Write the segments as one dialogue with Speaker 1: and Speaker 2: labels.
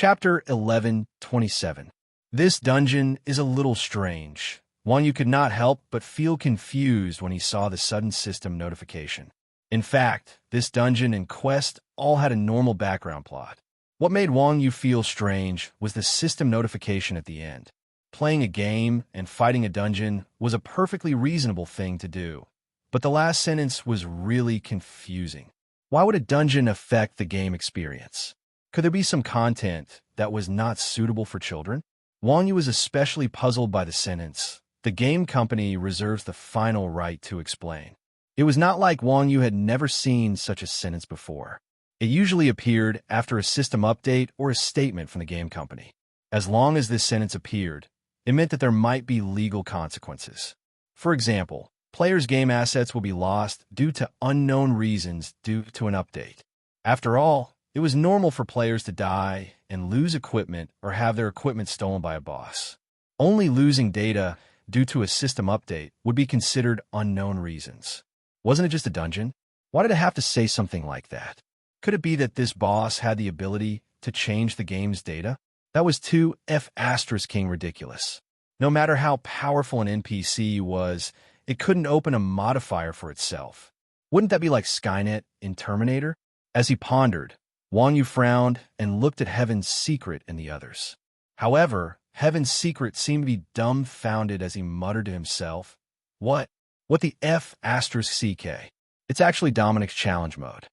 Speaker 1: Chapter 11:27. This dungeon is a little strange. Wanyu could not help but feel confused when he saw the sudden system notification. In fact, this dungeon and quest all had a normal background plot. What made Wanyu feel strange was the system notification at the end. Playing a game and fighting a dungeon was a perfectly reasonable thing to do, but the last sentence was really confusing. Why would a dungeon affect the game experience? Could there be some content that was not suitable for children? Wanyu was especially puzzled by the sentence. The game company reserves the final right to explain. It was not like Wanyu had never seen such a sentence before. It usually appeared after a system update or a statement from the game company. As long as this sentence appeared, it meant that there might be legal consequences. For example, players' game assets will be lost due to unknown reasons due to an update. After all, it was normal for players to die and lose equipment or have their equipment stolen by a boss. Only losing data due to a system update would be considered unknown reasons. Wasn't it just a dungeon? Why did it have to say something like that? Could it be that this boss had the ability to change the game's data? That was too F***ing ridiculous. No matter how powerful an NPC was, it couldn't open a modifier for itself. Wouldn't that be like Skynet in Terminator? As he pondered, Wanyu frowned and looked at Heaven's Secret and the others. However, Heaven's Secret seemed to be dumbfounded as he muttered to himself, What the F***ck? It's actually Dominic's challenge mode.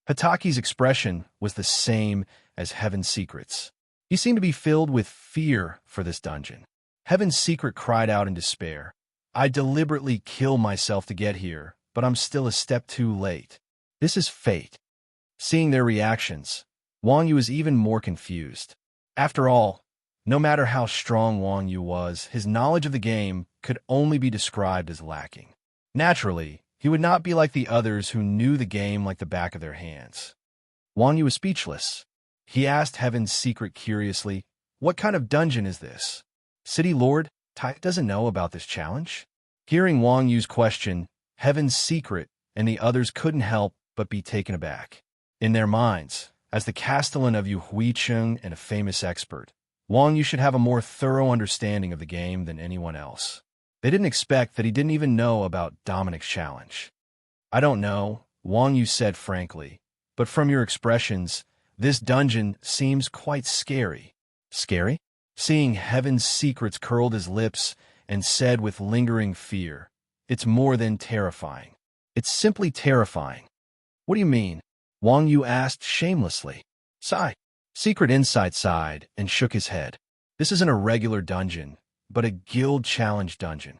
Speaker 1: Hitaki's expression was the same as Heaven's Secret's. He seemed to be filled with fear for this dungeon. Heaven's Secret cried out in despair. I deliberately killed myself to get here, but I'm still a step too late. This is fate. Seeing their reactions, Wanyu was even more confused. After all, no matter how strong Wanyu was, his knowledge of the game could only be described as lacking. Naturally, he would not be like the others who knew the game like the back of their hands. Wanyu was speechless. He asked Heaven's Secret curiously, What kind of dungeon is this? City Lord Tai doesn't know about this challenge? Hearing Wanyu's question, Heaven's Secret and the others couldn't help but be taken aback. In their minds, as the Castellan of Yuhuicheng and a famous expert, Wanyu should have a more thorough understanding of the game than anyone else. They didn't expect that he didn't even know about Dominic's challenge. I don't know, Wanyu said frankly, but from your expressions, this dungeon seems quite scary. Scary? Seeing Heaven's Secrets curled his lips and said with lingering fear, It's more than terrifying. It's simply terrifying. What do you mean? Wanyu asked shamelessly. Sigh. Secret Insight sighed and shook his head. This isn't a regular dungeon, but a guild challenge dungeon.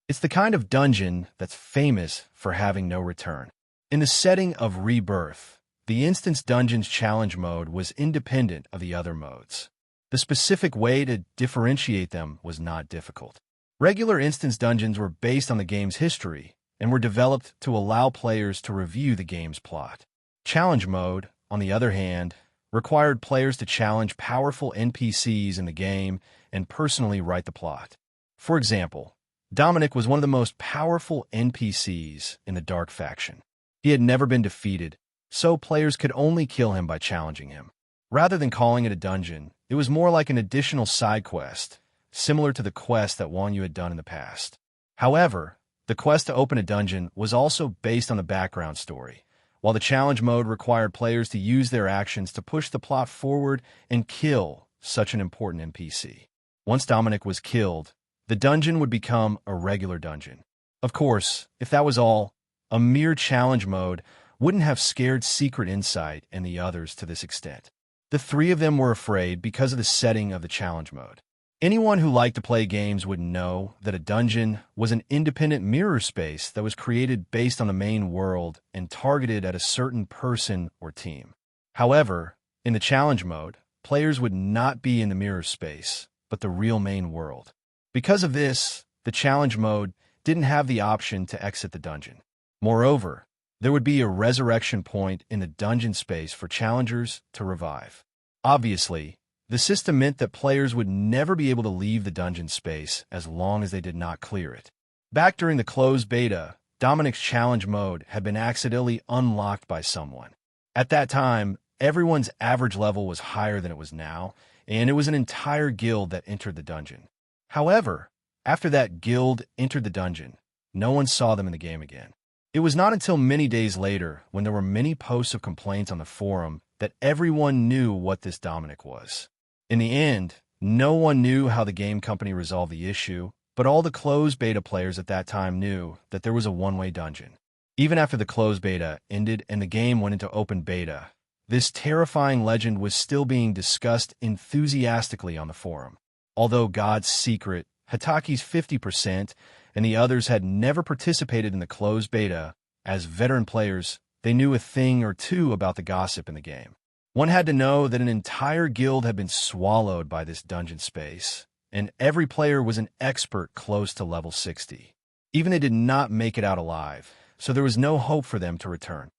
Speaker 1: It's the kind of dungeon that's famous for having no return. In the setting of Rebirth, the Instance Dungeons challenge mode was independent of the other modes. The specific way to differentiate them was not difficult. Regular Instance Dungeons were based on the game's history and were developed to allow players to review the game's plot. Challenge mode, on the other hand, required players to challenge powerful NPCs in the game and personally write the plot. For example, Dominic was one of the most powerful NPCs in the Dark faction. He had never been defeated, so players could only kill him by challenging him. Rather than calling it a dungeon, it was more like an additional side quest, similar to the quest that Wanyu had done in the past. However, the quest to open a dungeon was also based on the background story, while the challenge mode required players to use their actions to push the plot forward and kill such an important NPC. Once Dominic was killed, the dungeon would become a regular dungeon. Of course, if that was all, a mere challenge mode wouldn't have scared Secret Insight and the others to this extent. The three of them were afraid because of the setting of the challenge mode. Anyone who liked to play games would know that a dungeon was an independent mirror space that was created based on the main world and targeted at a certain person or team. However, in the challenge mode, players would not be in the mirror space, but the real main world. Because of this, the challenge mode didn't have the option to exit the dungeon. Moreover, there would be a resurrection point in the dungeon space for challengers to revive. Obviously, the system meant that players would never be able to leave the dungeon space as long as they did not clear it. Back during the closed beta, Dominic's challenge mode had been accidentally unlocked by someone. At that time, everyone's average level was higher than it was now, and it was an entire guild that entered the dungeon. However, after that guild entered the dungeon, no one saw them in the game again. It was not until many days later, when there were many posts of complaints on the forum, that everyone knew what this Dominic was. In the end, no one knew how the game company resolved the issue, but all the closed beta players at that time knew that there was a one-way dungeon. Even after the closed beta ended and the game went into open beta, this terrifying legend was still being discussed enthusiastically on the forum. Although God's secret, Hitaki's 50%, and the others had never participated in the closed beta, as veteran players, they knew a thing or two about the gossip in the game. One had to know that an entire guild had been swallowed by this dungeon space, and every player was an expert close to level 60. Even they did not make it out alive, so there was no hope for them to return.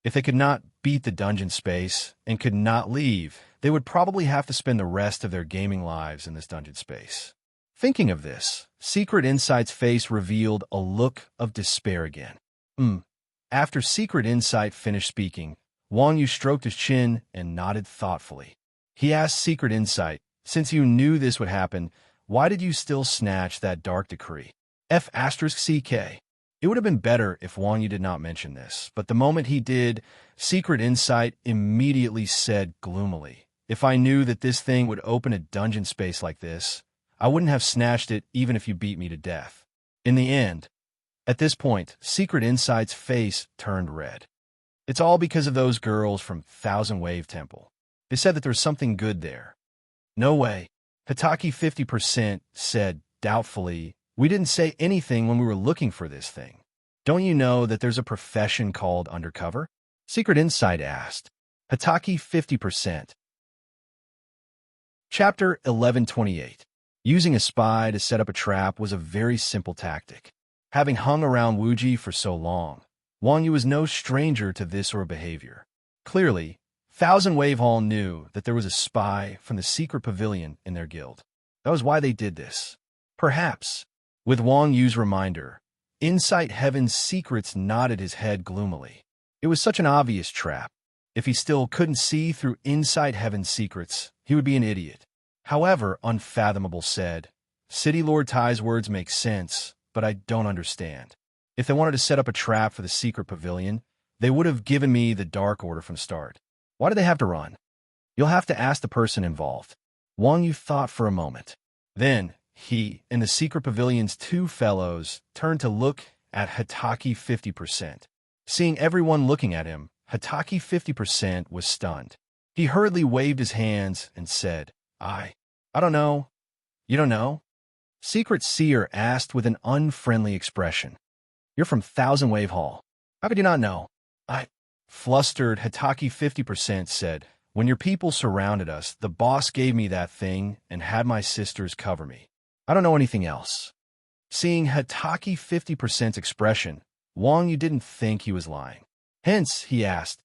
Speaker 1: If they could not beat the dungeon space and could not leave, they would probably have to spend the rest of their gaming lives in this dungeon space. Thinking of this, Secret Insight's face revealed a look of despair again. After Secret Insight finished speaking, Wang Yu stroked his chin and nodded thoughtfully. He asked Secret Insight, since you knew this would happen, why did you still snatch that dark decree? F***CK. It would have been better if Wang Yu did not mention this, but the moment he did, Secret Insight immediately said gloomily, if I knew that this thing would open a dungeon space like this, I wouldn't have snatched it even if you beat me to death. In the end, at this point, Secret Insight's face turned red. It's all because of those girls from Thousand Wave Temple. They said that there's something good there. No way. Hitaki 50% said doubtfully, we didn't say anything when we were looking for this thing. Don't you know that there's a profession called undercover? Secret Insight asked. Hitaki 50%. Chapter 1128. Using a spy to set up a trap was a very simple tactic. Having hung around Wuji for so long, Wang Yu was no stranger to this sort of behavior. Clearly, Thousand Wave Hall knew that there was a spy from the secret pavilion in their guild. That was why they did this. Perhaps, with Wang Yu's reminder, Insight Heaven's secrets nodded his head gloomily. It was such an obvious trap. If he still couldn't see through Insight Heaven's secrets, he would be an idiot. However, Unfathomable said, City Lord Tai's words make sense, but I don't understand. If they wanted to set up a trap for the secret pavilion, they would have given me the dark order from start. Why do they have to run? You'll have to ask the person involved. Wang Yu thought for a moment. Then, he and the secret pavilion's two fellows turned to look at Hitaki 50%. Seeing everyone looking at him, Hitaki 50% was stunned. He hurriedly waved his hands and said, I don't know. You don't know? Secret Seer asked with an unfriendly expression. You're from Thousand Wave Hall. How could you not know? Flustered, Hitaki 50% said, when your people surrounded us, the boss gave me that thing and had my sisters cover me. I don't know anything else. Seeing Hitaki 50%'s expression, Wang Yu didn't think he was lying. Hence, he asked,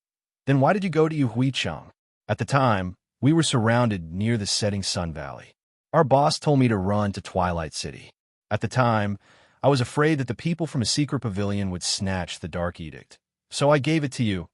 Speaker 1: then why did you go to Yuhuicheng? At the time, we were surrounded near the setting sun valley. Our boss told me to run to Twilight City. At the time, I was afraid that the people from a secret pavilion would snatch the Dark Edict. So I gave it to you.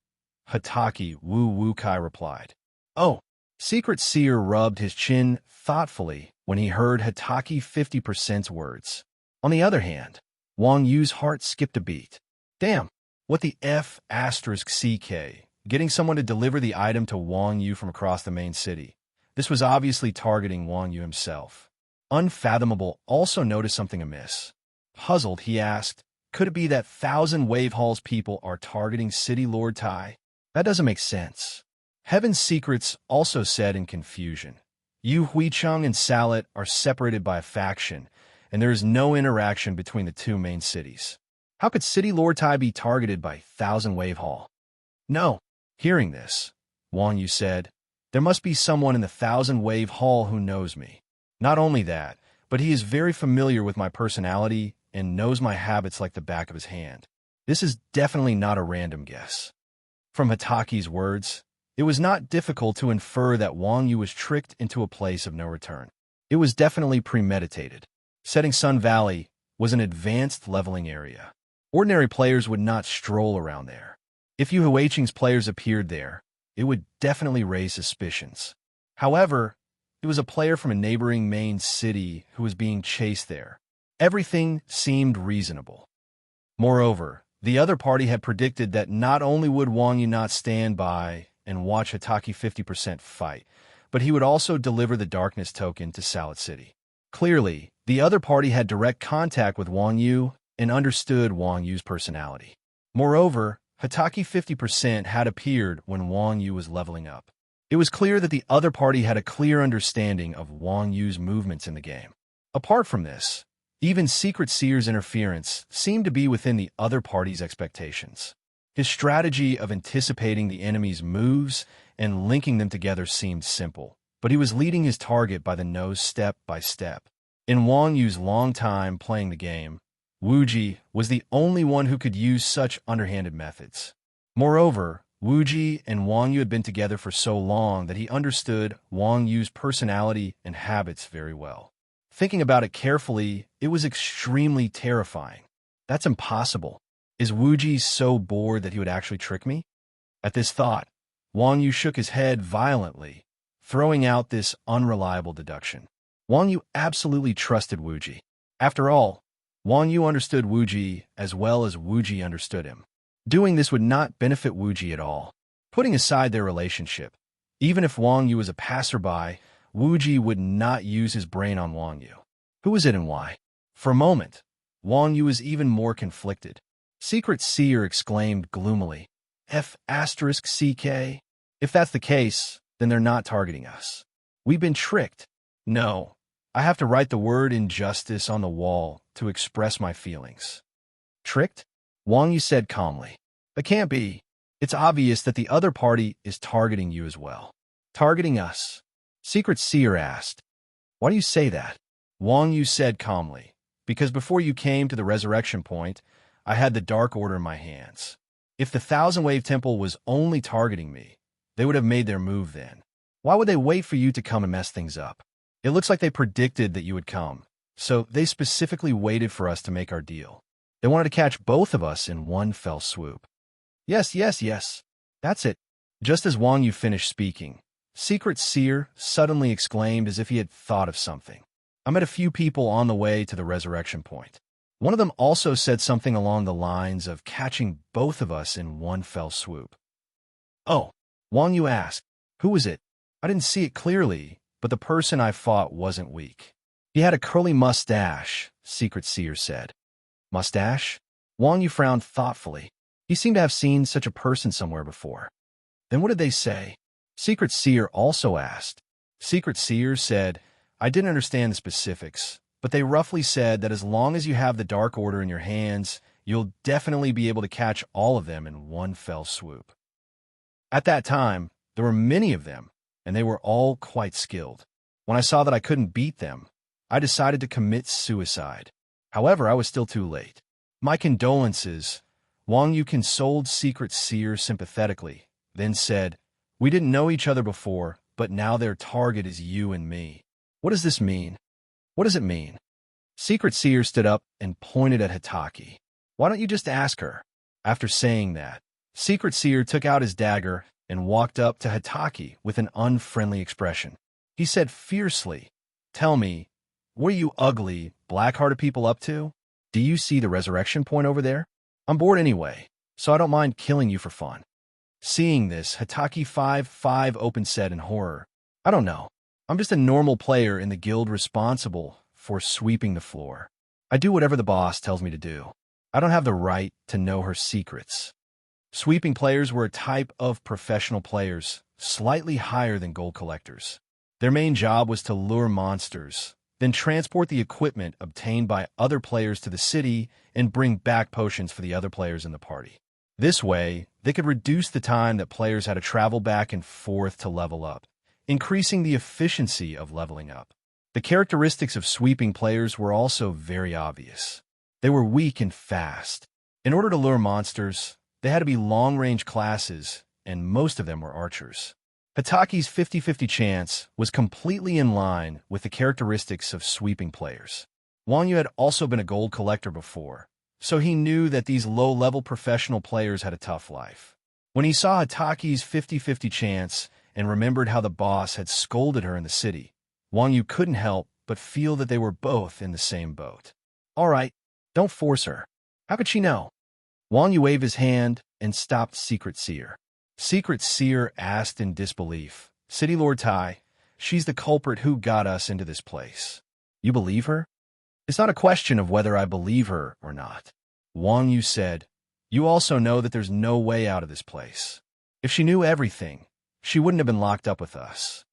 Speaker 1: Hitaki Wu Kai replied. Oh, Secret Seer rubbed his chin thoughtfully when he heard Hitaki 50%'s words. On the other hand, Wang Yu's heart skipped a beat. Damn, what the F***CK, getting someone to deliver the item to Wang Yu from across the main city. This was obviously targeting Wang Yu himself. Unfathomable also noticed something amiss. Puzzled, he asked, could it be that Thousand Wave Hall's people are targeting City Lord Tai? That doesn't make sense. Heaven's Secrets also said in confusion. Yu Huicheng and Salet are separated by a faction, and there is no interaction between the two main cities. How could City Lord Tai be targeted by Thousand Wave Hall? No. Hearing this, Wang Yu said, there must be someone in the Thousand Wave Hall who knows me. Not only that, but he is very familiar with my personality and knows my habits like the back of his hand. This is definitely not a random guess. From Hitaki's words, it was not difficult to infer that Wang Yu was tricked into a place of no return. It was definitely premeditated. Setting Sun Valley was an advanced leveling area. Ordinary players would not stroll around there. If Yu Huicheng's players appeared there, it would definitely raise suspicions. However, it was a player from a neighboring main city who was being chased there. Everything seemed reasonable. Moreover, the other party had predicted that not only would Wang Yu not stand by and watch Hitaki 50% fight, but he would also deliver the darkness token to Salad City. Clearly, the other party had direct contact with Wang Yu and understood Wang Yu's personality. Moreover, Hitaki 50% had appeared when Wang Yu was leveling up. It was clear that the other party had a clear understanding of Wang Yu's movements in the game. Apart from this, even Secret Seer's interference seemed to be within the other party's expectations. His strategy of anticipating the enemy's moves and linking them together seemed simple, but he was leading his target by the nose step by step. In Wang Yu's long time playing the game, Wuji was the only one who could use such underhanded methods. Moreover, Wuji and Wang Yu had been together for so long that he understood Wang Yu's personality and habits very well. Thinking about it carefully, it was extremely terrifying. That's impossible. Is Wuji so bored that he would actually trick me? At this thought, Wang Yu shook his head violently, throwing out this unreliable deduction. Wang Yu absolutely trusted Wuji. After all, Wang Yu understood Wuji as well as Wuji understood him. Doing this would not benefit Wuji at all. Putting aside their relationship, even if Wang Yu was a passerby, Wuji would not use his brain on Wang Yu. Who is it and why? For a moment, Wang Yu was even more conflicted. Secret Seer exclaimed gloomily, F***CK? If that's the case, then they're not targeting us. We've been tricked. No, I have to write the word injustice on the wall to express my feelings. Tricked? Wang Yu said calmly. That can't be. It's obvious that the other party is targeting you as well. Targeting us? Secret Seer asked. Why do you say that? Wang Yu said calmly. Because before you came to the resurrection point, I had the Dark Order in my hands. If the Thousand Wave Temple was only targeting me, they would have made their move then. Why would they wait for you to come and mess things up? It looks like they predicted that you would come, so they specifically waited for us to make our deal. They wanted to catch both of us in one fell swoop. Yes. That's it. Just as Wang Yu finished speaking, Secret Seer suddenly exclaimed as if he had thought of something. I met a few people on the way to the resurrection point. One of them also said something along the lines of catching both of us in one fell swoop. Oh, Wang Yu asked, who was it? I didn't see it clearly, but the person I fought wasn't weak. He had a curly mustache, Secret Seer said. Mustache? Wang Yu frowned thoughtfully. He seemed to have seen such a person somewhere before. Then what did they say? Secret Seer also asked. Secret Seer said, I didn't understand the specifics, but they roughly said that as long as you have the Dark Order in your hands, you'll definitely be able to catch all of them in one fell swoop. At that time, there were many of them, and they were all quite skilled. When I saw that I couldn't beat them, I decided to commit suicide. However, I was still too late. My condolences. Wang Yu consoled Secret Seer sympathetically, then said, We didn't know each other before, but now their target is you and me. What does this mean? What does it mean? Secret Seer stood up and pointed at Hitaki. Why don't you just ask her? After saying that, Secret Seer took out his dagger and walked up to Hitaki with an unfriendly expression. He said fiercely, Tell me, what are you ugly, black-hearted people up to? Do you see the resurrection point over there? I'm bored anyway, so I don't mind killing you for fun. Seeing this, Hitaki 5-5 opened said in horror, I don't know. I'm just a normal player in the guild responsible for sweeping the floor. I do whatever the boss tells me to do. I don't have the right to know her secrets. Sweeping players were a type of professional players, slightly higher than gold collectors. Their main job was to lure monsters, then transport the equipment obtained by other players to the city and bring back potions for the other players in the party. This way, they could reduce the time that players had to travel back and forth to level up, increasing the efficiency of leveling up. The characteristics of sweeping players were also very obvious. They were weak and fast. In order to lure monsters, they had to be long-range classes, and most of them were archers. Hitaki's 50-50 chance was completely in line with the characteristics of sweeping players. Wang Yu had also been a gold collector before, so he knew that these low-level professional players had a tough life. When he saw Hitaki's 50-50 chance and remembered how the boss had scolded her in the city, Wang Yu couldn't help but feel that they were both in the same boat. All right, don't force her. How could she know? Wang Yu waved his hand and stopped Secret Seer. Secret Seer asked in disbelief, City Lord Tai, she's the culprit who got us into this place. You believe her? It's not a question of whether I believe her or not. Wang Yu said, you also know that there's no way out of this place. If she knew everything, she wouldn't have been locked up with us.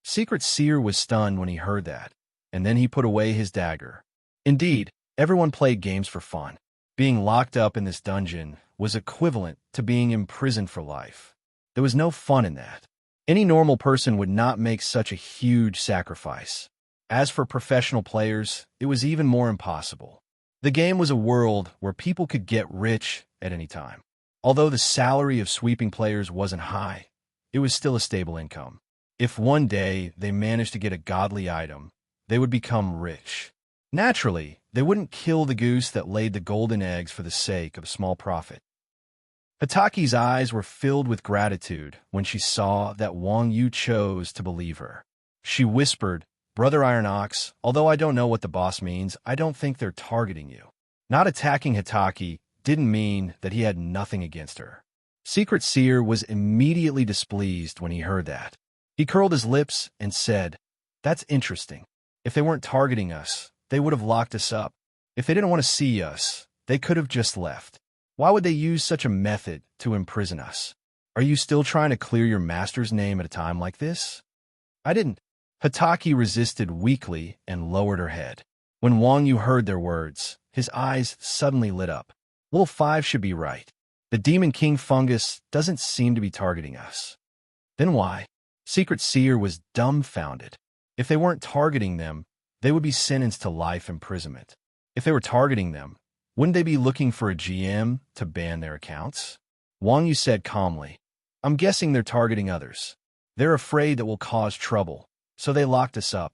Speaker 1: Secret Seer was stunned when he heard that, and then he put away his dagger. Indeed, everyone played games for fun. Being locked up in this dungeon was equivalent to being imprisoned for life. There was no fun in that. Any normal person would not make such a huge sacrifice. As for professional players, it was even more impossible. The game was a world where people could get rich at any time. Although the salary of sweeping players wasn't high, it was still a stable income. If one day they managed to get a godly item, they would become rich. Naturally, they wouldn't kill the goose that laid the golden eggs for the sake of a small profit. Hitaki's eyes were filled with gratitude when she saw that Wang Yu chose to believe her. She whispered, Brother Iron Ox, although I don't know what the boss means, I don't think they're targeting you. Not attacking Hitaki didn't mean that he had nothing against her. Secret Seer was immediately displeased when he heard that. He curled his lips and said, That's interesting. If they weren't targeting us, they would have locked us up. If they didn't want to see us, they could have just left. Why would they use such a method to imprison us? Are you still trying to clear your master's name at a time like this? I didn't. Hitaki resisted weakly and lowered her head. When Wang Yu heard their words, his eyes suddenly lit up. Little Five should be right. The Demon King fungus doesn't seem to be targeting us. Then why? Secret Seer was dumbfounded. If they weren't targeting them, they would be sentenced to life imprisonment. If they were targeting them, wouldn't they be looking for a GM to ban their accounts? Wang Yu said calmly, I'm guessing they're targeting others. They're afraid that we'll cause trouble, so they locked us up.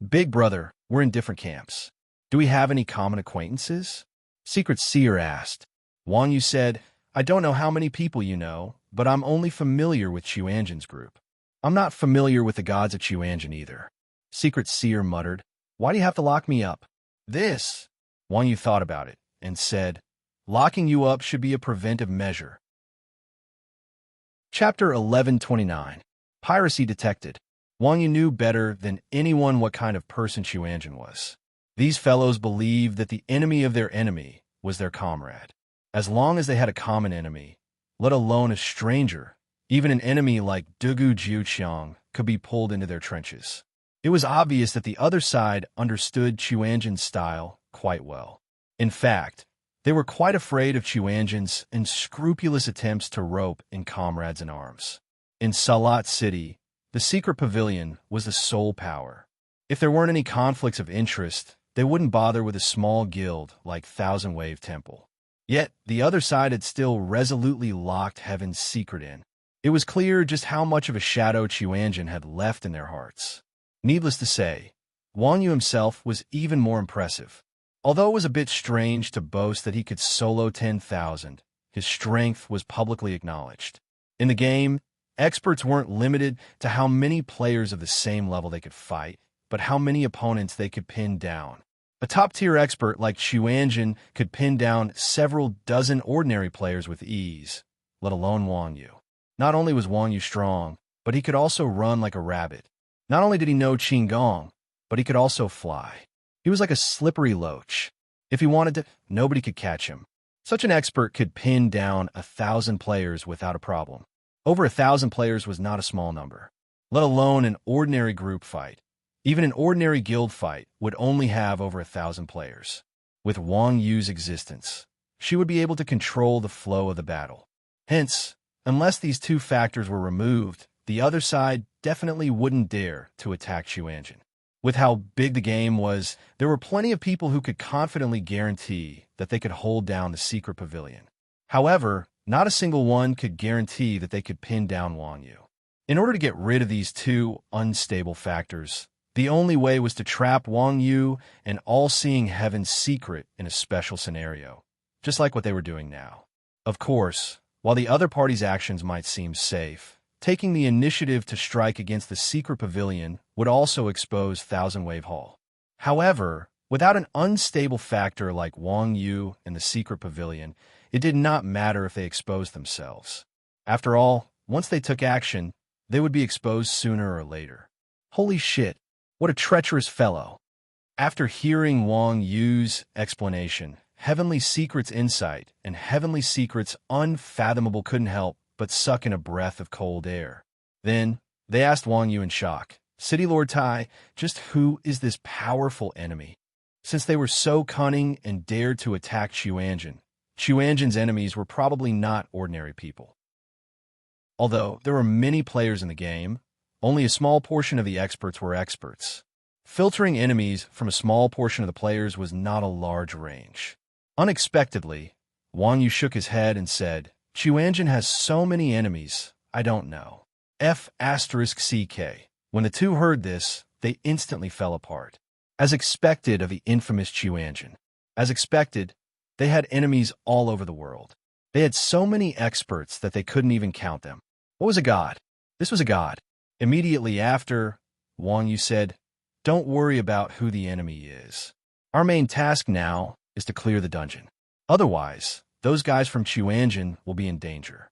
Speaker 1: Big brother, we're in different camps. Do we have any common acquaintances? Secret Seer asked. Wang Yu said, I don't know how many people you know, but I'm only familiar with Chuanjin's group. I'm not familiar with the gods of Chuanjin either. Secret Seer muttered, Why do you have to lock me up? Wang Yu thought about it and said, Locking you up should be a preventive measure. Chapter 1129. Piracy Detected. Wang Yu knew better than anyone what kind of person Chuanjin was. These fellows believed that the enemy of their enemy was their comrade. As long as they had a common enemy, let alone a stranger, even an enemy like Dugu Jiuqiang could be pulled into their trenches. It was obvious that the other side understood Chuanjin's style quite well. In fact, they were quite afraid of Chuanjin's unscrupulous attempts to rope in comrades in arms. In Salat City, the secret pavilion was the sole power. If there weren't any conflicts of interest, they wouldn't bother with a small guild like Thousand Wave Temple. Yet, the other side had still resolutely locked Heaven's secret in. It was clear just how much of a shadow Chuanjin had left in their hearts. Needless to say, Wang Yu himself was even more impressive. Although it was a bit strange to boast that he could solo 10,000, his strength was publicly acknowledged. In the game, experts weren't limited to how many players of the same level they could fight, but how many opponents they could pin down. A top-tier expert like Chuanjin could pin down several dozen ordinary players with ease, let alone Wang Yu. Not only was Wang Yu strong, but he could also run like a rabbit. Not only did he know Qigong, but he could also fly. He was like a slippery loach. If he wanted to, nobody could catch him. Such an expert could pin down 1,000 players without a problem. Over 1,000 players was not a small number, let alone an ordinary group fight. Even an ordinary guild fight would only have over 1,000 players. With Wang Yu's existence, she would be able to control the flow of the battle. Hence, unless these two factors were removed, the other side definitely wouldn't dare to attack Chuanjin. With how big the game was, there were plenty of people who could confidently guarantee that they could hold down the secret pavilion. However, not a single one could guarantee that they could pin down Wang Yu. In order to get rid of these two unstable factors, the only way was to trap Wang Yu and all-seeing Heaven's secret in a special scenario, just like what they were doing now. Of course, While the other party's actions might seem safe, taking the initiative to strike against the secret pavilion would also expose Thousand Wave Hall. However, without an unstable factor like Wang Yu and the secret pavilion, it did not matter if they exposed themselves. After all, once they took action, they would be exposed sooner or later. Holy shit, what a treacherous fellow. After hearing Wang Yu's explanation, Heavenly Secret's insight and Heavenly Secret's unfathomable couldn't help but suck in a breath of cold air. Then, they asked Wang Yu in shock, City Lord Tai, just who is this powerful enemy? Since they were so cunning and dared to attack Chuanjin's enemies were probably not ordinary people. Although there were many players in the game, only a small portion of the experts were experts. Filtering enemies from a small portion of the players was not a large range. Unexpectedly, Wang Yu shook his head and said, Chuanjin has so many enemies, I don't know. F***CK. When the two heard this, they instantly fell apart. As expected of the infamous Chuanjin. As expected, they had enemies all over the world. They had so many experts that they couldn't even count them. What was a god? This was a god. Immediately after, Wang Yu said, Don't worry about who the enemy is. Our main task now is to clear the dungeon. Otherwise, those guys from Chuanjin will be in danger.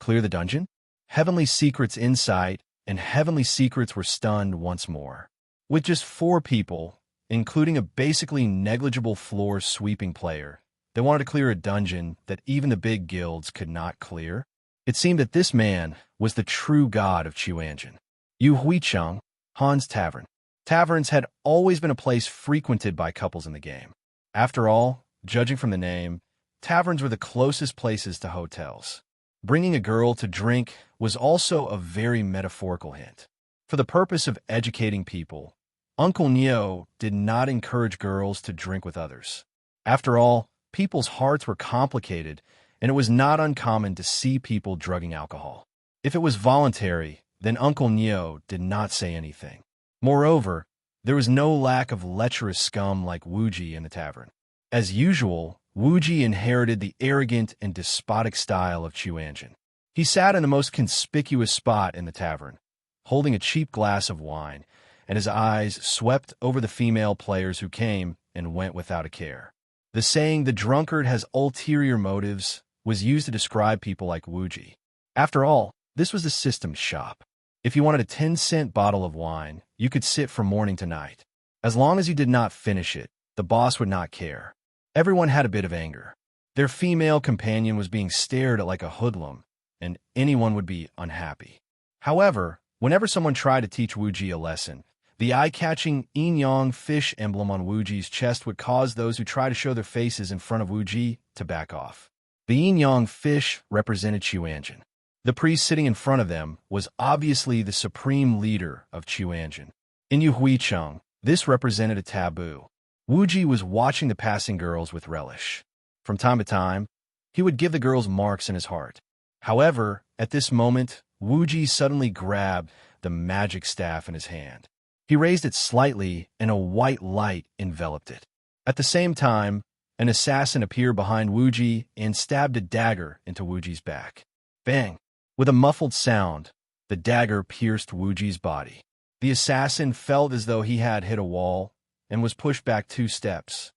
Speaker 1: Clear the dungeon? Heavenly Secret's insight and Heavenly Secrets were stunned once more. With just 4 people, including a basically negligible floor sweeping player, they wanted to clear a dungeon that even the big guilds could not clear. It seemed that this man was the true god of Chuanjin. Yu Huicheng, Han's Tavern. Taverns had always been a place frequented by couples in the game. After all, judging from the name, taverns were the closest places to hotels. Bringing a girl to drink was also a very metaphorical hint. For the purpose of educating people, Uncle Neo did not encourage girls to drink with others. After all, people's hearts were complicated, and it was not uncommon to see people drugging alcohol. If it was voluntary, then Uncle Neo did not say anything. Moreover, there was no lack of lecherous scum like Wuji in the tavern. As usual, Wuji inherited the arrogant and despotic style of Chuanjin. He sat in the most conspicuous spot in the tavern, holding a cheap glass of wine, and his eyes swept over the female players who came and went without a care. The saying, the drunkard has ulterior motives, was used to describe people like Wuji. After all, this was the system's shop. If you wanted a 10-cent bottle of wine, you could sit from morning to night. As long as you did not finish it, the boss would not care. Everyone had a bit of anger. Their female companion was being stared at like a hoodlum, and anyone would be unhappy. However, whenever someone tried to teach Wuji a lesson, the eye-catching yin-yang fish emblem on Wuji's chest would cause those who try to show their faces in front of Wuji to back off. The yin-yang fish represented Chuanjin. The priest sitting in front of them was obviously the supreme leader of Chuanjin. In Yu Huicheng, this represented a taboo. Wuji was watching the passing girls with relish. From time to time, he would give the girls marks in his heart. However, at this moment, Wuji suddenly grabbed the magic staff in his hand. He raised it slightly, and a white light enveloped it. At the same time, an assassin appeared behind Wuji and stabbed a dagger into Wuji's back. Bang! With a muffled sound, the dagger pierced Wuji's body. The assassin felt as though he had hit a wall and was pushed back 2 steps.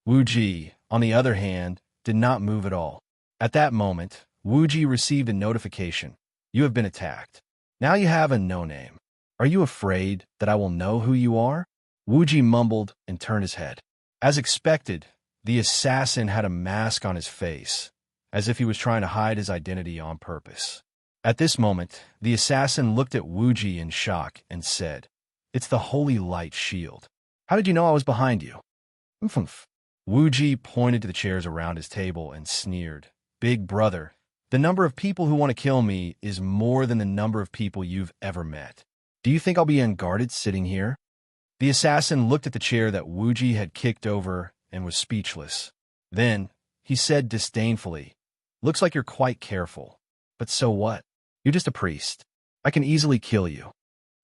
Speaker 1: Wuji, on the other hand, did not move at all. At that moment, Wuji received a notification. You have been attacked. Now you have a no-name. Are you afraid that I will know who you are? Wuji mumbled and turned his head. As expected, the assassin had a mask on his face, as if he was trying to hide his identity on purpose. At this moment, the assassin looked at Wuji in shock and said, It's the Holy Light Shield. How did you know I was behind you? Oomph. Wuji pointed to the chairs around his table and sneered. Big brother, the number of people who want to kill me is more than the number of people you've ever met. Do you think I'll be unguarded sitting here? The assassin looked at the chair that Wuji had kicked over and was speechless. Then, he said disdainfully, Looks like you're quite careful. But so what? You're just a priest. I can easily kill you.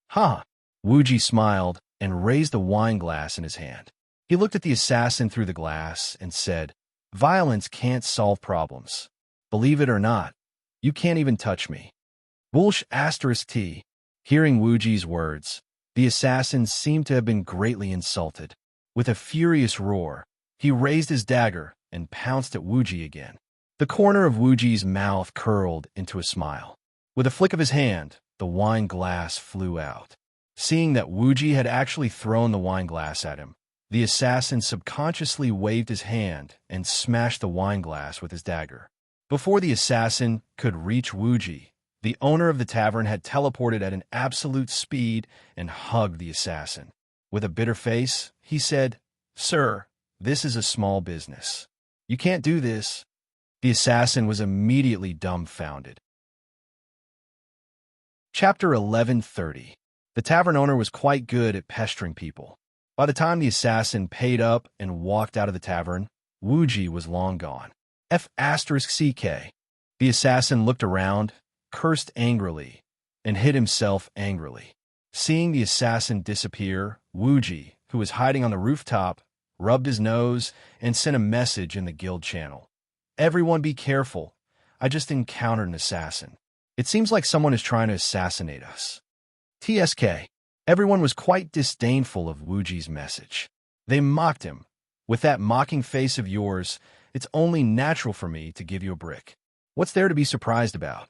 Speaker 1: Ha! Wuji smiled and raised a wine glass in his hand. He looked at the assassin through the glass and said, Violence can't solve problems. Believe it or not, you can't even touch me. Bulsh asterisk T. Hearing Wuji's words, the assassin seemed to have been greatly insulted. With a furious roar, he raised his dagger and pounced at Wuji again. The corner of Wuji's mouth curled into a smile. With a flick of his hand, the wine glass flew out. Seeing that Wuji had actually thrown the wine glass at him, the assassin subconsciously waved his hand and smashed the wine glass with his dagger. Before the assassin could reach Wuji, the owner of the tavern had teleported at an absolute speed and hugged the assassin. With a bitter face, he said, "Sir, this is a small business. You can't do this." The assassin was immediately dumbfounded. Chapter 1130. The tavern owner was quite good at pestering people. By the time the assassin paid up and walked out of the tavern, Wuji was long gone. F***CK. The assassin looked around, cursed angrily, and hid himself angrily. Seeing the assassin disappear, Wuji, who was hiding on the rooftop, rubbed his nose and sent a message in the guild channel. "Everyone be careful. I just encountered an assassin. It seems like someone is trying to assassinate us." TSK. Everyone was quite disdainful of Wuji's message. They mocked him. "With that mocking face of yours, it's only natural for me to give you a brick. What's there to be surprised about?"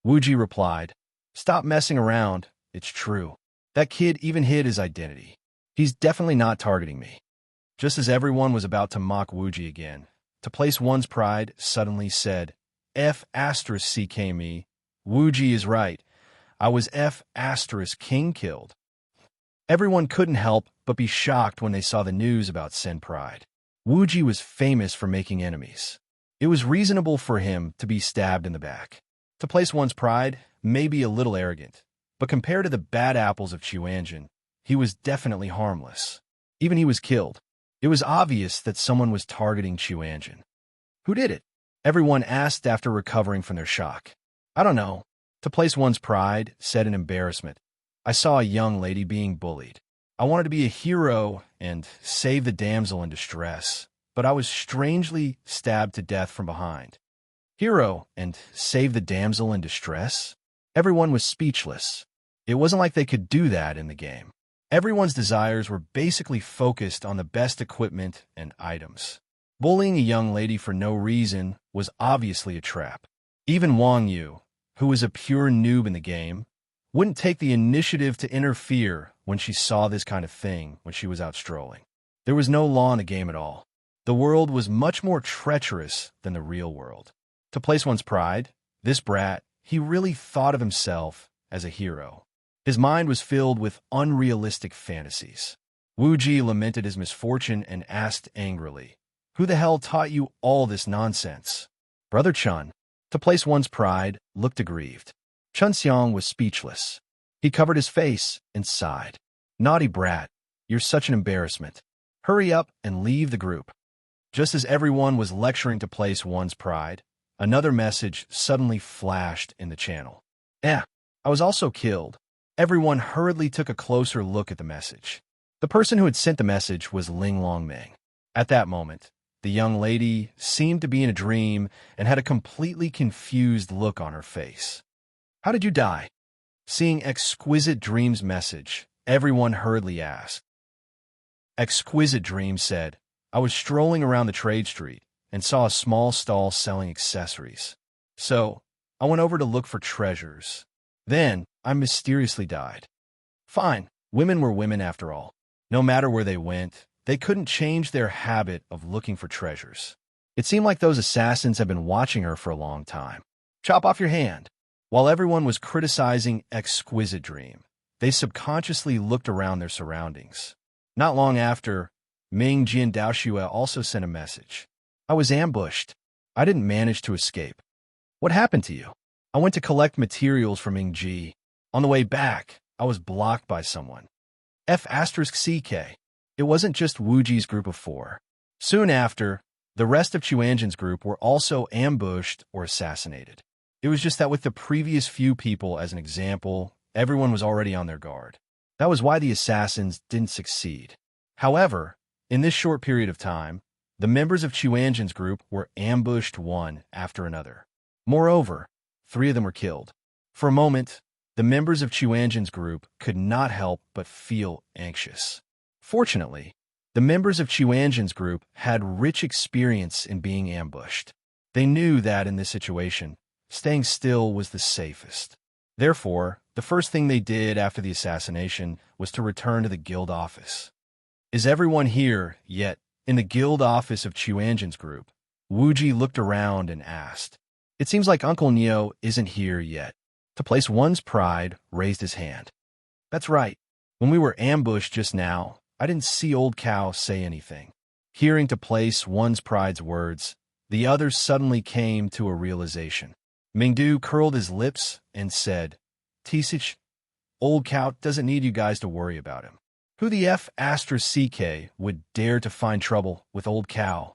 Speaker 1: Wuji replied, "Stop messing around. It's true. That kid even hid his identity. He's definitely not targeting me." Just as everyone was about to mock Wuji again, to place one's pride suddenly said, "F***CK me. Wuji is right. I was F***king killed." Everyone couldn't help but be shocked when they saw the news about Sen Pride. Wuji was famous for making enemies. It was reasonable for him to be stabbed in the back. To place one's pride may be a little arrogant, but compared to the bad apples of Chuanjin, he was definitely harmless. Even he was killed. It was obvious that someone was targeting Chuanjin. Who did it? Everyone asked after recovering from their shock. "I don't know." To place one's pride said in embarrassment, "I saw a young lady being bullied. I wanted to be a hero and save the damsel in distress, but I was strangely stabbed to death from behind." Hero and save the damsel in distress? Everyone was speechless. It wasn't like they could do that in the game. Everyone's desires were basically focused on the best equipment and items. Bullying a young lady for no reason was obviously a trap. Even Wang Yu, who was a pure noob in the game, wouldn't take the initiative to interfere when she saw this kind of thing when she was out strolling. There was no law in the game at all. The world was much more treacherous than the real world. To place one's pride, this brat, he really thought of himself as a hero. His mind was filled with unrealistic fantasies. Wuji lamented his misfortune and asked angrily, "Who the hell taught you all this nonsense?" Brother Chun, to place one's pride, looked aggrieved. Chun Xiang was speechless. He covered his face and sighed. "Naughty brat, you're such an embarrassment. Hurry up and leave the group." Just as everyone was lecturing to place one's pride, another message suddenly flashed in the channel. I was also killed." Everyone hurriedly took a closer look at the message. The person who had sent the message was Ling Longming. At that moment, the young lady seemed to be in a dream and had a completely confused look on her face. "How did you die?" Seeing Exquisite Dream's message, everyone hurriedly asked. Exquisite Dream said, "I was strolling around the trade street and saw a small stall selling accessories. So, I went over to look for treasures. Then, I mysteriously died." Fine, women were women after all. No matter where they went, they couldn't change their habit of looking for treasures. It seemed like those assassins had been watching her for a long time. "Chop off your hand." While everyone was criticizing Exquisite Dream, they subconsciously looked around their surroundings. Not long after, Ming Jian Daoxue also sent a message. "I was ambushed. I didn't manage to escape." "What happened to you?" "I went to collect materials from Ming Ji. On the way back, I was blocked by someone." F***CK. It wasn't just Wuji's group of 4. Soon after, the rest of Chuanjin's group were also ambushed or assassinated. It was just that with the previous few people as an example, everyone was already on their guard. That was why the assassins didn't succeed. However, in this short period of time, the members of Chuanjin's group were ambushed one after another. Moreover, 3 of them were killed. For a moment, the members of Chuanjin's group could not help but feel anxious. Fortunately, the members of Chuanjin's group had rich experience in being ambushed. They knew that in this situation, staying still was the safest. Therefore, the first thing they did after the assassination was to return to the guild office. "Is everyone here yet?" In the guild office of Chuanjin's group, Wuji looked around and asked. "It seems like Uncle Neo isn't here yet." To place one's pride, raised his hand. "That's right. When we were ambushed just now, I didn't see Old Cow say anything." Hearing to place one's pride's words, the others suddenly came to a realization. Mingdu curled his lips and said, "Tisich, Old Cow doesn't need you guys to worry about him. Who the F *CK would dare to find trouble with Old Cow?"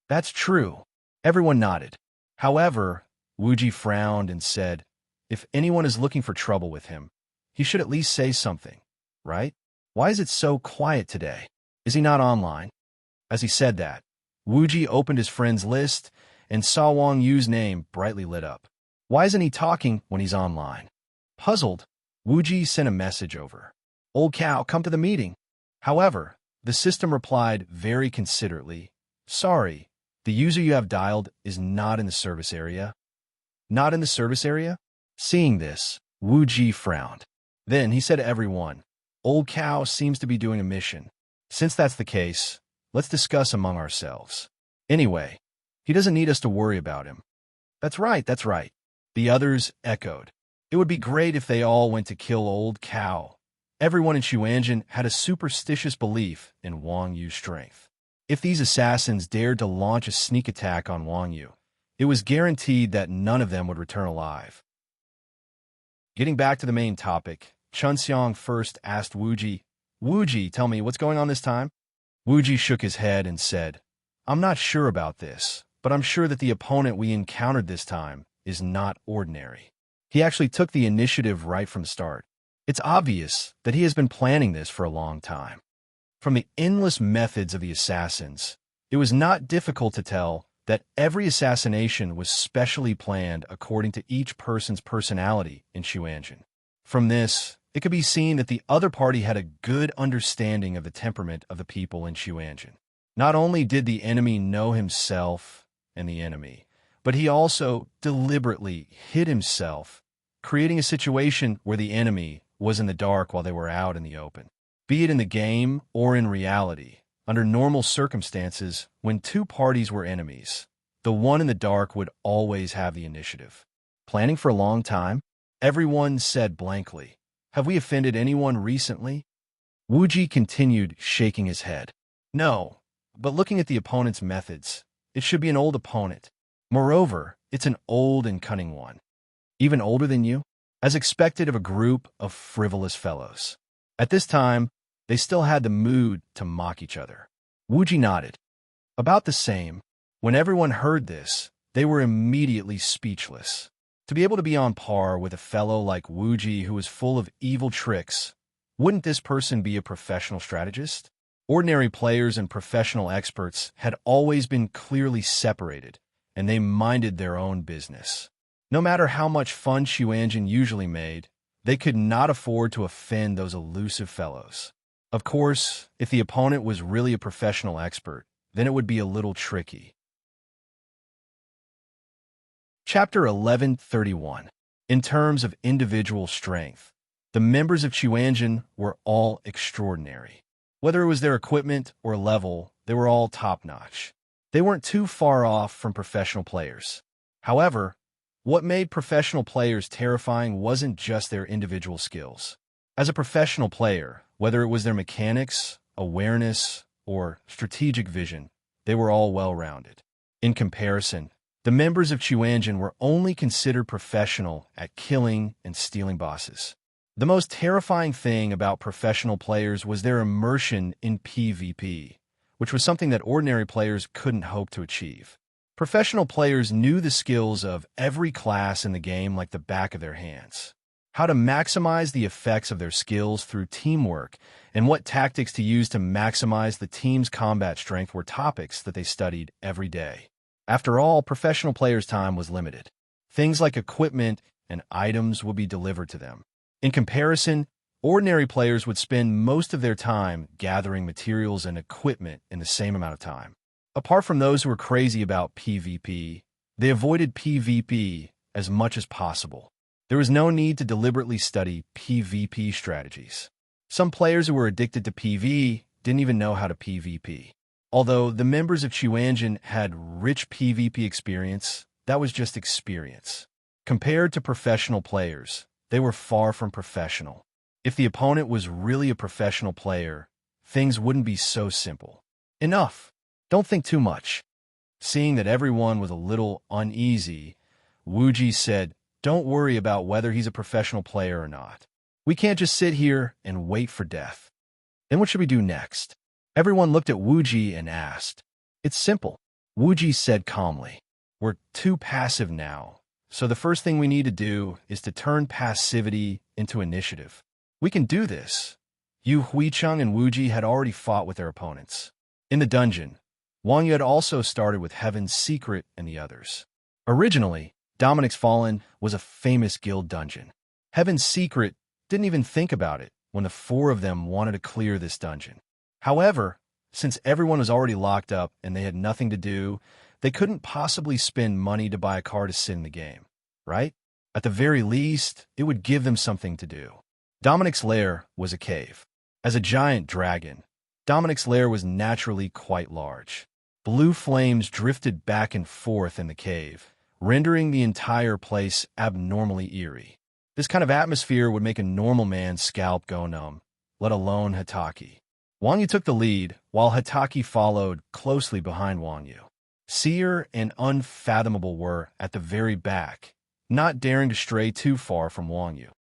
Speaker 1: "That's true." Everyone nodded. However, Wuji frowned and said, "If anyone is looking for trouble with him, he should at least say something, right? Why is it so quiet today? Is he not online?" As he said that, Wuji opened his friend's list and saw Wang Yu's name brightly lit up. Why isn't he talking when he's online? Puzzled, Wuji sent a message over. "Old Cow, come to the meeting." However, the system replied very considerately, "Sorry, the user you have dialed is not in the service area." Not in the service area? Seeing this, Wuji frowned. Then he said to everyone, "Old Cow seems to be doing a mission. Since that's the case, let's discuss among ourselves. Anyway, he doesn't need us to worry about him." That's right, that's right," the others echoed. It would be great if they all went to kill Old Cow. Everyone in Chuanjin had a superstitious belief in Wang Yu's strength. If these assassins dared to launch a sneak attack on Wang Yu, it was guaranteed that none of them would return alive. Getting back to the main topic, Chunxiang first asked Wuji, "Wuji, tell me, what's going on this time?" Wuji shook his head and said, "I'm not sure about this, but I'm sure that the opponent we encountered this time is not ordinary. He actually took the initiative right from the start. It's obvious that he has been planning this for a long time. From the endless methods of the assassins, it was not difficult to tell that every assassination was specially planned according to each person's personality in Chuanjin. From this, it could be seen that the other party had a good understanding of the temperament of the people in Chuanjin. Not only did the enemy know himself and the enemy, but he also deliberately hid himself, creating a situation where the enemy was in the dark while they were out in the open. Be it in the game or in reality, under normal circumstances, when two parties were enemies, the one in the dark would always have the initiative. Planning for a long time? Everyone said blankly, "Have we offended anyone recently?" Wuji continued, shaking his head. "No, but looking at the opponent's methods, it should be an old opponent. Moreover, it's an old and cunning one. Even older than you, as expected of a group of frivolous fellows." At this time, they still had the mood to mock each other. Wuji nodded. About the same, when everyone heard this, they were immediately speechless. To be able to be on par with a fellow like Wuji who was full of evil tricks, wouldn't this person be a professional strategist? Ordinary players and professional experts had always been clearly separated, and they minded their own business. No matter how much fun Chuanjin usually made, they could not afford to offend those elusive fellows. Of course, if the opponent was really a professional expert, then it would be a little tricky. Chapter 1131. In terms of individual strength, the members of Chuanjin were all extraordinary. Whether it was their equipment or level, they were all top-notch. They weren't too far off from professional players. However, what made professional players terrifying wasn't just their individual skills. As a professional player, whether it was their mechanics, awareness, or strategic vision, they were all well-rounded. In comparison, the members of Chuanjin were only considered professional at killing and stealing bosses. The most terrifying thing about professional players was their immersion in PvP, which was something that ordinary players couldn't hope to achieve. Professional players knew the skills of every class in the game like the back of their hands. How to maximize the effects of their skills through teamwork and what tactics to use to maximize the team's combat strength were topics that they studied every day. After all, professional players' time was limited. Things like equipment and items would be delivered to them. In comparison, ordinary players would spend most of their time gathering materials and equipment in the same amount of time. Apart from those who were crazy about PvP, they avoided PvP as much as possible. There was no need to deliberately study PvP strategies. Some players who were addicted to PvE didn't even know how to PvP. Although the members of Chuanjin had rich PvP experience, that was just experience. Compared to professional players, they were far from professional. If the opponent was really a professional player, things wouldn't be so simple. Enough. Don't think too much. Seeing that everyone was a little uneasy, Wuji said, "Don't worry about whether he's a professional player or not. We can't just sit here and wait for death." Then what should we do next? Everyone looked at Wuji and asked. "It's simple," Wuji said calmly. "We're too passive now, so the first thing we need to do is to turn passivity into initiative. We can do this." Yu Huicheng and Wuji had already fought with their opponents. In the dungeon, Wang Yu had also started with Heaven's Secret and the others. Originally, Dominic's Fallen was a famous guild dungeon. Heaven's Secret didn't even think about it when the four of them wanted to clear this dungeon. However, since everyone was already locked up and they had nothing to do, they couldn't possibly spend money to buy a car to sit in the game, right? At the very least, it would give them something to do. Dominic's lair was a cave. As a giant dragon, Dominic's lair was naturally quite large. Blue flames drifted back and forth in the cave, rendering the entire place abnormally eerie. This kind of atmosphere would make a normal man's scalp go numb, let alone Hitaki. Wang Yu took the lead, while Hitaki followed closely behind Wang Yu. Seer and Unfathomable were at the very back, not daring to stray too far from Wang Yu.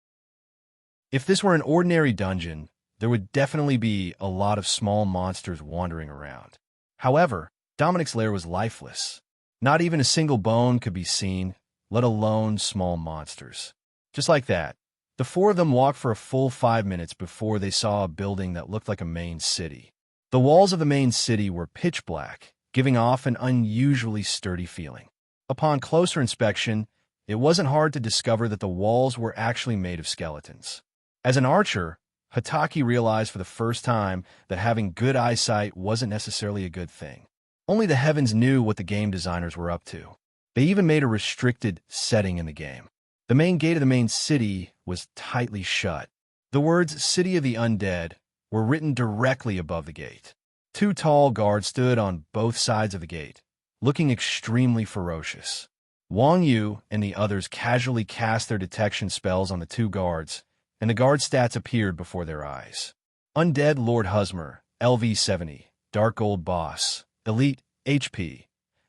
Speaker 1: If this were an ordinary dungeon, there would definitely be a lot of small monsters wandering around. However, Dominic's lair was lifeless. Not even a single bone could be seen, let alone small monsters. Just like that, the four of them walked for a full 5 minutes before they saw a building that looked like a main city. The walls of the main city were pitch black, giving off an unusually sturdy feeling. Upon closer inspection, it wasn't hard to discover that the walls were actually made of skeletons. As an archer, Hitaki realized for the first time that having good eyesight wasn't necessarily a good thing. Only the heavens knew what the game designers were up to. They even made a restricted setting in the game. The main gate of the main city was tightly shut. The words "City of the Undead" were written directly above the gate. 2 tall guards stood on both sides of the gate, looking extremely ferocious. Wang Yu and the others casually cast their detection spells on the 2 guards, and the guard stats appeared before their eyes. Undead Lord Husmer, LV70, Dark Gold Boss, Elite, HP,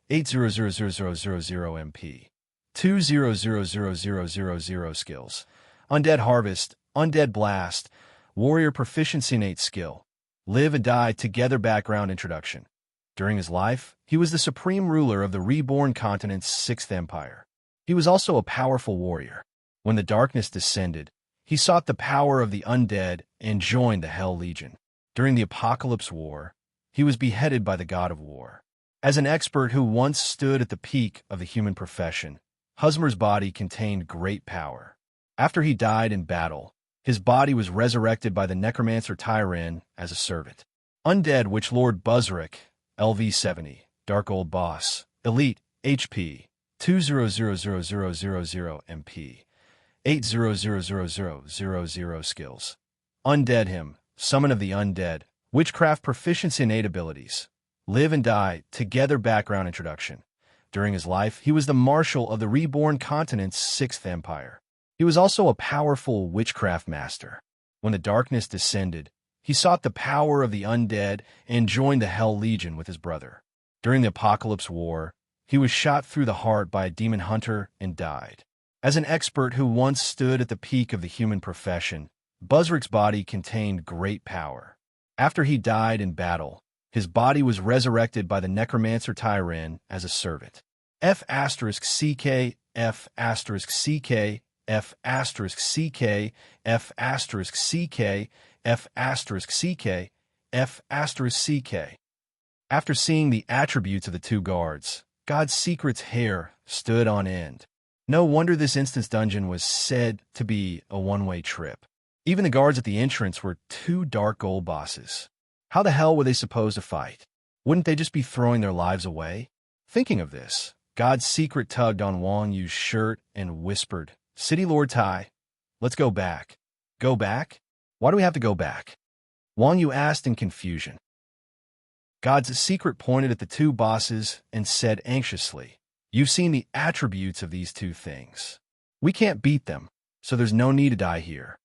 Speaker 1: 8000000 MP, 2000000 skills. Undead Harvest, Undead Blast, Warrior Proficiency Innate Skill, Live and Die Together Background Introduction. During his life, he was the supreme ruler of the reborn continent's 6th empire. He was also a powerful warrior. When the darkness descended, he sought the power of the undead and joined the Hell Legion. During the Apocalypse War, he was beheaded by the god of war. As an expert who once stood at the peak of the human profession, Husmer's body contained great power. After he died in battle, his body was resurrected by the necromancer Tyran as a servant. Undead Witch Lord Buzzrick, LV70, Dark Old Boss, Elite, HP, 2000000 MP, 8000000 skills. Undead Him, Summon of the Undead, Witchcraft Proficiency Innate Abilities, Live and Die Together Background Introduction. During his life, he was the marshal of the reborn continent's 6th empire. He was also a powerful witchcraft master. When the darkness descended, he sought the power of the undead and joined the Hell Legion with his brother. During the Apocalypse War, he was shot through the heart by a demon hunter and died. As an expert who once stood at the peak of the human profession, Buzzrick's body contained great power. After he died in battle, his body was resurrected by the necromancer Tyran as a servant. F*CK, F*CK, F*CK, F*CK, F*CK, F*CK. After seeing the attributes of the 2 guards, God Secret's hair stood on end. No wonder this instance dungeon was said to be a one-way trip. Even the guards at the entrance were two dark gold bosses. How the hell were they supposed to fight? Wouldn't they just be throwing their lives away? Thinking of this, God's secret tugged on Wang Yu's shirt and whispered, "City Lord Tai, let's go back." Go back? Why do we have to go back? Wang Yu asked in confusion. God's secret pointed at the two bosses and said anxiously, "You've seen the attributes of these two things. We can't beat them, so there's no need to die here."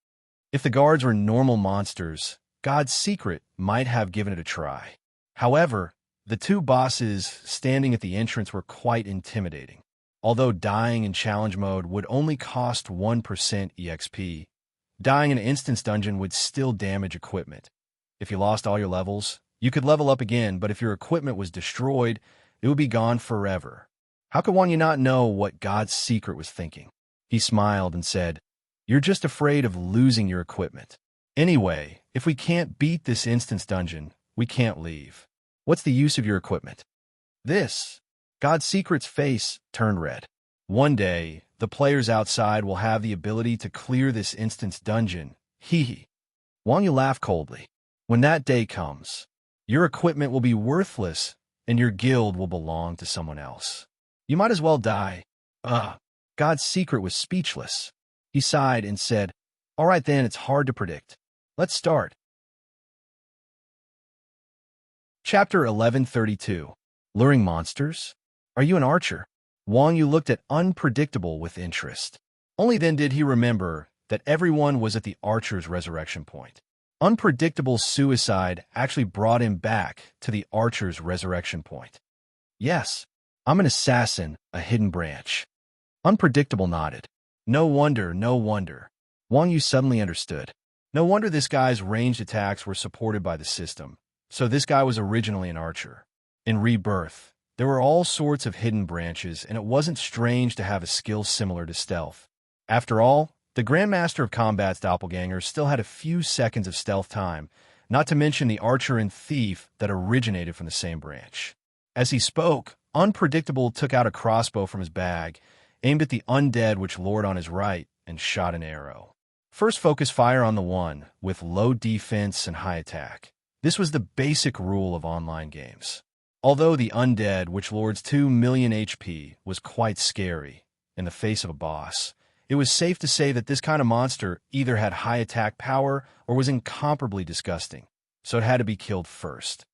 Speaker 1: If the guards were normal monsters, God's secret might have given it a try. However, the two bosses standing at the entrance were quite intimidating. Although dying in challenge mode would only cost 1% EXP, dying in an instance dungeon would still damage equipment. If you lost all your levels, you could level up again, but if your equipment was destroyed, it would be gone forever. How could Wang Yu not know what God's secret was thinking? He smiled and said, "You're just afraid of losing your equipment. Anyway, if we can't beat this instance dungeon, we can't leave. What's the use of your equipment?" This. God's secret's face turned red. One day, the players outside will have the ability to clear this instance dungeon. Hee hee. Wang Yu laughed coldly. When that day comes, your equipment will be worthless and your guild will belong to someone else. You might as well die. God's secret was speechless. He sighed and said, "All right then, it's hard to predict. Let's start." Chapter 1132. Luring Monsters? Are you an archer? Wang Yu looked at Unpredictable with interest. Only then did he remember that everyone was at the archer's resurrection point. Unpredictable's suicide actually brought him back to the archer's resurrection point. "Yes, I'm an assassin, a hidden branch." Unpredictable nodded. No wonder, no wonder. Wang Yu suddenly understood. No wonder this guy's ranged attacks were supported by the system. So this guy was originally an archer. In Rebirth, there were all sorts of hidden branches, and it wasn't strange to have a skill similar to stealth. After all, the Grandmaster of Combat's doppelganger still had a few seconds of stealth time, not to mention the archer and thief that originated from the same branch. As he spoke, Unpredictable took out a crossbow from his bag, aimed at the undead witch lord on his right, and shot an arrow. First focus fire on the one with low defense and high attack. This was the basic rule of online games. Although the undead witch lord's 2 million HP was quite scary in the face of a boss, it was safe to say that this kind of monster either had high attack power or was incomparably disgusting, so it had to be killed first.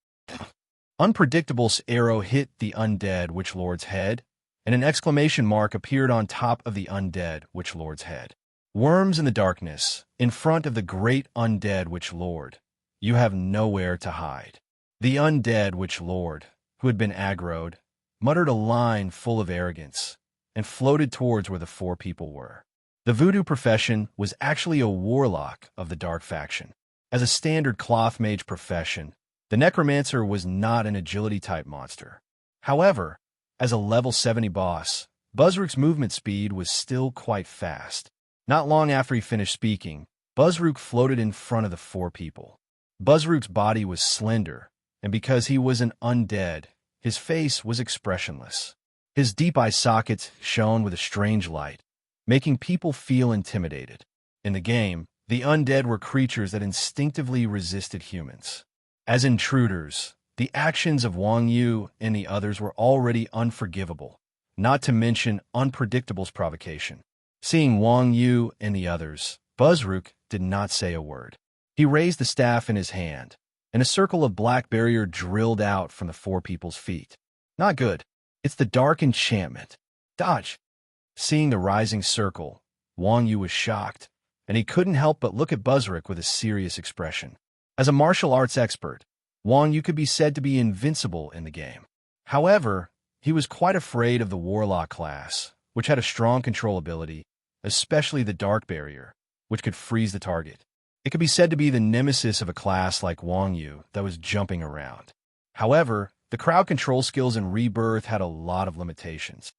Speaker 1: Unpredictable's arrow hit the undead witch lord's head, and an exclamation mark appeared on top of the undead witch lord's head. Worms in the darkness, in front of the great undead witch lord. You have nowhere to hide. The undead witch lord, who had been aggroed, muttered a line full of arrogance and floated towards where the four people were. The voodoo profession was actually a warlock of the dark faction. As a standard cloth mage profession, the necromancer was not an agility-type monster. However, as a level 70 boss, Buzzrook's movement speed was still quite fast. Not long after he finished speaking, Buzzrook floated in front of the four people. Buzzrook's body was slender, and because he was an undead, his face was expressionless. His deep eye sockets shone with a strange light, making people feel intimidated. In the game, the undead were creatures that instinctively resisted humans. As intruders, the actions of Wang Yu and the others were already unforgivable, not to mention Unpredictable's provocation. Seeing Wang Yu and the others, Buzzrook did not say a word. He raised the staff in his hand, and a circle of black barrier drilled out from the four people's feet. Not good. It's the dark enchantment. Dodge. Seeing the rising circle, Wang Yu was shocked, and he couldn't help but look at Buzzrook with a serious expression. As a martial arts expert, Wang Yu could be said to be invincible in the game. However, he was quite afraid of the Warlock class, which had a strong control ability, especially the Dark Barrier, which could freeze the target. It could be said to be the nemesis of a class like Wang Yu that was jumping around. However, the crowd control skills in Rebirth had a lot of limitations.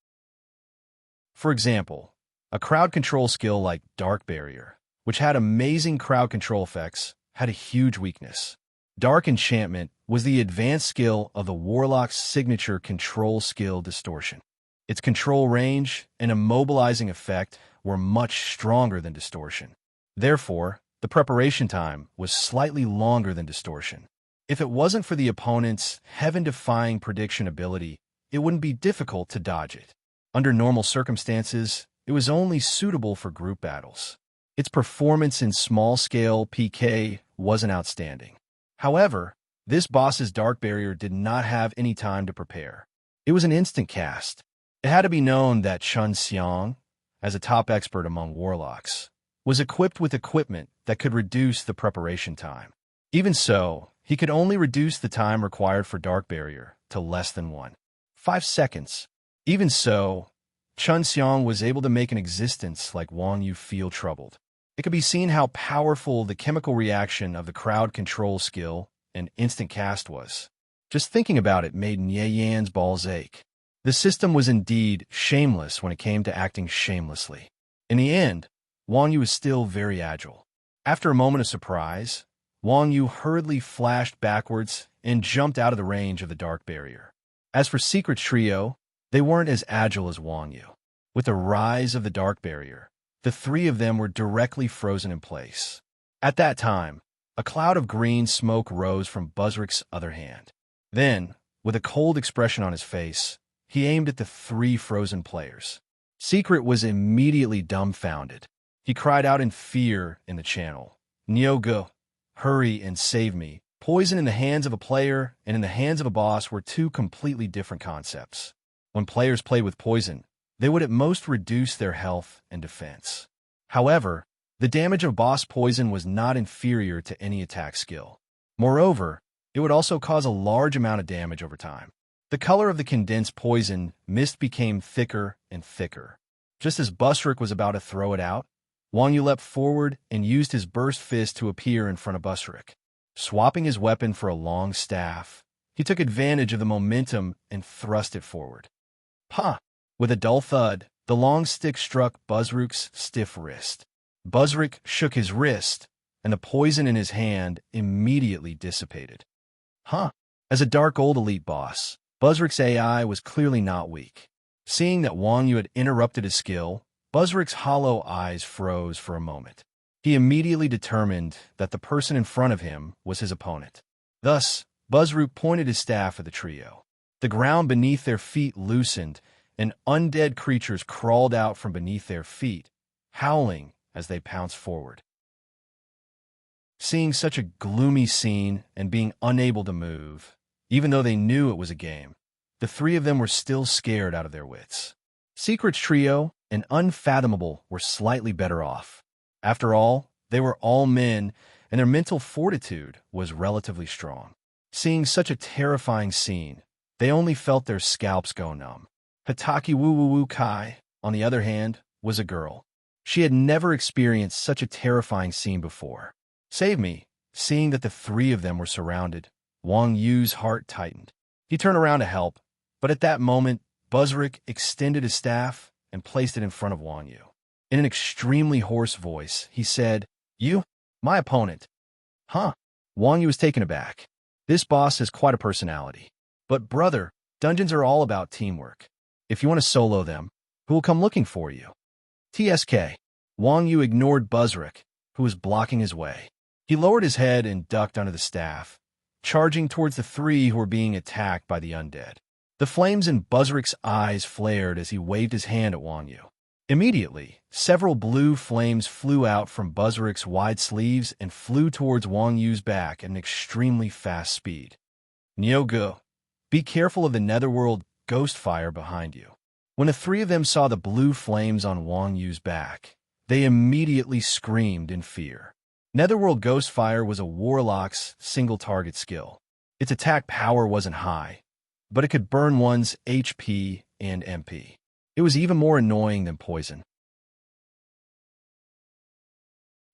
Speaker 1: For example, a crowd control skill like Dark Barrier, which had amazing crowd control effects, had a huge weakness. Dark Enchantment was the advanced skill of the Warlock's signature control skill Distortion. Its control range and immobilizing effect were much stronger than distortion. Therefore, the preparation time was slightly longer than distortion. If it wasn't for the opponent's heaven-defying prediction ability, it wouldn't be difficult to dodge it. Under normal circumstances, it was only suitable for group battles. Its performance in small-scale PK wasn't outstanding. However, this boss's Dark Barrier did not have any time to prepare. It was an instant cast. It had to be known that Chun Xiang, as a top expert among warlocks, was equipped with equipment that could reduce the preparation time. Even so, he could only reduce the time required for Dark Barrier to less than 1.5 seconds. Even so, Chun Xiang was able to make an existence like Wang Yu feel troubled. It could be seen how powerful the chemical reaction of the crowd control skill and instant cast was. Just thinking about it made Nye Yan's balls ache. The system was indeed shameless when it came to acting shamelessly. In the end, Wang Yu was still very agile. After a moment of surprise, Wang Yu hurriedly flashed backwards and jumped out of the range of the Dark Barrier. As for Secret's trio, they weren't as agile as Wang Yu. With the rise of the Dark Barrier, the three of them were directly frozen in place. At that time, a cloud of green smoke rose from Buzzrick's other hand. Then, with a cold expression on his face, he aimed at the three frozen players. Secret was immediately dumbfounded. He cried out in fear in the channel, "Nyogo, hurry and save me." Poison in the hands of a player and in the hands of a boss were two completely different concepts. When players played with poison, they would at most reduce their health and defense. However, the damage of boss poison was not inferior to any attack skill. Moreover, it would also cause a large amount of damage over time. The color of the condensed poison mist became thicker and thicker. Just as Busrick was about to throw it out, Wang Yu leapt forward and used his burst fist to appear in front of Busrick. Swapping his weapon for a long staff, he took advantage of the momentum and thrust it forward. "Pah!" With a dull thud, the long stick struck Buzzrick's stiff wrist. Buzzrick shook his wrist, and the poison in his hand immediately dissipated. "Huh!" As a Dark Old Elite boss, Buzzrick's AI was clearly not weak. Seeing that Wang Yu had interrupted his skill, Buzzrick's hollow eyes froze for a moment. He immediately determined that the person in front of him was his opponent. Thus, Buzzrick pointed his staff at the trio. The ground beneath their feet loosened, and undead creatures crawled out from beneath their feet, howling as they pounced forward. Seeing such a gloomy scene and being unable to move, even though they knew it was a game, the three of them were still scared out of their wits. Secret's trio and Unfathomable were slightly better off. After all, they were all men, and their mental fortitude was relatively strong. Seeing such a terrifying scene, they only felt their scalps go numb. Hitaki Woo Kai, on the other hand, was a girl. She had never experienced such a terrifying scene before. "Save me!" Seeing that the three of them were surrounded, Wang Yu's heart tightened. He turned around to help, but at that moment, Buzzrick extended his staff and placed it in front of Wang Yu. In an extremely hoarse voice, he said, "You? My opponent." "Huh?" Wang Yu was taken aback. This boss has quite a personality. "But brother, dungeons are all about teamwork. If you want to solo them, who will come looking for you?" "TSK." Wang Yu ignored Buzzrick, who was blocking his way. He lowered his head and ducked under the staff, charging towards the three who were being attacked by the undead. The flames in Buzzrick's eyes flared as he waved his hand at Wang Yu. Immediately, several blue flames flew out from Buzzrick's wide sleeves and flew towards Wang Yu's back at an extremely fast speed. "Nyogo, be careful of the netherworld ghost fire behind you." When the three of them saw the blue flames on Wang Yu's back, they immediately screamed in fear. Netherworld ghost fire was a warlock's single-target skill. Its attack power wasn't high, but it could burn one's HP and MP. It was even more annoying than poison.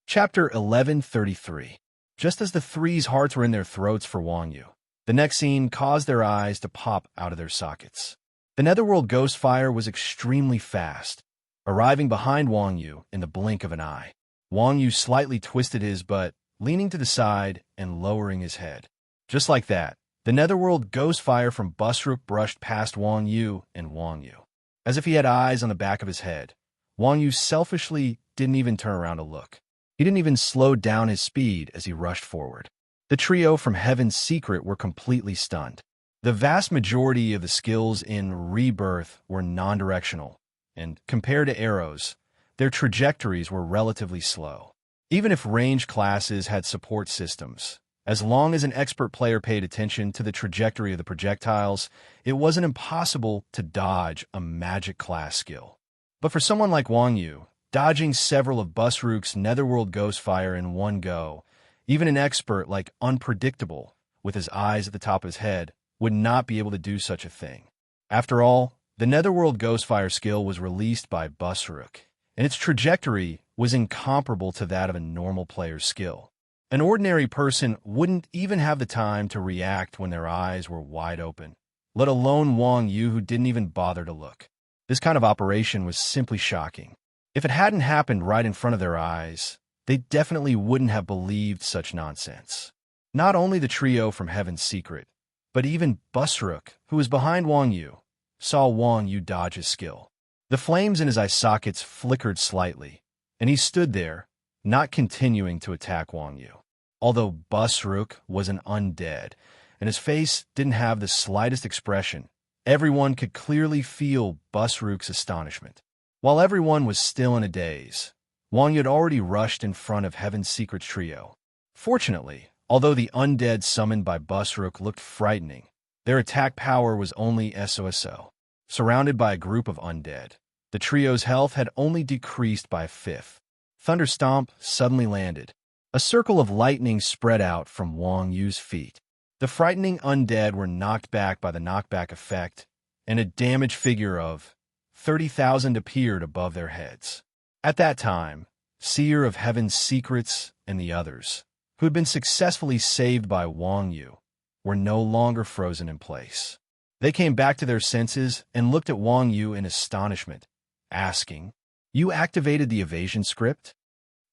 Speaker 1: Chapter 1133. Just as the three's hearts were in their throats for Wang Yu, the next scene caused their eyes to pop out of their sockets. The Netherworld ghost fire was extremely fast, arriving behind Wang Yu in the blink of an eye. Wang Yu slightly twisted his butt, leaning to the side and lowering his head. Just like that, the Netherworld ghost fire from Busrick brushed past Wang Yu and Wang Yu. As if he had eyes on the back of his head, Wang Yu selfishly didn't even turn around to look. He didn't even slow down his speed as he rushed forward. The trio from Heaven's Secret were completely stunned. The vast majority of the skills in Rebirth were non-directional, and compared to arrows, their trajectories were relatively slow. Even if range classes had support systems, as long as an expert player paid attention to the trajectory of the projectiles, it wasn't impossible to dodge a magic class skill. But for someone like Wang Yu, dodging several of Busrook's Netherworld Ghostfire in one go, even an expert like Unpredictable, with his eyes at the top of his head, would not be able to do such a thing. After all, the Netherworld Ghostfire skill was released by Busrook, and its trajectory was incomparable to that of a normal player's skill. An ordinary person wouldn't even have the time to react when their eyes were wide open, let alone Wang Yu, who didn't even bother to look. This kind of operation was simply shocking. If it hadn't happened right in front of their eyes, they definitely wouldn't have believed such nonsense. Not only the trio from Heaven's Secret, but even Busrook, who was behind Wang Yu, saw Wang Yu dodge his skill. The flames in his eye sockets flickered slightly, and he stood there, not continuing to attack Wang Yu. Although Busrook was an undead, and his face didn't have the slightest expression, everyone could clearly feel Busrook's astonishment. While everyone was still in a daze, Wang Yu had already rushed in front of Heaven's Secret trio. Fortunately, although the undead summoned by Busrook looked frightening, their attack power was only SOSO. Surrounded by a group of undead, the trio's health had only decreased by a fifth. Thunderstomp suddenly landed. A circle of lightning spread out from Wang Yu's feet. The frightening undead were knocked back by the knockback effect, and a damaged figure of 30,000 appeared above their heads. At that time, Seer of Heaven's Secrets and the others, who had been successfully saved by Wang Yu, were no longer frozen in place. They came back to their senses and looked at Wang Yu in astonishment, asking, "You activated the evasion script?"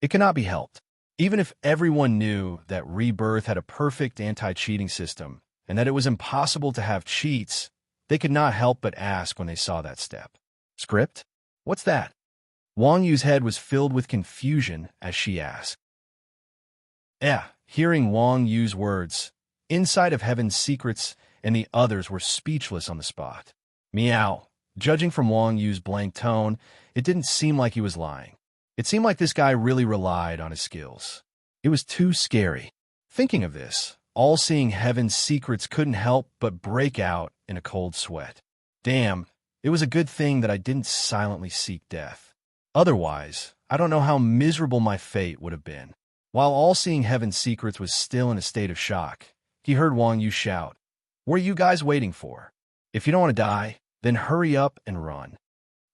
Speaker 1: It cannot be helped. Even if everyone knew that Rebirth had a perfect anti-cheating system and that it was impossible to have cheats, they could not help but ask when they saw that step. Script? What's that? Wang Yu's head was filled with confusion as she asked. Hearing Wang Yu's words, Inside of Heaven's Secrets and the others were speechless on the spot. Meow. Judging from Wang Yu's blank tone, it didn't seem like he was lying. It seemed like this guy really relied on his skills. It was too scary. Thinking of this, all-seeing Heaven's Secrets couldn't help but break out in a cold sweat. Damn, it was a good thing that I didn't silently seek death. Otherwise, I don't know how miserable my fate would have been. While all-seeing Heaven's Secrets was still in a state of shock, he heard Wang Yu shout, "What are you guys waiting for? If you don't want to die, then hurry up and run."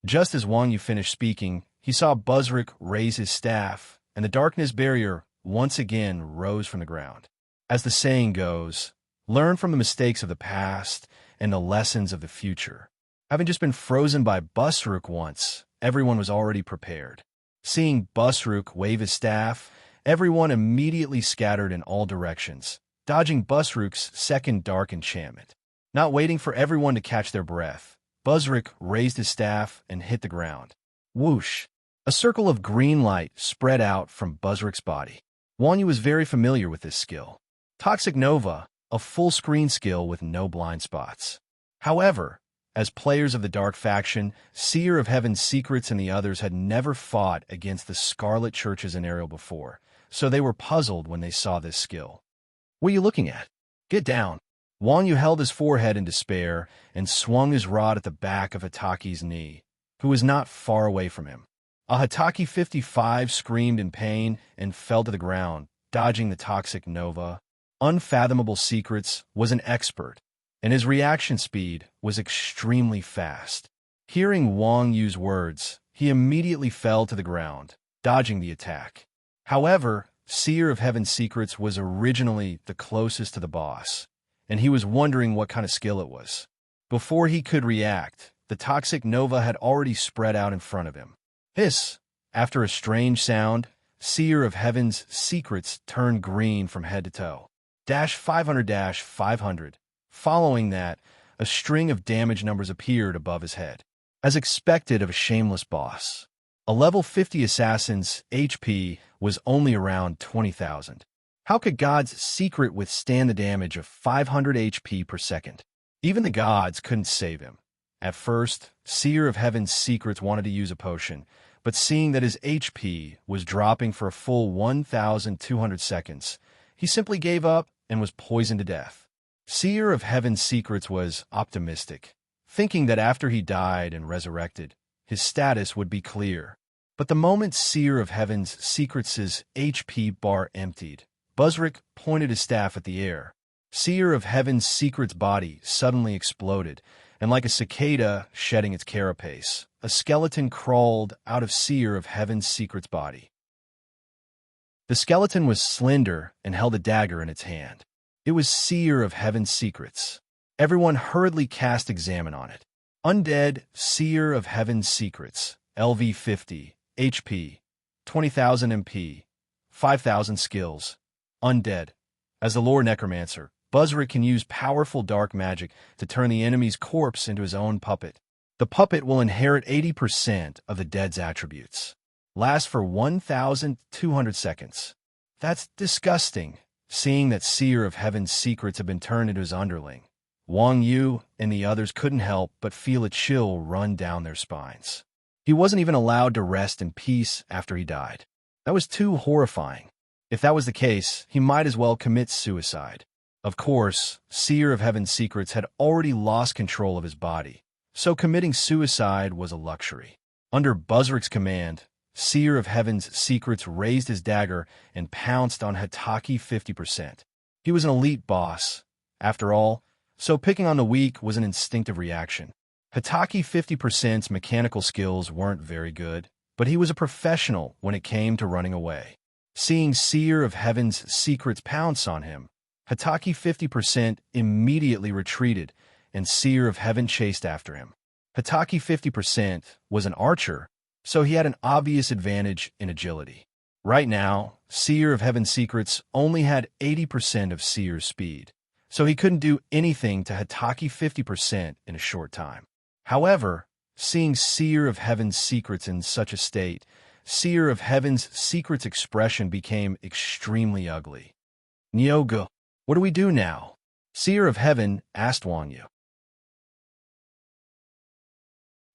Speaker 1: Just as Wang Yu finished speaking, he saw Busrook raise his staff, and the darkness barrier once again rose from the ground. As the saying goes, learn from the mistakes of the past and the lessons of the future. Having just been frozen by Busrook once, everyone was already prepared. Seeing Busrook wave his staff, everyone immediately scattered in all directions, dodging Busrook's second dark enchantment. Not waiting for everyone to catch their breath, Busrook raised his staff and hit the ground. Whoosh! A circle of green light spread out from Busrook's body. Wang Yu was very familiar with this skill. Toxic Nova, a full-screen skill with no blind spots. However, as players of the Dark Faction, Seer of Heaven's Secrets and the others had never fought against the Scarlet Church's Unravel before, so they were puzzled when they saw this skill. What are you looking at? Get down. Wang Yu held his forehead in despair and swung his rod at the back of Hitaki's knee, who was not far away from him. A Hitaki 55 screamed in pain and fell to the ground, dodging the Toxic Nova. Unfathomable Secrets was an expert, and his reaction speed was extremely fast. Hearing Wang Yu's words, he immediately fell to the ground, dodging the attack. However, Seer of Heaven's Secrets was originally the closest to the boss, and he was wondering what kind of skill it was. Before he could react, the Toxic Nova had already spread out in front of him. Hiss! After a strange sound, Seer of Heaven's Secrets turned green from head to toe. -500. Following that, a string of damage numbers appeared above his head. as expected of a shameless boss. A level 50 assassin's HP was only around 20,000. How could God's secret withstand the damage of 500 HP per second? Even the gods couldn't save him. At first, Seer of Heaven's secrets wanted to use a potion, but seeing that his HP was dropping for a full 1,200 seconds, he simply gave up and was poisoned to death. Seer of Heaven's secrets was optimistic, thinking that after he died and resurrected, his status would be clear. But the moment Seer of Heaven's secrets' HP bar emptied, Buzric pointed his staff at the air. Seer of Heaven's secret's body suddenly exploded, and like a cicada shedding its carapace, a skeleton crawled out of Seer of Heaven's secret's body. The skeleton was slender and held a dagger in its hand. It was Seer of Heaven's secrets. Everyone hurriedly cast Examine on it. Undead Seer of Heaven's secrets, LV 50, HP, 20,000 MP, 5,000 skills. Undead. As the lore necromancer, Buzric can use powerful dark magic to turn the enemy's corpse into his own puppet. The puppet will inherit 80% of the dead's attributes. Lasts for 1,200 seconds. That's disgusting, seeing that Seer of Heaven's secrets have been turned into his underling. Wang Yu and the others couldn't help but feel a chill run down their spines. He wasn't even allowed to rest in peace after he died. That was too horrifying. If that was the case, he might as well commit suicide. Of course, Seer of Heaven's secrets had already lost control of his body, so committing suicide was a luxury. Under Buzric's command, Seer of Heaven's secrets raised his dagger and pounced on Hataki 50%. He was an elite boss, after all, so picking on the weak was an instinctive reaction. Hataki 50%'s mechanical skills weren't very good, but he was a professional when it came to running away. Seeing Seer of Heaven's secrets pounce on him, Hataki 50% immediately retreated, and Seer of Heaven chased after him. Hataki 50% was an archer, so he had an obvious advantage in agility. Right now, Seer of Heaven's secrets only had 80% of Seer's speed, so he couldn't do anything to Hataki 50% in a short time. However, seeing Seer of Heaven's secrets in such a state, Seer of Heaven's secrets' expression became extremely ugly. Nyogo, what do we do now? Seer of Heaven asked Wang Yu.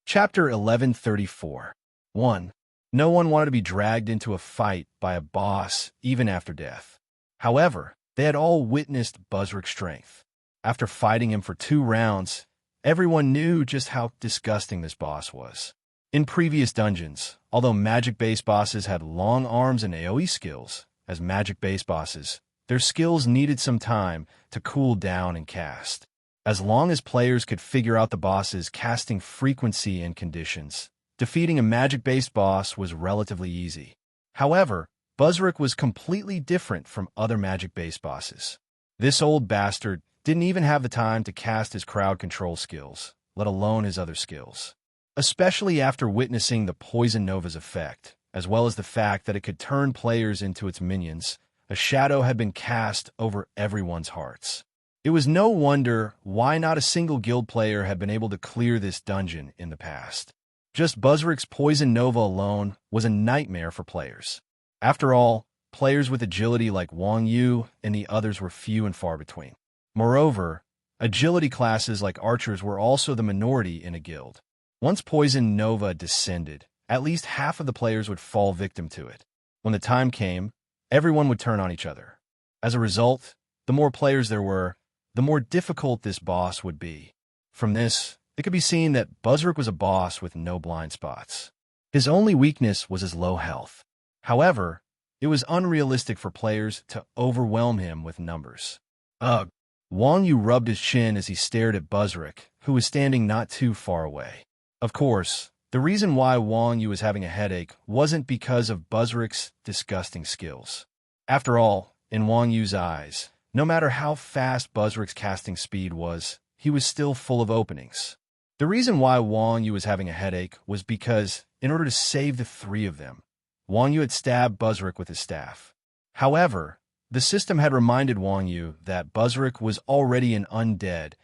Speaker 1: Chapter 1134. 1. No one wanted to be dragged into a fight by a boss even after death. However, they had all witnessed Buzric's strength. After fighting him for 2 rounds, everyone knew just how disgusting this boss was. In previous dungeons, although magic-based bosses had long arms and AoE skills, as magic-based bosses, their skills needed some time to cool down and cast. As long as players could figure out the boss's casting frequency and conditions, defeating a magic-based boss was relatively easy. However, Buzric was completely different from other magic-based bosses. This old bastard didn't even have the time to cast his crowd control skills, let alone his other skills. Especially after witnessing the Poison Nova's effect, as well as the fact that it could turn players into its minions, a shadow had been cast over everyone's hearts. It was no wonder why not a single guild player had been able to clear this dungeon in the past. Just Buzric's Poison Nova alone was a nightmare for players. After all, players with agility like Wang Yu and the others were few and far between. Moreover, agility classes like archers were also the minority in a guild. Once Poison Nova descended, at least half of the players would fall victim to it. When the time came, everyone would turn on each other. As a result, the more players there were, the more difficult this boss would be. From this, it could be seen that Buzric was a boss with no blind spots. His only weakness was his low health. However, it was unrealistic for players to overwhelm him with numbers. Ugh! Wang Yu rubbed his chin as he stared at Buzric, who was standing not too far away. Of course, the reason why Wang Yu was having a headache wasn't because of Buzric's disgusting skills. After all, in Wang Yu's eyes, no matter how fast Buzric's casting speed was, he was still full of openings. The reason why Wang Yu was having a headache was because, in order to save the 3 of them, Wang Yu had stabbed Buzric with his staff. However, the system had reminded Wang Yu that Buzric was already an undead,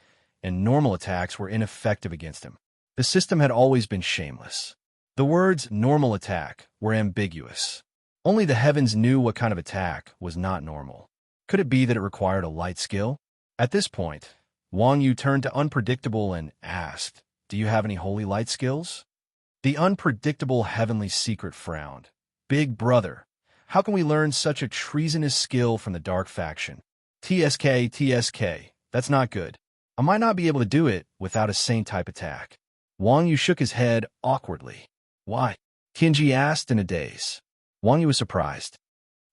Speaker 1: and normal attacks were ineffective against him. The system had always been shameless. The words normal attack were ambiguous. Only the heavens knew what kind of attack was not normal. Could it be that it required a light skill? At this point, Wang Yu turned to Unpredictable and asked, "Do you have any holy light skills?" The Unpredictable Heavenly Secret frowned. "Big brother, how can we learn such a treasonous skill from the dark faction?" TSK, that's not good. I might not be able to do it without a saint-type attack." Wang Yu shook his head awkwardly. "Why?" Tianji asked in a daze. Wang Yu was surprised.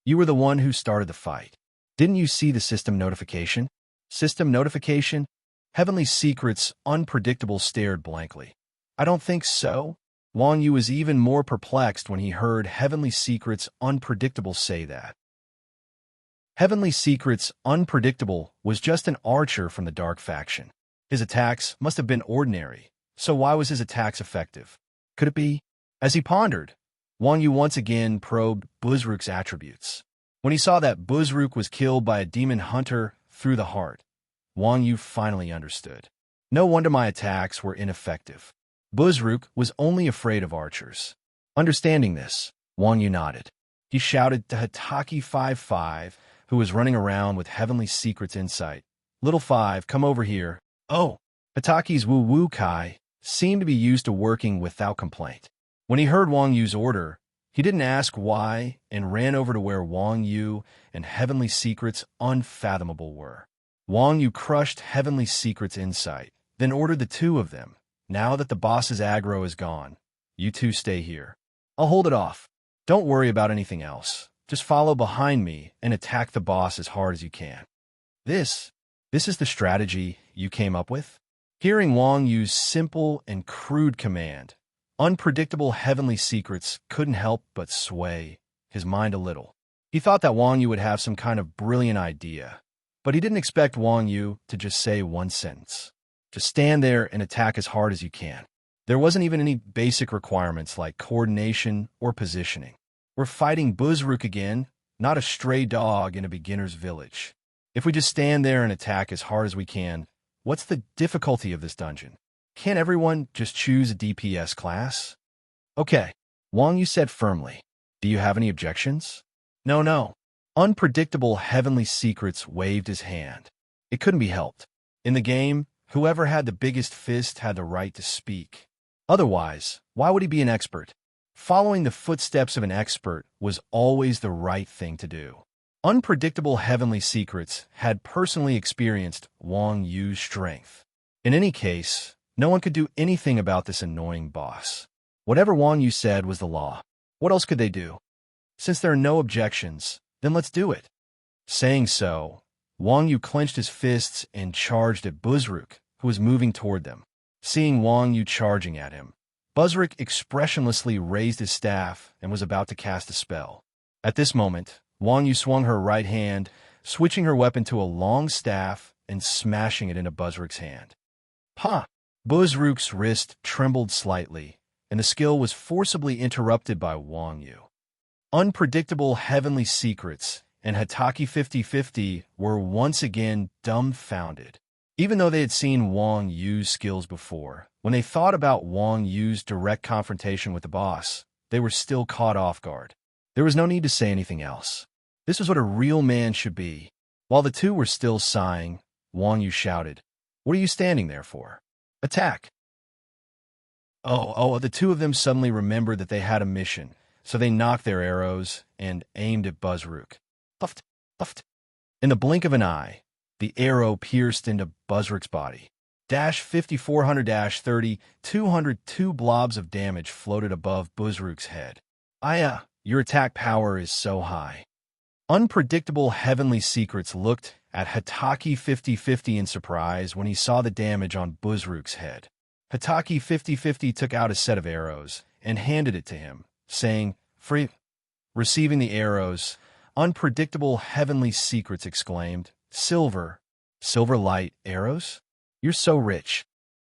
Speaker 1: "You were the one who started the fight. Didn't you see the system notification?" "System notification?" Heavenly Secret's Unpredictable stared blankly. "I don't think so." Wang Yu was even more perplexed when he heard Heavenly Secret's Unpredictable say that. Heavenly Secret's Unpredictable was just an archer from the dark faction. His attacks must have been ordinary, so why was his attacks effective? Could it be? As he pondered, Wang Yu once again probed Buzruk's attributes. When he saw that Buzruk was killed by a demon hunter through the heart, Wang Yu finally understood. No wonder my attacks were ineffective. Buzruk was only afraid of archers. Understanding this, Wang Yu nodded. He shouted to Hataki 55, who was running around with Heavenly Secret's insight. "Little Five, come over here." Oh, Hataki's woo-woo kai seemed to be used to working without complaint. When he heard Wang Yu's order, he didn't ask why and ran over to where Wang Yu and Heavenly Secret's Unfathomable were. Wang Yu crushed Heavenly Secret's insight, then ordered the two of them. "Now that the boss's aggro is gone, you two stay here. I'll hold it off. Don't worry about anything else. Just follow behind me and attack the boss as hard as you can." This is the strategy you came up with? Hearing Wang Yu's simple and crude command, Unpredictable Heavenly Secrets couldn't help but sway his mind a little. He thought that Wang Yu would have some kind of brilliant idea, but he didn't expect Wang Yu to just say one sentence. Just stand there and attack as hard as you can. There wasn't even any basic requirements like coordination or positioning. We're fighting Buzruk again, not a stray dog in a beginner's village. If we just stand there and attack as hard as we can, what's the difficulty of this dungeon? Can't everyone just choose a DPS class? Okay, Wang Yu said firmly. Do you have any objections? No. Unpredictable Heavenly Secrets waved his hand. It couldn't be helped. In the game, whoever had the biggest fist had the right to speak. Otherwise, why would he be an expert? Following the footsteps of an expert was always the right thing to do. Unpredictable Heavenly Secrets had personally experienced Wang Yu's strength. In any case, no one could do anything about this annoying boss. Whatever Wang Yu said was the law. What else could they do? Since there are no objections, then let's do it. Saying so, Wang Yu clenched his fists and charged at Buzruk, who was moving toward them. Seeing Wang Yu charging at him, Buzruk expressionlessly raised his staff and was about to cast a spell. At this moment, Wang Yu swung her right hand, switching her weapon to a long staff and smashing it into Buzruk's hand. Pa! Buzruk's wrist trembled slightly, and the skill was forcibly interrupted by Wang Yu. Unpredictable Heavenly Secrets and Hataki 50/50 were once again dumbfounded. Even though they had seen Wang Yu's skills before, when they thought about Wang Yu's direct confrontation with the boss, they were still caught off guard. There was no need to say anything else. This was what a real man should be. While the two were still sighing, Wang Yu shouted, "What are you standing there for? Attack!" The two of them suddenly remembered that they had a mission, so they knocked their arrows and aimed at Buzruk. Puffed. In the blink of an eye, the arrow pierced into Buzruk's body. 5400-30, 202 blobs of damage floated above Buzruk's head. Your attack power is so high. Unpredictable Heavenly Secrets looked at Hataki 50/50 in surprise when he saw the damage on Buzruk's head. Hataki 50/50 took out a set of arrows and handed it to him, saying, "Free." Receiving the arrows, Unpredictable Heavenly Secrets exclaimed, Silver light arrows? You're so rich."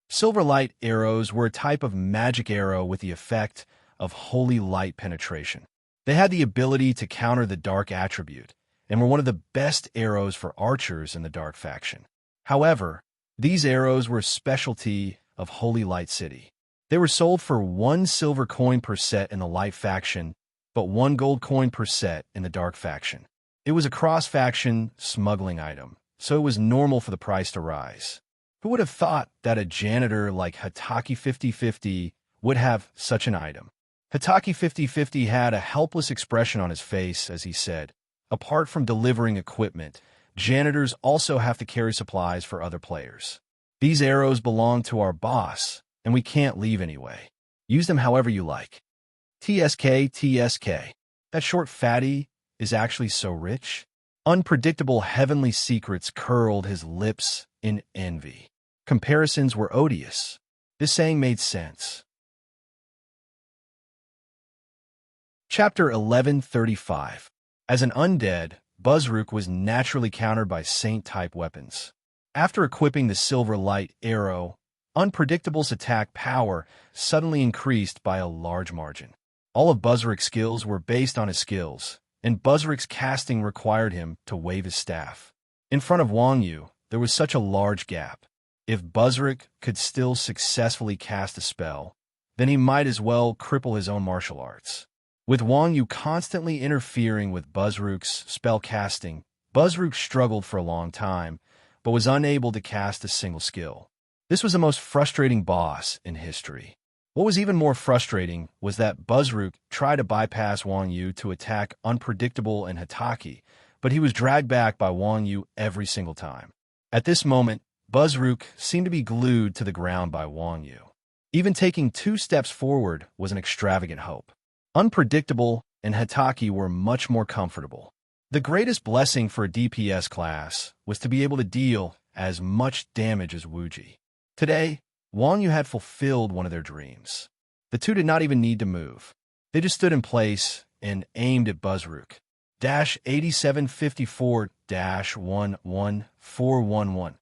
Speaker 1: Silver light arrows were a type of magic arrow with the effect of holy light penetration. They had the ability to counter the dark attribute, and were one of the best arrows for archers in the dark faction. However, these arrows were a specialty of Holy Light City. They were sold for 1 silver coin per set in the light faction, but 1 gold coin per set in the dark faction. It was a cross-faction smuggling item, so it was normal for the price to rise. Who would have thought that a janitor like Hitaki 5050 would have such an item? Hitaki 5050 had a helpless expression on his face as he said, "Apart from delivering equipment, janitors also have to carry supplies for other players. These arrows belong to our boss, and we can't leave anyway. Use them however you like." TSK. That short fatty is actually so rich. Unpredictable heavenly secrets curled his lips in envy. Comparisons were odious. This saying made sense. Chapter 1135. As an undead, Buzzrook was naturally countered by Saint-type weapons. After equipping the Silver Light Arrow, Unpredictable's attack power suddenly increased by a large margin. All of Buzzrook's skills were based on his skills, and Buzzrook's casting required him to wave his staff. In front of Wang Yu, there was such a large gap. If Buzzrook could still successfully cast a spell, then he might as well cripple his own martial arts. With Wang Yu constantly interfering with Buzzrook's spell casting, Buzzrook struggled for a long time, but was unable to cast a single skill. This was the most frustrating boss in history. What was even more frustrating was that Buzzrook tried to bypass Wang Yu to attack Unpredictable and Hitaki, but he was dragged back by Wang Yu every single time. At this moment, Buzzrook seemed to be glued to the ground by Wang Yu. Even taking 2 steps forward was an extravagant hope. Unpredictable and Hitaki were much more comfortable. The greatest blessing for a DPS class was to be able to deal as much damage as Wuji. Today, Wang Yu had fulfilled one of their dreams. The two did not even need to move. They just stood in place and aimed at Buzzrook. -8754-11411.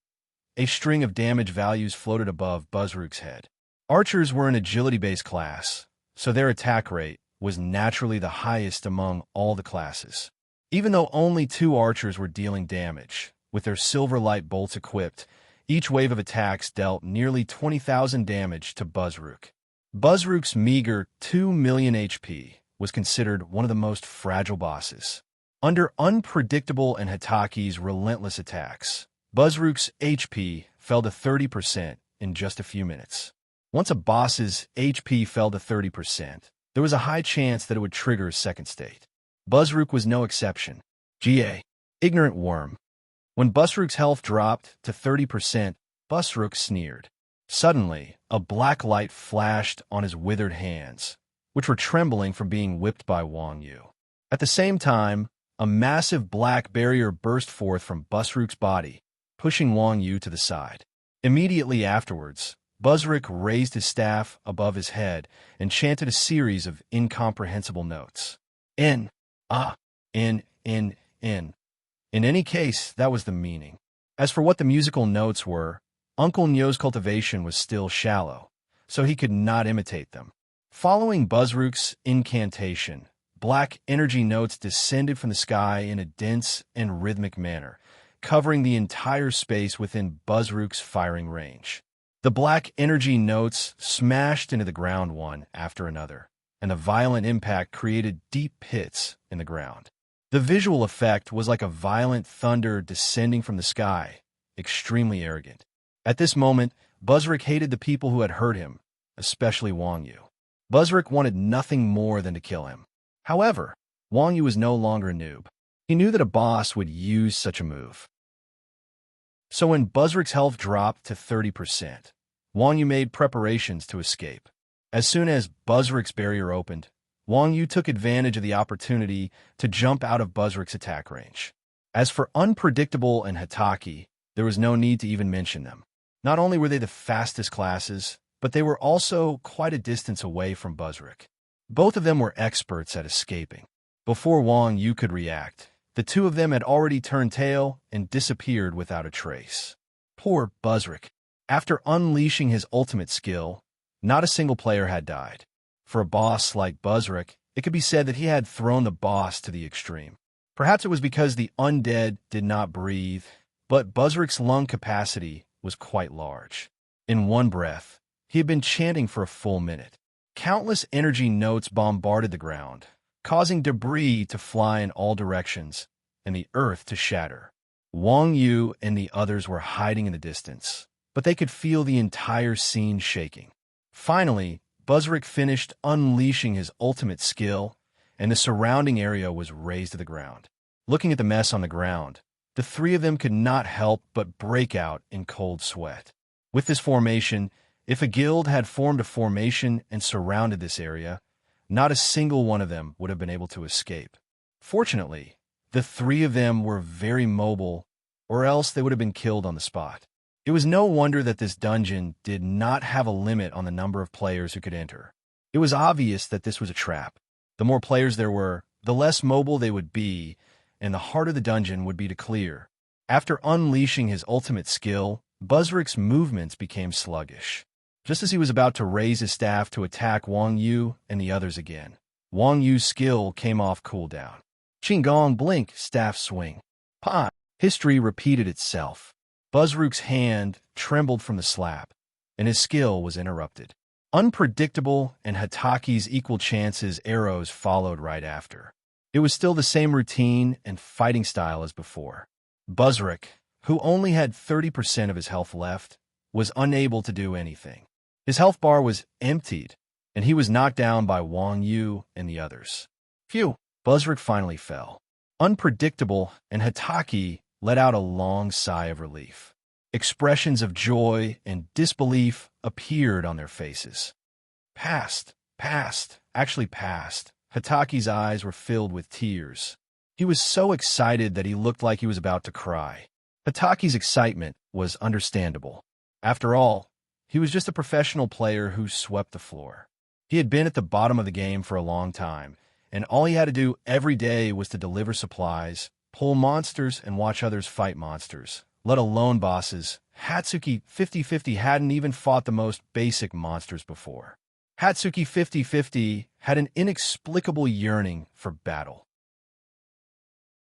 Speaker 1: A string of damage values floated above Buzzrook's head. Archers were an agility-based class, so their attack rate was naturally the highest among all the classes. Even though only 2 archers were dealing damage, with their silver light bolts equipped, each wave of attacks dealt nearly 20,000 damage to Buzzrook. Buzzrook's meager 2 million HP was considered one of the most fragile bosses. Under Unpredictable and Hitaki's relentless attacks, Buzzrook's HP fell to 30% in just a few minutes. Once a boss's HP fell to 30%, there was a high chance that it would trigger a second state. Buzzrook was no exception. Ignorant worm. When Buzzrook's health dropped to 30%, Buzzrook sneered. Suddenly, a black light flashed on his withered hands, which were trembling from being whipped by Wang Yu. At the same time, a massive black barrier burst forth from Buzzrook's body, pushing Wang Yu to the side. Immediately afterwards, Buzzrook raised his staff above his head and chanted a series of incomprehensible notes. In any case, that was the meaning. As for what the musical notes were, Uncle Nyo's cultivation was still shallow, so he could not imitate them. Following Buzzrook's incantation, black energy notes descended from the sky in a dense and rhythmic manner, covering the entire space within Buzzrook's firing range. The black energy notes smashed into the ground one after another, and the violent impact created deep pits in the ground. The visual effect was like a violent thunder descending from the sky, extremely arrogant. At this moment, Buzzrook hated the people who had hurt him, especially Wang Yu. Buzzrook wanted nothing more than to kill him. However, Wang Yu was no longer a noob. He knew that a boss would use such a move. So when Buzzrook's health dropped to 30%, Wang Yu made preparations to escape. As soon as Buzzrook's barrier opened, Wang Yu took advantage of the opportunity to jump out of Buzzrook's attack range. As for Unpredictable and Hitaki, there was no need to even mention them. Not only were they the fastest classes, but they were also quite a distance away from Buzzrook. Both of them were experts at escaping. Before Wang Yu could react, the two of them had already turned tail and disappeared without a trace. Poor Buzzrook. After unleashing his ultimate skill, not a single player had died. For a boss like Buzzrook, it could be said that he had thrown the boss to the extreme. Perhaps it was because the undead did not breathe, but Buzzrook's lung capacity was quite large. In one breath, He had been chanting for a full minute. Countless energy notes bombarded the ground, causing debris to fly in all directions and the earth to shatter. Wang Yu and the others were hiding in the distance, but they could feel the entire scene shaking. Finally, Buzzrick finished unleashing his ultimate skill, and the surrounding area was razed to the ground. Looking at the mess on the ground, the three of them could not help but break out in cold sweat. With this formation, if a guild had formed a formation and surrounded this area, not a single one of them would have been able to escape. Fortunately, the three of them were very mobile, or else they would have been killed on the spot. It was no wonder that this dungeon did not have a limit on the number of players who could enter. It was obvious that this was a trap. The more players there were, the less mobile they would be, and the harder the dungeon would be to clear. After unleashing his ultimate skill, Buzzrick's movements became sluggish. Just as he was about to raise his staff to attack Wang Yu and the others again, Wang Yu's skill came off cooldown. Qinggong blink, staff swing. Pa! History repeated itself. Buzzrick's hand trembled from the slap, and his skill was interrupted. Unpredictable and Hataki's equal chances arrows followed right after. It was still the same routine and fighting style as before. Buzzrick, who only had 30% of his health left, was unable to do anything. His health bar was emptied, and he was knocked down by Wang Yu and the others. Phew! Buzzrick finally fell. Unpredictable and Hataki let out a long sigh of relief. Expressions of joy and disbelief appeared on their faces. Passed. Actually passed. Hataki's eyes were filled with tears. He was so excited that he looked like he was about to cry. Hataki's excitement was understandable. After all, he was just a professional player who swept the floor. He had been at the bottom of the game for a long time, and all he had to do every day was to deliver supplies, pull monsters, and watch others fight monsters, let alone bosses. Hatsuki 50/50 hadn't even fought the most basic monsters before. Hatsuki 50/50 had an inexplicable yearning for battle.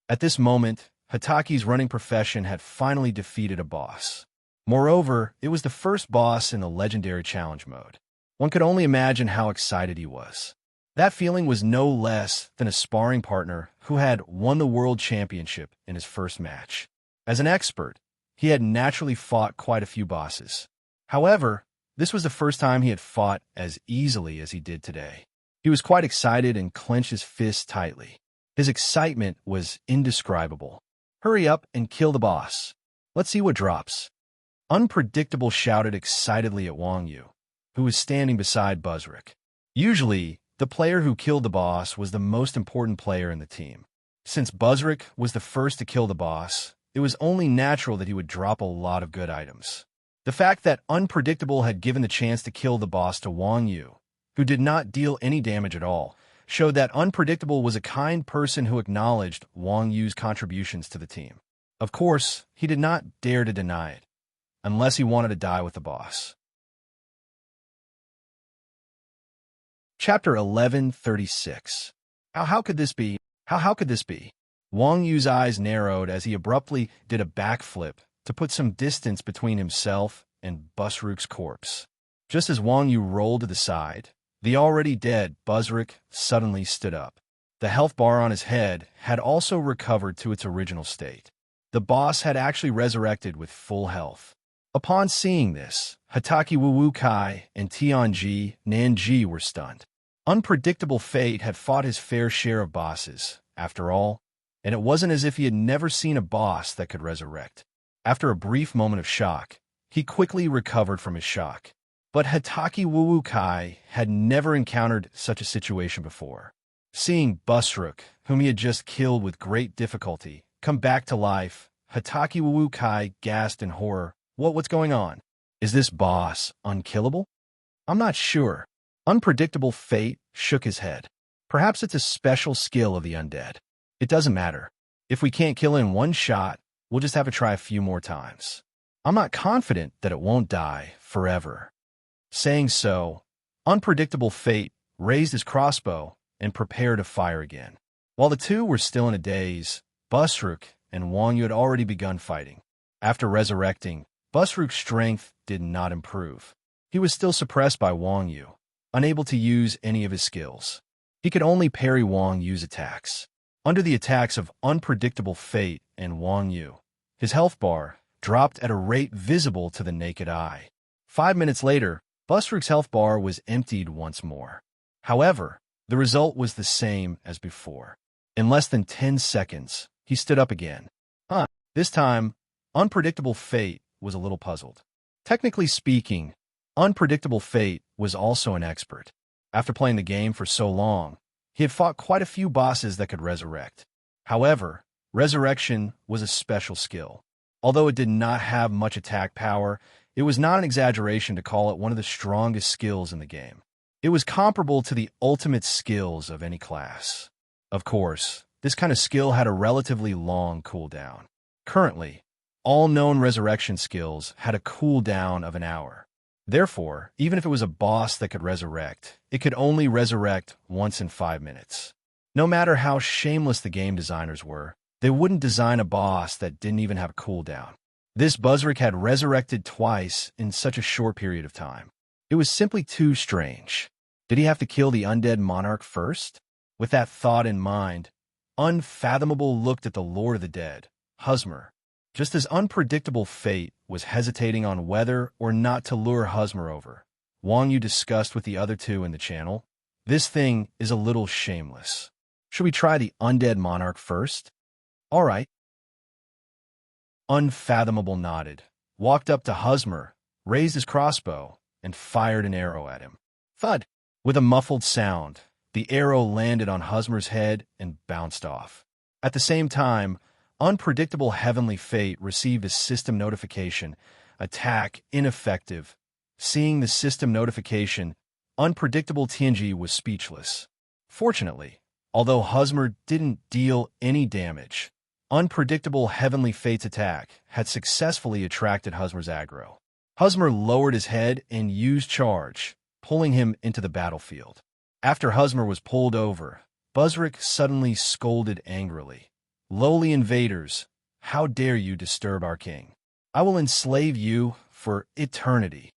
Speaker 1: At this moment, Hataki's running profession had finally defeated a boss. Moreover, it was the first boss in the legendary challenge mode. One could only imagine how excited he was. That feeling was no less than a sparring partner who had won the world championship in his first match. As an expert, he had naturally fought quite a few bosses. However, this was the first time he had fought as easily as he did today. He was quite excited and clenched his fists tightly. His excitement was indescribable. Hurry up and kill the boss. Let's see what drops. Unpredictable shouted excitedly at Wang Yu, who was standing beside Buzzrick. Usually, the player who killed the boss was the most important player in the team. Since Buzzrick was the first to kill the boss, it was only natural that he would drop a lot of good items. The fact that Unpredictable had given the chance to kill the boss to Wang Yu, who did not deal any damage at all, showed that Unpredictable was a kind person who acknowledged Wang Yu's contributions to the team. Of course, he did not dare to deny it, unless he wanted to die with the boss. Chapter 1136. How could this be? How could this be? Wang Yu's eyes narrowed as he abruptly did a backflip to put some distance between himself and Buzzrick's corpse. Just as Wang Yu rolled to the side, the already dead Buzzrick suddenly stood up. The health bar on his head had also recovered to its original state. The boss had actually resurrected with full health. Upon seeing this, Hataki Wu Kai and Tianji Nanji were stunned. Unpredictable fate had fought his fair share of bosses, after all, and it wasn't as if he had never seen a boss that could resurrect. After a brief moment of shock, he quickly recovered from his shock. But Hataki Wu Kai had never encountered such a situation before. Seeing Buzzrick, whom he had just killed with great difficulty, come back to life, Hataki Wu Kai gasped in horror. What's going on? Is this boss unkillable? I'm not sure. Unpredictable fate shook his head. Perhaps it's a special skill of the undead. It doesn't matter. If we can't kill it in one shot, we'll just have to try a few more times. I'm not confident that it won't die forever. Saying so, Unpredictable Fate raised his crossbow and prepared to fire again. While the two were still in a daze, Buzzrick and Wang Yu had already begun fighting. After resurrecting, Buzzrick's strength did not improve. He was still suppressed by Wang Yu, unable to use any of his skills. He could only parry Wang Yu's attacks. Under the attacks of unpredictable fate and Wang Yu, his health bar dropped at a rate visible to the naked eye. 5 minutes later, Busrick's health bar was emptied once more. However, the result was the same as before. In less than 10 seconds, he stood up again. This time, unpredictable fate was a little puzzled. Technically speaking, unpredictable fate was also an expert. After playing the game for so long, he had fought quite a few bosses that could resurrect. However, resurrection was a special skill. Although it did not have much attack power, it was not an exaggeration to call it one of the strongest skills in the game. It was comparable to the ultimate skills of any class. Of course, this kind of skill had a relatively long cooldown. Currently, all known resurrection skills had a cooldown of an hour. Therefore, even if it was a boss that could resurrect, it could only resurrect once in 5 minutes. No matter how shameless the game designers were, they wouldn't design a boss that didn't even have a cooldown. This Busrick had resurrected twice in such a short period of time. It was simply too strange. Did he have to kill the undead monarch first? With that thought in mind, Unfathomable looked at the Lord of the Dead, Husmer. Just as unpredictable fate was hesitating on whether or not to lure Husmer over, Wang Yu discussed with the other two in the channel, "This thing is a little shameless. Should we try the undead monarch first?" "All right." Unfathomable nodded, walked up to Husmer, raised his crossbow, and fired an arrow at him. Thud! With a muffled sound, the arrow landed on Husmer's head and bounced off. At the same time, unpredictable heavenly fate received a system notification, attack ineffective. Seeing the system notification, unpredictable Tianji was speechless. Fortunately, although Husmer didn't deal any damage, unpredictable heavenly fate's attack had successfully attracted Husmer's aggro. Husmer lowered his head and used charge, pulling him into the battlefield. After Husmer was pulled over, Busrick suddenly scolded angrily. "Lowly invaders, how dare you disturb our king? I will enslave you for eternity."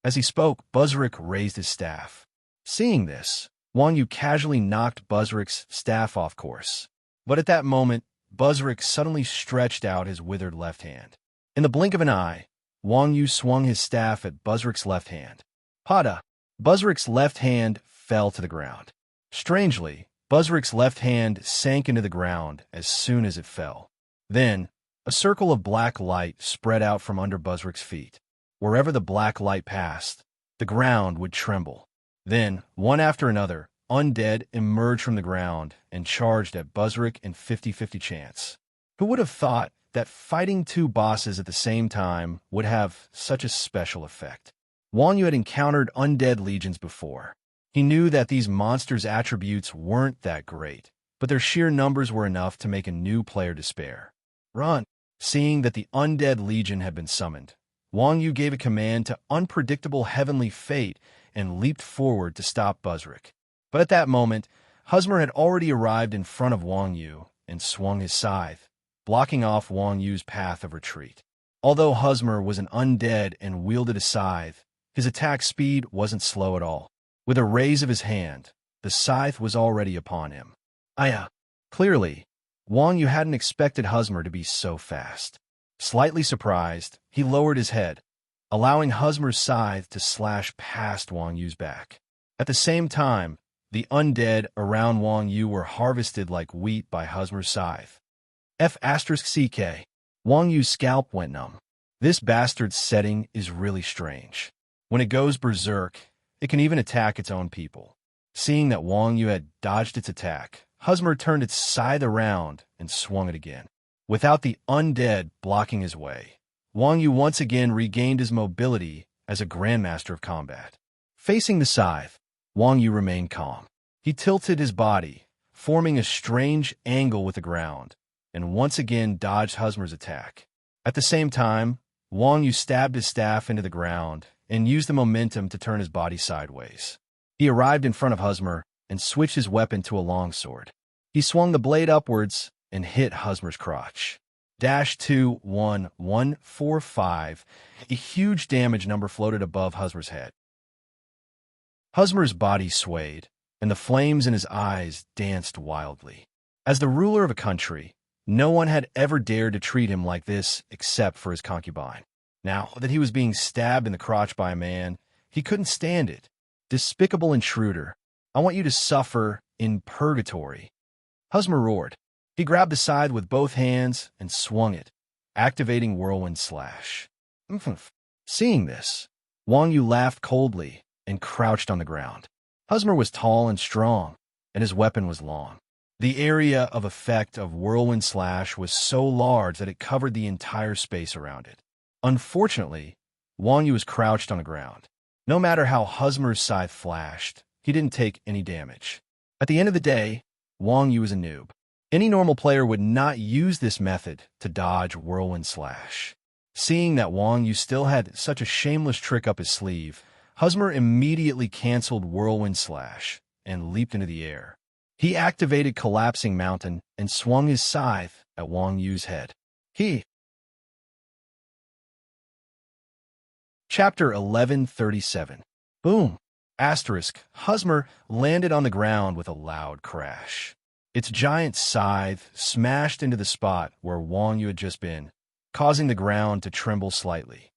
Speaker 1: As he spoke, Busrick raised his staff. Seeing this, Wang Yu casually knocked Busrick's staff off course. But at that moment, Busrick suddenly stretched out his withered left hand. In the blink of an eye, Wang Yu swung his staff at Busrick's left hand. Pada! Busrick's left hand fell to the ground. Strangely, Busrick's left hand sank into the ground as soon as it fell. Then, a circle of black light spread out from under Busrick's feet. Wherever the black light passed, the ground would tremble. Then, one after another, undead emerged from the ground and charged at Busrick in 50-50 chance. Who would have thought that fighting two bosses at the same time would have such a special effect? Wang Yu had encountered undead legions before. He knew that these monsters' attributes weren't that great, but their sheer numbers were enough to make a new player despair. Run! Seeing that the undead legion had been summoned, Wang Yu gave a command to unpredictable heavenly fate and leaped forward to stop Busrick. But at that moment, Husmer had already arrived in front of Wang Yu and swung his scythe, blocking off Wang Yu's path of retreat. Although Husmer was an undead and wielded a scythe, his attack speed wasn't slow at all. With a raise of his hand, the scythe was already upon him. Aya! Clearly, Wang Yu hadn't expected Husmer to be so fast. Slightly surprised, he lowered his head, allowing Husmer's scythe to slash past Wang Yu's back. At the same time, the undead around Wang Yu were harvested like wheat by Husmer's scythe. F***CK. Wang Yu's scalp went numb. This bastard's setting is really strange. When it goes berserk, it can even attack its own people. Seeing that Wang Yu had dodged its attack, Husmer turned its scythe around and swung it again. Without the undead blocking his way, Wang Yu once again regained his mobility as a grandmaster of combat. Facing the scythe, Wang Yu remained calm. He tilted his body, forming a strange angle with the ground, and once again dodged Husmer's attack. At the same time, Wang Yu stabbed his staff into the ground and used the momentum to turn his body sideways. He arrived in front of Husmer and switched his weapon to a longsword. He swung the blade upwards and hit Husmer's crotch. -21145. A huge damage number floated above Husmer's head. Husmer's body swayed, and the flames in his eyes danced wildly. As the ruler of a country, no one had ever dared to treat him like this except for his concubine. Now that he was being stabbed in the crotch by a man, he couldn't stand it. Despicable intruder, I want you to suffer in purgatory. Husmer roared. He grabbed the scythe with both hands and swung it, activating Whirlwind Slash. Seeing this, Wang Yu laughed coldly and crouched on the ground. Husmer was tall and strong, and his weapon was long. The area of effect of Whirlwind Slash was so large that it covered the entire space around it. Unfortunately, Wang Yu was crouched on the ground. No matter how Husmer's scythe flashed, he didn't take any damage. At the end of the day, Wang Yu was a noob. Any normal player would not use this method to dodge Whirlwind Slash. Seeing that Wang Yu still had such a shameless trick up his sleeve, Husmer immediately canceled Whirlwind Slash and leaped into the air. He activated Collapsing Mountain and swung his scythe at Wang Yu's head. Chapter 1137. Boom! Husmer landed on the ground with a loud crash. Its giant scythe smashed into the spot where Wang Yu had just been, causing the ground to tremble slightly.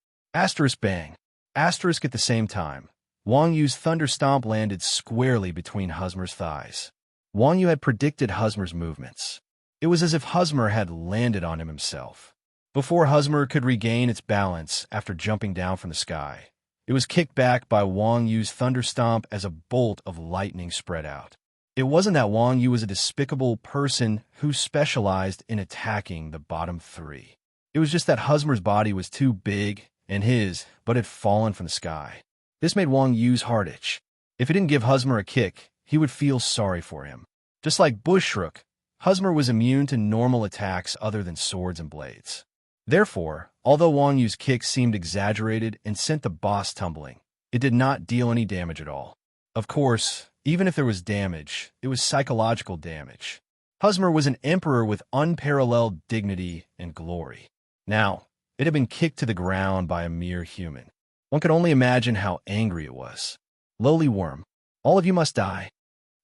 Speaker 1: Bang! At the same time, Wang Yu's Thunder Stomp landed squarely between Husmer's thighs. Wang Yu had predicted Husmer's movements. It was as if Husmer had landed on him himself. Before Husmer could regain its balance after jumping down from the sky, it was kicked back by Wang Yu's Thunder Stomp as a bolt of lightning spread out. It wasn't that Wang Yu was a despicable person who specialized in attacking the bottom three. It was just that Husmer's body was too big and his, but had fallen from the sky. This made Wang Yu's heart itch. If he didn't give Husmer a kick, he would feel sorry for him. Just like Bushrook, Husmer was immune to normal attacks other than swords and blades. Therefore, although Wang Yu's kick seemed exaggerated and sent the boss tumbling, it did not deal any damage at all. Of course, even if there was damage, it was psychological damage. Husmer was an emperor with unparalleled dignity and glory. Now, it had been kicked to the ground by a mere human. One could only imagine how angry it was. Lowly worm, all of you must die.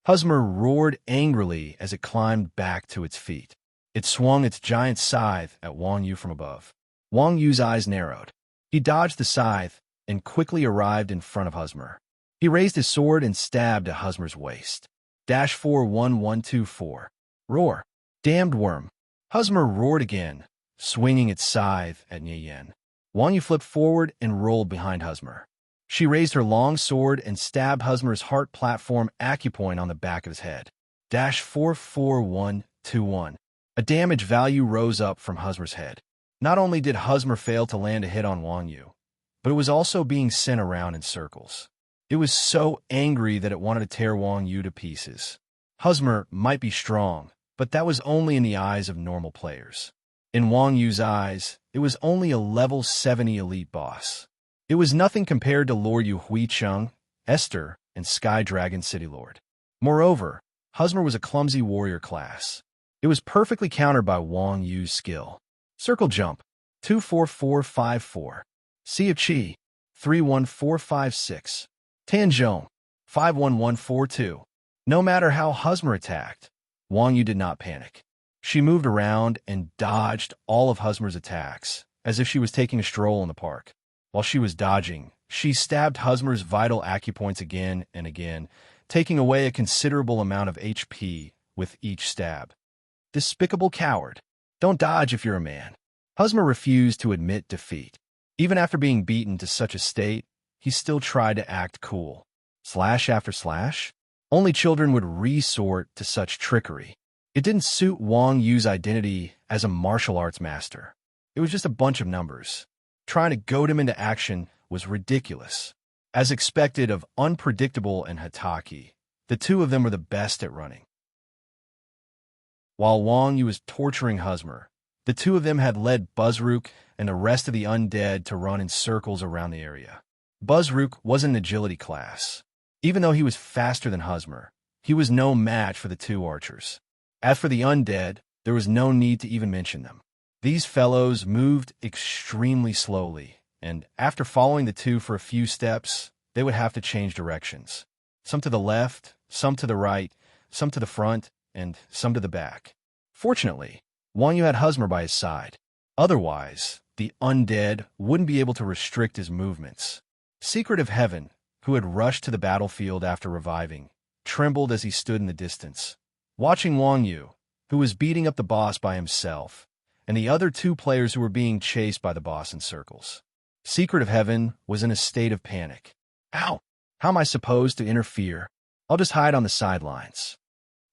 Speaker 1: Husmer roared angrily as it climbed back to its feet. It swung its giant scythe at Wang Yu from above. Wang Yu's eyes narrowed. He dodged the scythe and quickly arrived in front of Husmer. He raised his sword and stabbed at Husmer's waist. -41124. Roar. Damned worm. Husmer roared again, swinging its scythe at Nian. Wang Yu flipped forward and rolled behind Husmer. She raised her long sword and stabbed Husmer's heart platform acupoint on the back of his head. -44121. A damage value rose up from Husmer's head. Not only did Husmer fail to land a hit on Wang Yu, but it was also being sent around in circles. It was so angry that it wanted to tear Wang Yu to pieces. Husmer might be strong, but that was only in the eyes of normal players. In Wang Yu's eyes, it was only a level 70 elite boss. It was nothing compared to Lord Yu Huicheng, Esther, and Sky Dragon City Lord. Moreover, Husmer was a clumsy warrior class. It was perfectly countered by Wang Yu's skill. Circle Jump, 24454. Sea of Qi, 31456. Tanzhong, 51142. No matter how Husmer attacked, Wang Yu did not panic. She moved around and dodged all of Husmer's attacks, as if she was taking a stroll in the park. While she was dodging, she stabbed Husmer's vital acupoints again and again, taking away a considerable amount of HP with each stab. Despicable coward. Don't dodge if you're a man. Husmer refused to admit defeat. Even after being beaten to such a state, he still tried to act cool. Slash after slash? Only children would resort to such trickery. It didn't suit Wang Yu's identity as a martial arts master. It was just a bunch of numbers. Trying to goad him into action was ridiculous. As expected of Unpredictable and Hataki, the two of them were the best at running. While Wang Yu was torturing Husmer, the two of them had led Buzzrook and the rest of the undead to run in circles around the area. Buzzrook was an agility class. Even though he was faster than Husmer, he was no match for the two archers. As for the undead, there was no need to even mention them. These fellows moved extremely slowly, and after following the two for a few steps, they would have to change directions. Some to the left, some to the right, some to the front, and some to the back. Fortunately, Wang Yu had Husmer by his side. Otherwise, the undead wouldn't be able to restrict his movements. Secret of Heaven, who had rushed to the battlefield after reviving, trembled as he stood in the distance, watching Wang Yu, who was beating up the boss by himself, and the other two players who were being chased by the boss in circles. Secret of Heaven was in a state of panic. Ow! How am I supposed to interfere? I'll just hide on the sidelines.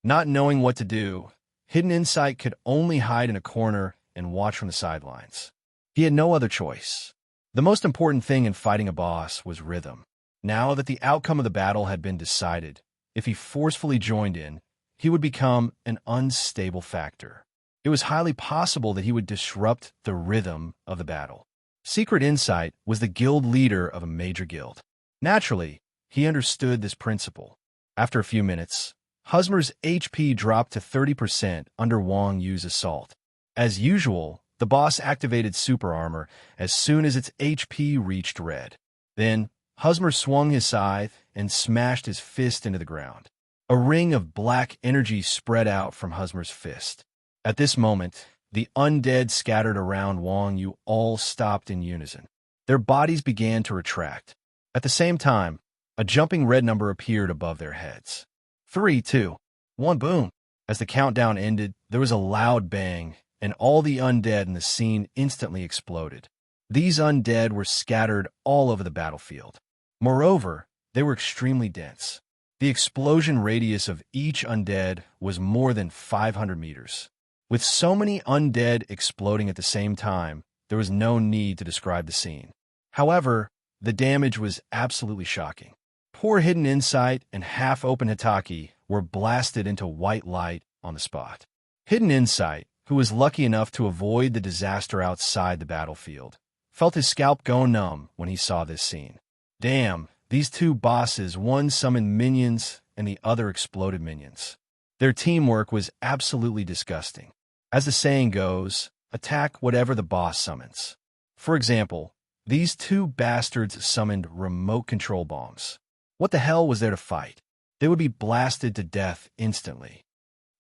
Speaker 1: Not knowing what to do, Hidden Insight could only hide in a corner and watch from the sidelines. He had no other choice. The most important thing in fighting a boss was rhythm. Now that the outcome of the battle had been decided, if he forcefully joined in, he would become an unstable factor. It was highly possible that he would disrupt the rhythm of the battle. Secret Insight was the guild leader of a major guild. Naturally, he understood this principle. After a few minutes, Husmer's HP dropped to 30% under Wang Yu's assault. As usual, the boss activated super armor as soon as its HP reached red. Then, Husmer swung his scythe and smashed his fist into the ground. A ring of black energy spread out from Husmer's fist. At this moment, the undead scattered around Wang Yu all stopped in unison. Their bodies began to retract. At the same time, a jumping red number appeared above their heads. 3, 2, 1, boom! As the countdown ended, there was a loud bang, and all the undead in the scene instantly exploded. These undead were scattered all over the battlefield. Moreover, they were extremely dense. The explosion radius of each undead was more than 500 meters. With so many undead exploding at the same time, there was no need to describe the scene. However, the damage was absolutely shocking. Poor Hidden Insight and half-open Hitaki were blasted into white light on the spot. Hidden Insight, who was lucky enough to avoid the disaster outside the battlefield, felt his scalp go numb when he saw this scene. Damn, these two bosses, one summoned minions and the other exploded minions. Their teamwork was absolutely disgusting. As the saying goes, attack whatever the boss summons. For example, these two bastards summoned remote control bombs. What the hell was there to fight? They would be blasted to death instantly.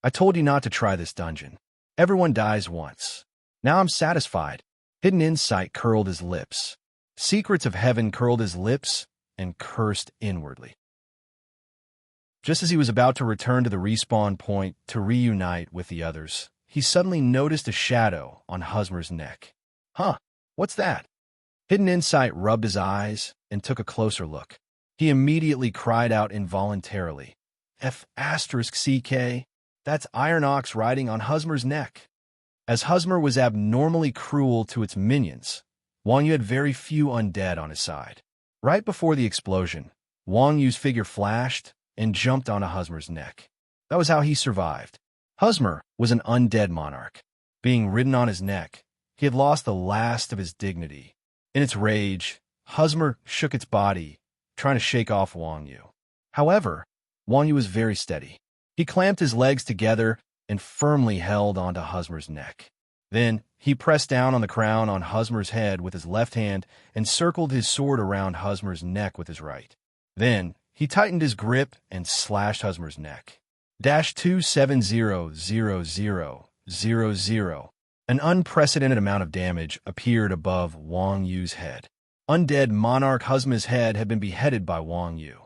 Speaker 1: I told you not to try this dungeon. Everyone dies once. Now I'm satisfied. Hidden Insight curled his lips. Secrets of Heaven curled his lips and cursed inwardly. Just as he was about to return to the respawn point to reunite with the others, he suddenly noticed a shadow on Husmer's neck. Huh, what's that? Hidden Insight rubbed his eyes and took a closer look. He immediately cried out involuntarily. F***CK, that's Iron Ox riding on Husmer's neck. As Husmer was abnormally cruel to its minions, Wang Yu had very few undead on his side. Right before the explosion, Wang Yu's figure flashed and jumped onto Husmer's neck. That was how he survived. Husmer was an undead monarch. Being ridden on his neck, he had lost the last of his dignity. In its rage, Husmer shook its body, trying to shake off Wang Yu. However, Wang Yu was very steady. He clamped his legs together and firmly held onto Husmer's neck. Then, he pressed down on the crown on Husmer's head with his left hand and circled his sword around Husmer's neck with his right. Then, he tightened his grip and slashed Husmer's neck. -2700000. An unprecedented amount of damage appeared above Wang Yu's head. Undead monarch Husmer's head had been beheaded by Wang Yu.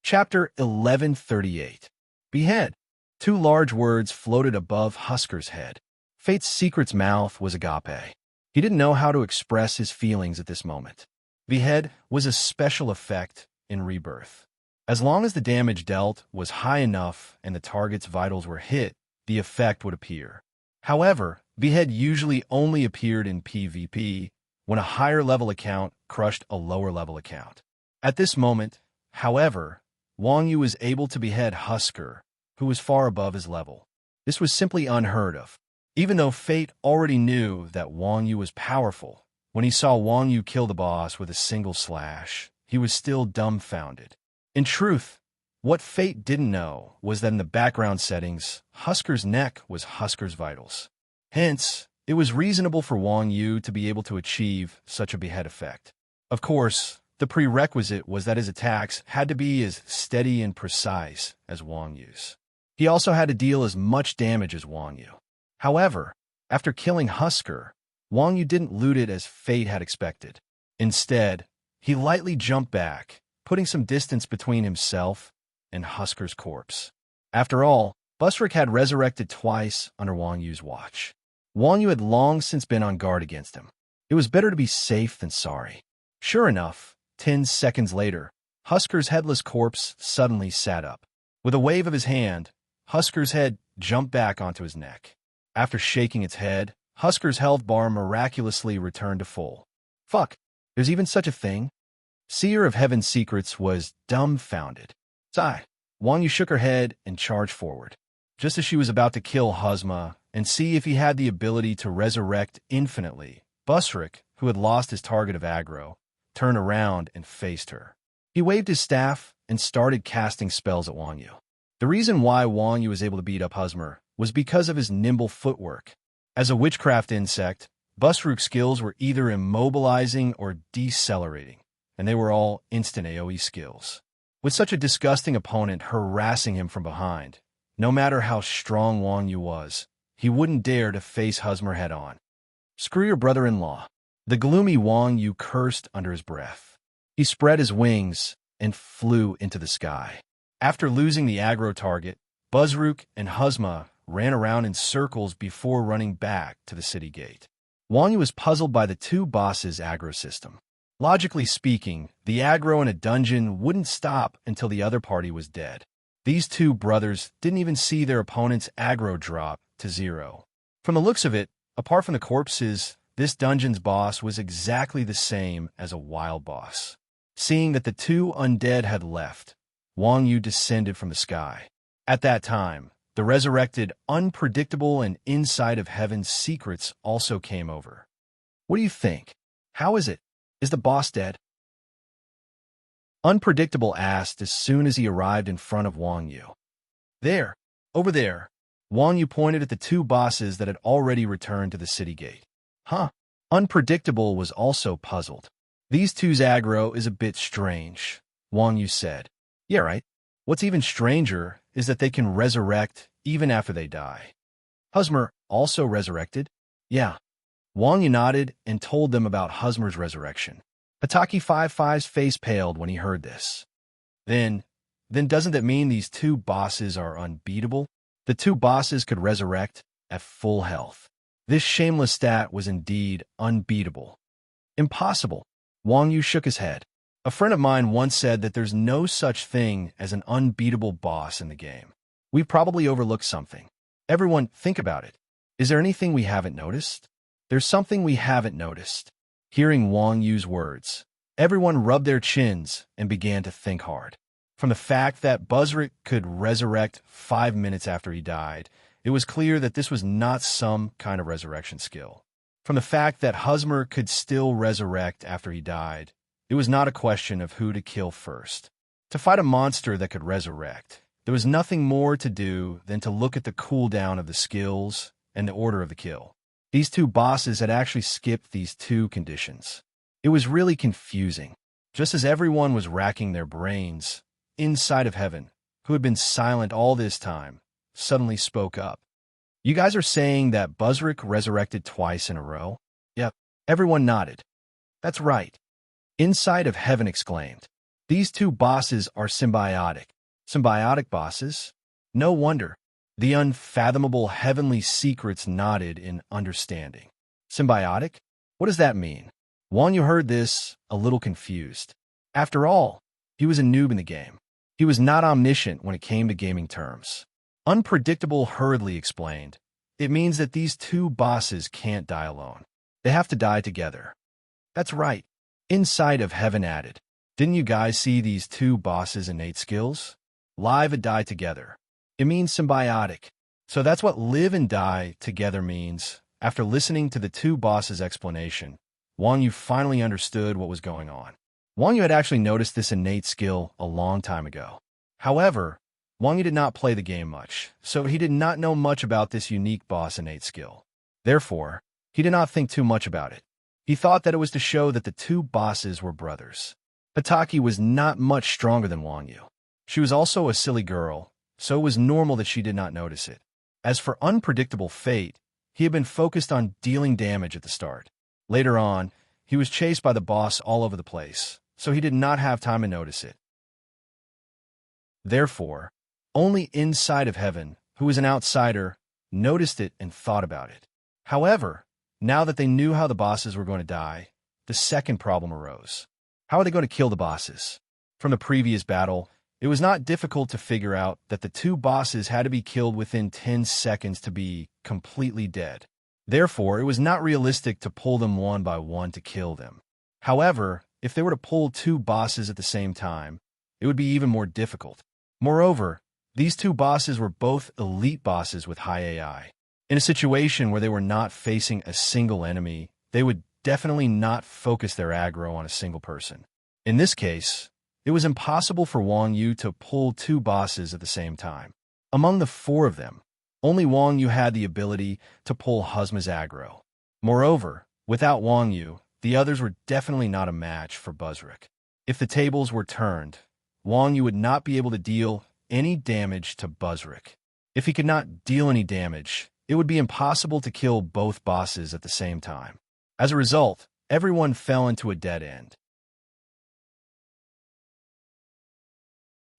Speaker 1: Chapter 1138. Behead. Two large words floated above Husker's head. Fate's Secret's mouth was agape. He didn't know how to express his feelings at this moment. Behead was a special effect in Rebirth. As long as the damage dealt was high enough and the target's vitals were hit, the effect would appear. However, Behead usually only appeared in PvP when a higher-level account crushed a lower-level account. At this moment, however, Wang Yu was able to behead Husker, who was far above his level. This was simply unheard of. Even though Fate already knew that Wang Yu was powerful, when he saw Wang Yu kill the boss with a single slash, he was still dumbfounded. In truth, What Fate didn't know was that in the background settings, Husker's neck was Husker's vitals. Hence, it was reasonable for Wang Yu to be able to achieve such a behead effect. Of course, the prerequisite was that his attacks had to be as steady and precise as Wang Yu's. He also had to deal as much damage as Wang Yu. However, after killing Husker, Wang Yu didn't loot it as Fate had expected. Instead, he lightly jumped back, putting some distance between himself and Husker's corpse. After all, Busrick had resurrected twice under Wang Yu's watch. Wang Yu had long since been on guard against him. It was better to be safe than sorry. Sure enough, 10 seconds later, Husker's headless corpse suddenly sat up. With a wave of his hand, Husker's head jumped back onto his neck. After shaking its head, Husker's health bar miraculously returned to full. Fuck, there's even such a thing? Seer of Heaven's Secrets was dumbfounded. Sigh. Wang Yu shook her head and charged forward. Just as she was about to kill Huzma and see if he had the ability to resurrect infinitely, Busrick, who had lost his target of aggro, turned around and faced her. He waved his staff and started casting spells at Wang Yu. The reason why Wang Yu was able to beat up Huzma was because of his nimble footwork. As a witchcraft insect, Busrick's skills were either immobilizing or decelerating, and they were all instant AoE skills. With such a disgusting opponent harassing him from behind, no matter how strong Wang Yu was, he wouldn't dare to face Huzma head-on. Screw your brother-in-law. The gloomy Wang Yu cursed under his breath. He spread his wings and flew into the sky. After losing the aggro target, Busrick and Huzma ran around in circles before running back to the city gate. Wang Yu was puzzled by the two bosses' aggro system. Logically speaking, the aggro in a dungeon wouldn't stop until the other party was dead. These two brothers didn't even see their opponent's aggro drop to 0. From the looks of it, apart from the corpses, this dungeon's boss was exactly the same as a wild boss. Seeing that the two undead had left, Wang Yu descended from the sky. At that time, the resurrected, unpredictable, and inside of Heaven's Secrets also came over. What do you think? How is it? Is the boss dead? Unpredictable asked as soon as he arrived in front of Wang Yu. There, over there. Wang Yu pointed at the two bosses that had already returned to the city gate. Huh. Unpredictable was also puzzled. These two's aggro is a bit strange, Wang Yu said. Yeah, right. What's even stranger is that they can resurrect even after they die. Huzma also resurrected? Yeah. Wang Yu nodded and told them about Huzma's resurrection. Hataki 55's face paled when he heard this. Then doesn't that mean these two bosses are unbeatable? The two bosses could resurrect at full health. This shameless stat was indeed unbeatable. Impossible. Wang Yu shook his head. A friend of mine once said that there's no such thing as an unbeatable boss in the game. We probably overlooked something. Everyone, think about it. Is there anything we haven't noticed? There's something we haven't noticed. Hearing Wang Yu's words, everyone rubbed their chins and began to think hard. From the fact that Busrick could resurrect 5 minutes after he died, it was clear that this was not some kind of resurrection skill. From the fact that Huzma could still resurrect after he died, it was not a question of who to kill first. To fight a monster that could resurrect, there was nothing more to do than to look at the cooldown of the skills and the order of the kill. These two bosses had actually skipped these two conditions. It was really confusing. Just as everyone was racking their brains, inside of Heaven, who had been silent all this time, suddenly spoke up. You guys are saying that Busrick resurrected twice in a row? Yep. Everyone nodded. That's right. Inside of Heaven exclaimed. These two bosses are symbiotic. Symbiotic bosses? No wonder. The unfathomable Heavenly Secrets nodded in understanding. Symbiotic? What does that mean? Wang Yu heard this, a little confused. After all, he was a noob in the game. He was not omniscient when it came to gaming terms. Unpredictable hurriedly explained. It means that these two bosses can't die alone. They have to die together. That's right. Inside of Heaven added. Didn't you guys see these two bosses' innate skills? Live and die together. It means symbiotic. So that's what live and die together means. After listening to the two bosses' explanation, Wang Yu finally understood what was going on. Wang Yu had actually noticed this innate skill a long time ago. However, Wang Yu did not play the game much, so he did not know much about this unique boss innate skill. Therefore, he did not think too much about it. He thought that it was to show that the two bosses were brothers. Hataki was not much stronger than Wang Yu. She was also a silly girl, so it was normal that she did not notice it. As for unpredictable fate, he had been focused on dealing damage at the start. Later on, he was chased by the boss all over the place, so he did not have time to notice it. Therefore, only Inside of Heaven, who was an outsider, noticed it and thought about it. However, now that they knew how the bosses were going to die, the second problem arose. How are they going to kill the bosses? From the previous battle, it was not difficult to figure out that the two bosses had to be killed within 10 seconds to be completely dead. Therefore, it was not realistic to pull them one by one to kill them. However, if they were to pull two bosses at the same time, it would be even more difficult. Moreover, these two bosses were both elite bosses with high AI. In a situation where they were not facing a single enemy, they would definitely not focus their aggro on a single person. In this case, it was impossible for Wang Yu to pull two bosses at the same time. Among the four of them, only Wang Yu had the ability to pull Huzma's aggro. Moreover, without Wang Yu, the others were definitely not a match for Buzzrick. If the tables were turned, Wang Yu would not be able to deal any damage to Buzzrick. If he could not deal any damage, it would be impossible to kill both bosses at the same time. As a result, everyone fell into a dead end.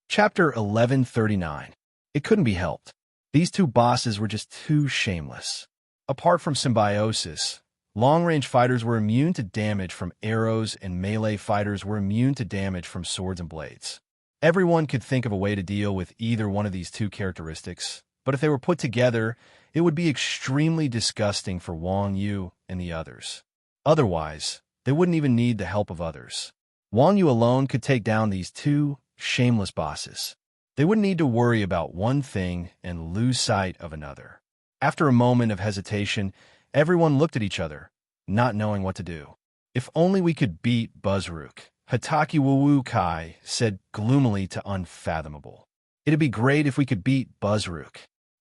Speaker 1: Chapter 1139. It couldn't be helped. These two bosses were just too shameless. Apart from symbiosis, long-range fighters were immune to damage from arrows and melee fighters were immune to damage from swords and blades. Everyone could think of a way to deal with either one of these two characteristics, but if they were put together, it would be extremely disgusting for Wang Yu and the others. Otherwise, they wouldn't even need the help of others. Wang Yu alone could take down these two shameless bosses. They wouldn't need to worry about one thing and lose sight of another. After a moment of hesitation, everyone looked at each other, not knowing what to do. If only we could beat Buzzrook, Hataki Wuwu Kai said gloomily to Unfathomable. It'd be great if we could beat Buzzrook.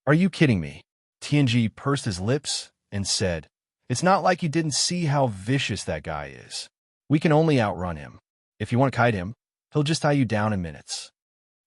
Speaker 1: Are you kidding me? Tianji pursed his lips and said, it's not like you didn't see how vicious that guy is. We can only outrun him. If you want to kite him, he'll just tie you down in minutes.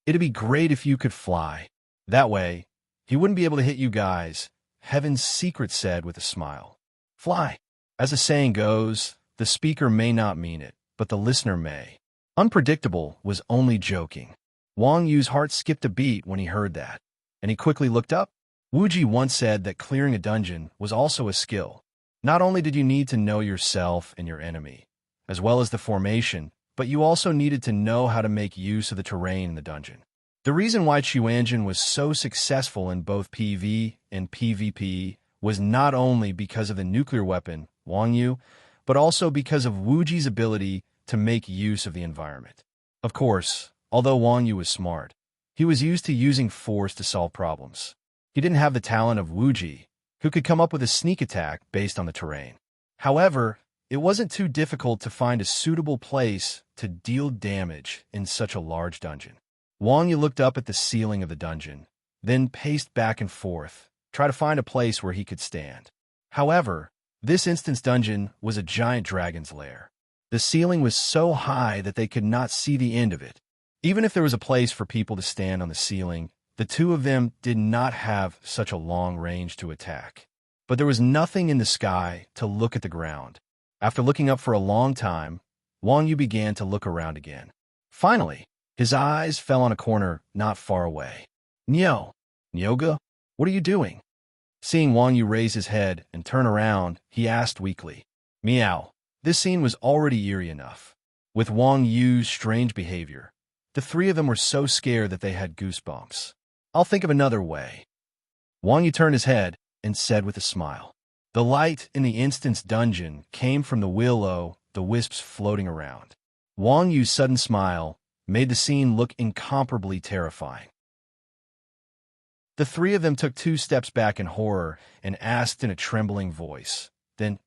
Speaker 1: It'd be great if you could fly. That way, he wouldn't be able to hit you guys, Heaven's Secret said with a smile. Fly. As the saying goes, the speaker may not mean it, but the listener may. Unpredictable was only joking. Wang Yu's heart skipped a beat when he heard that, and he quickly looked up. Wuji once said that clearing a dungeon was also a skill. Not only did you need to know yourself and your enemy, as well as the formation, but you also needed to know how to make use of the terrain in the dungeon. The reason why Chuanjin was so successful in both PV and PvP was not only because of the nuclear weapon, Wang Yu, but also because of Wuji's ability to make use of the environment. Of course, although Wang Yu was smart, he was used to using force to solve problems. He didn't have the talent of Wuji, who could come up with a sneak attack based on the terrain. However, it wasn't too difficult to find a suitable place to deal damage in such a large dungeon. Wang Yu looked up at the ceiling of the dungeon, then paced back and forth, trying to find a place where he could stand. However, this instance dungeon was a giant dragon's lair. The ceiling was so high that they could not see the end of it. Even if there was a place for people to stand on the ceiling, the two of them did not have such a long range to attack. But there was nothing in the sky to look at the ground. After looking up for a long time, Wang Yu began to look around again. Finally, his eyes fell on a corner not far away. Nyo, Nyoga, what are you doing? Seeing Wang Yu raise his head and turn around, he asked weakly. Meow. This scene was already eerie enough. With Wang Yu's strange behavior, the three of them were so scared that they had goosebumps. I'll think of another way. Wang Yu turned his head and said with a smile. The light in the instance dungeon came from the will-o'-the-wisps floating around. Wang Yu's sudden smile made the scene look incomparably terrifying. The three of them took 2 steps back in horror and asked in a trembling voice, Then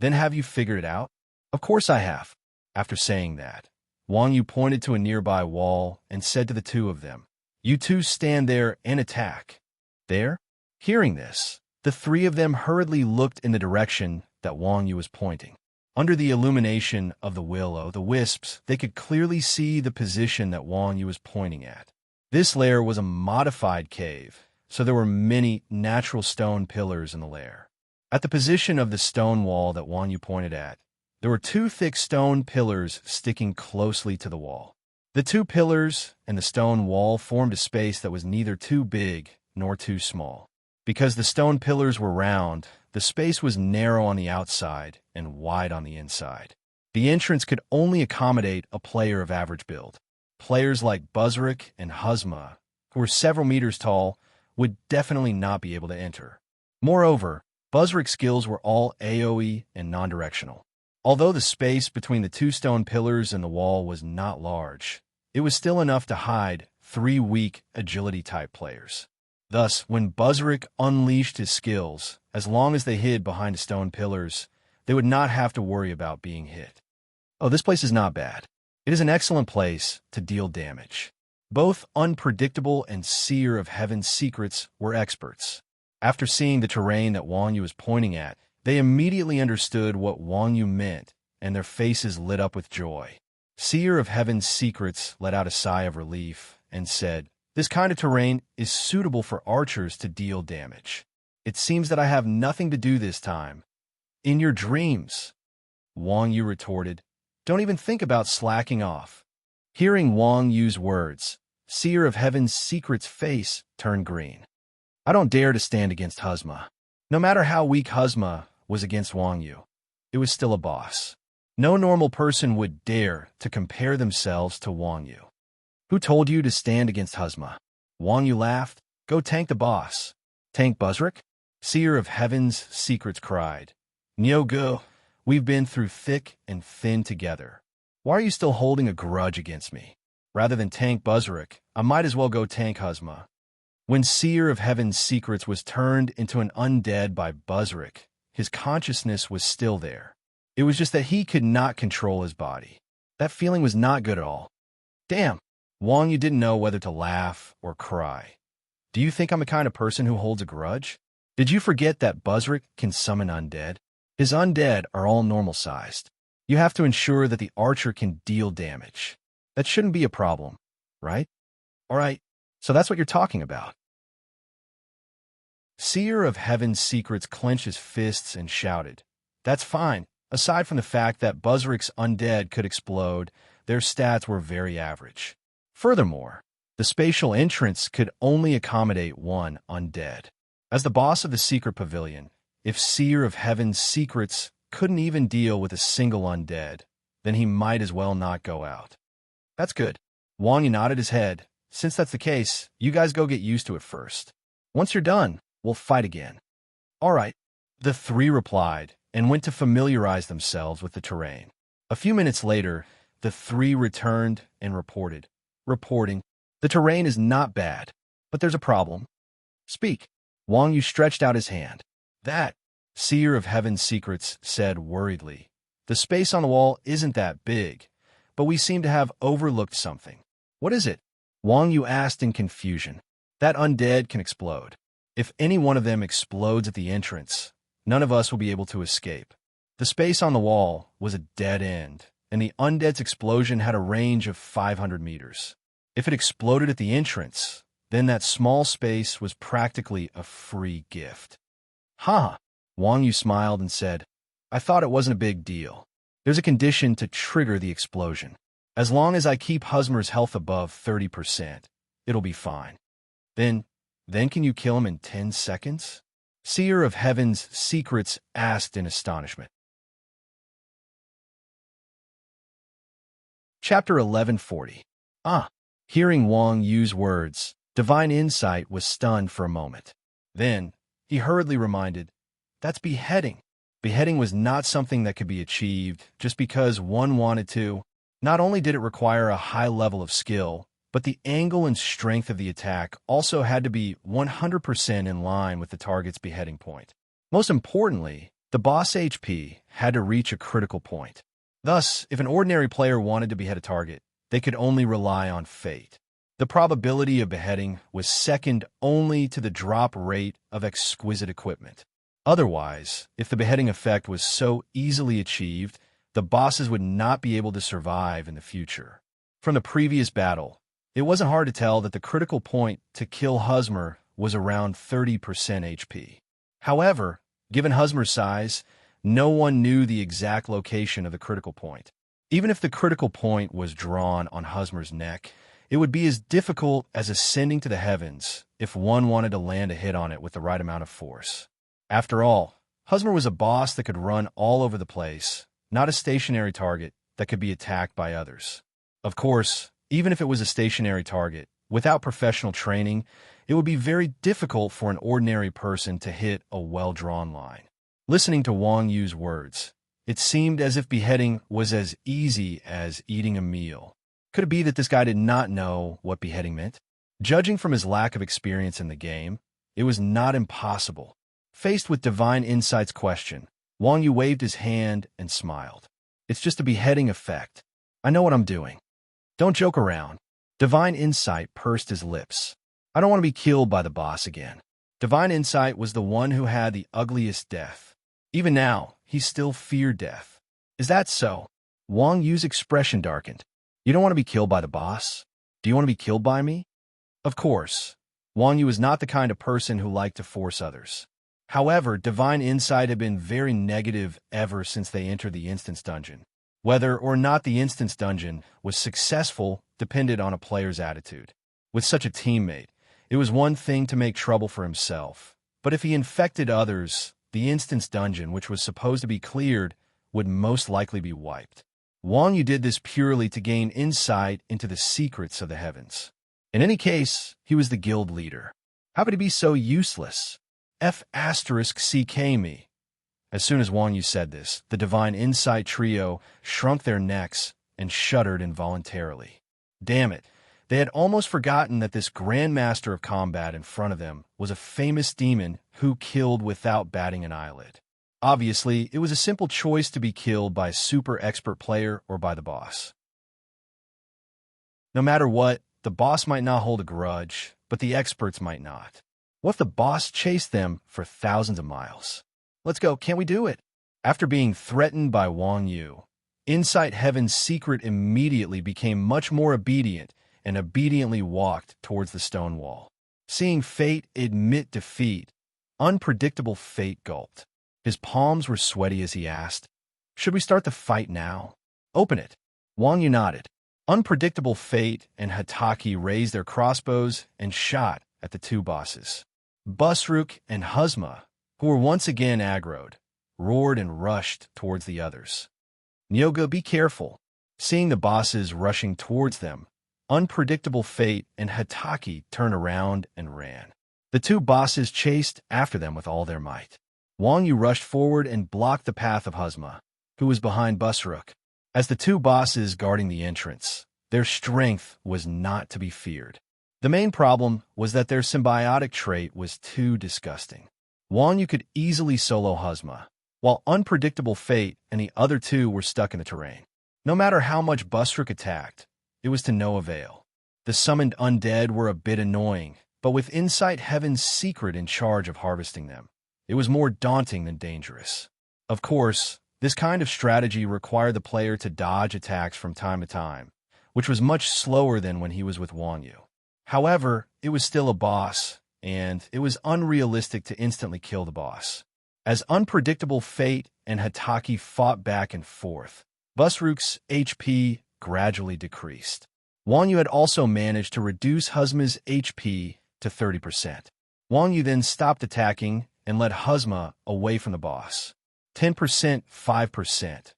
Speaker 1: have you figured it out? Of course I have. After saying that, Wang Yu pointed to a nearby wall and said to the two of them, You two stand there and attack. There? Hearing this, the three of them hurriedly looked in the direction that Wang Yu was pointing. Under the illumination of the will-o'-the-wisps, they could clearly see the position that Wang Yu was pointing at. This lair was a modified cave, so there were many natural stone pillars in the lair. At the position of the stone wall that Wang Yu pointed at, there were two thick stone pillars sticking closely to the wall. The two pillars and the stone wall formed a space that was neither too big nor too small. Because the stone pillars were round, the space was narrow on the outside and wide on the inside. The entrance could only accommodate a player of average build. Players like Buzrick and Huzma, who were several meters tall, would definitely not be able to enter. Moreover, Buzrick's skills were all AoE and non-directional. Although the space between the two stone pillars and the wall was not large, it was still enough to hide three weak agility-type players. Thus, when Buzrick unleashed his skills, as long as they hid behind the stone pillars, they would not have to worry about being hit. Oh, this place is not bad. It is an excellent place to deal damage. Both Unpredictable and Seer of Heaven's Secrets were experts. After seeing the terrain that Wang Yu was pointing at, they immediately understood what Wang Yu meant, and their faces lit up with joy. Seer of Heaven's Secrets let out a sigh of relief and said, "This kind of terrain is suitable for archers to deal damage. It seems that I have nothing to do this time." "In your dreams," Wang Yu retorted. "Don't even think about slacking off." Hearing Wang Yu's words, Seer of Heaven's Secret's face turned green. "I don't dare to stand against Huzma." No matter how weak Huzma was against Wang Yu, it was still a boss. No normal person would dare to compare themselves to Wang Yu. "Who told you to stand against Huzma?" Wang Yu laughed. "Go tank the boss." "Tank Buzrick?" Seer of Heaven's Secrets cried. "No go. We've been through thick and thin together. Why are you still holding a grudge against me? Rather than tank Buzrick, I might as well go tank Huzma." When Seer of Heaven's Secrets was turned into an undead by Buzrick, his consciousness was still there. It was just that he could not control his body. That feeling was not good at all. Damn, Wang Yu didn't know whether to laugh or cry. "Do you think I'm the kind of person who holds a grudge? Did you forget that Buzrick can summon undead? His undead are all normal-sized. You have to ensure that the archer can deal damage. That shouldn't be a problem, right? All right, so that's what you're talking about." Seer of Heaven's Secrets clenched his fists and shouted, "That's fine. Aside from the fact that Buzrick's undead could explode, their stats were very average. Furthermore, the spatial entrance could only accommodate one undead. As the boss of the secret pavilion, if Seer of Heaven's Secrets couldn't even deal with a single undead, then he might as well not go out." "That's good." Wang Yu nodded his head. "Since that's the case, you guys go get used to it first. Once you're done, we'll fight again." "All right," the three replied, and went to familiarize themselves with the terrain. A few minutes later, the three returned and reporting, "The terrain is not bad, but there's a problem." "Speak." Wang Yu stretched out his hand. "That," Seer of Heaven's Secrets said worriedly. "The space on the wall isn't that big, but we seem to have overlooked something." "What is it?" Wang Yu asked in confusion. "That undead can explode. If any one of them explodes at the entrance, none of us will be able to escape. The space on the wall was a dead end, and the undead's explosion had a range of 500 meters. If it exploded at the entrance, then that small space was practically a free gift." "Huh." Wang Yu smiled and said, "I thought it wasn't a big deal. There's a condition to trigger the explosion. As long as I keep Huzmer's health above 30%, it'll be fine. Then can you kill him in 10 seconds? Seer of Heaven's Secrets asked in astonishment. Chapter 1140. Hearing Wang Yu's words, Divine Insight was stunned for a moment. Then, he hurriedly reminded, "That's beheading." Beheading was not something that could be achieved just because one wanted to. Not only did it require a high level of skill, but the angle and strength of the attack also had to be 100% in line with the target's beheading point. Most importantly, the boss HP had to reach a critical point. Thus, if an ordinary player wanted to behead a target, they could only rely on fate. The probability of beheading was second only to the drop rate of exquisite equipment. Otherwise, if the beheading effect was so easily achieved, the bosses would not be able to survive in the future. From the previous battle, it wasn't hard to tell that the critical point to kill Husmer was around 30% HP. However, given Husmer's size, no one knew the exact location of the critical point. Even if the critical point was drawn on Husmer's neck, it would be as difficult as ascending to the heavens if one wanted to land a hit on it with the right amount of force. After all, Husmer was a boss that could run all over the place, not a stationary target that could be attacked by others. Of course, even if it was a stationary target, without professional training, it would be very difficult for an ordinary person to hit a well-drawn line. Listening to Wang Yu's words, it seemed as if beheading was as easy as eating a meal. Could it be that this guy did not know what beheading meant? Judging from his lack of experience in the game, it was not impossible. Faced with Divine Insight's question, Wang Yu waved his hand and smiled. It's just a beheading effect. I know what I'm doing. Don't joke around. Divine Insight pursed his lips. I don't want to be killed by the boss again. Divine Insight was the one who had the ugliest death. Even now, he still feared death. Is that so? Wang Yu's expression darkened. You don't want to be killed by the boss? Do you want to be killed by me? Of course. Wang Yu was not the kind of person who liked to force others. However, Divine Insight had been very negative ever since they entered the instance dungeon. Whether or not the instance dungeon was successful depended on a player's attitude. With such a teammate, it was one thing to make trouble for himself, but if he infected others, the instance dungeon, which was supposed to be cleared, would most likely be wiped. Wang Yu did this purely to gain insight into the secrets of the heavens. In any case, he was the guild leader. How could he be so useless? F***ck me. As soon as Wang Yu said this, the Divine Insight trio shrunk their necks and shuddered involuntarily. Damn it, they had almost forgotten that this Grandmaster of Combat in front of them was a famous demon who killed without batting an eyelid. Obviously, it was a simple choice to be killed by a super expert player or by the boss. No matter what, the boss might not hold a grudge, but the experts might not. What if the boss chased them for thousands of miles? Let's go, can't we do it? After being threatened by Wang Yu, Insight Heaven's secret immediately became much more obedient and obediently walked towards the stone wall. Seeing fate admit defeat, unpredictable fate gulped. His palms were sweaty as he asked, "Should we start the fight now?" "Open it." Wang Yu nodded. Unpredictable fate and Hataki raised their crossbows and shot at the two bosses. Busruk and Husma, who were once again aggroed, roared and rushed towards the others. "Nyoga, be careful." Seeing the bosses rushing towards them, Unpredictable Fate and Hataki turned around and ran. The two bosses chased after them with all their might. Wang Yu rushed forward and blocked the path of Husma, who was behind Busruk. As the two bosses guarding the entrance, their strength was not to be feared. The main problem was that their symbiotic trait was too disgusting. Wang Yu could easily solo Husma, while Unpredictable Fate and the other two were stuck in the terrain. No matter how much Busruk attacked, it was to no avail. The summoned undead were a bit annoying, but with Insight Heaven's secret in charge of harvesting them, it was more daunting than dangerous. Of course, this kind of strategy required the player to dodge attacks from time to time, which was much slower than when he was with Wang Yu. However, it was still a boss, and it was unrealistic to instantly kill the boss. As Unpredictable Fate and Hataki fought back and forth, Busruk's HP gradually decreased. Wang Yu had also managed to reduce Husma's HP to 30%. Wang Yu then stopped attacking and led Husma away from the boss. 10%, 5%,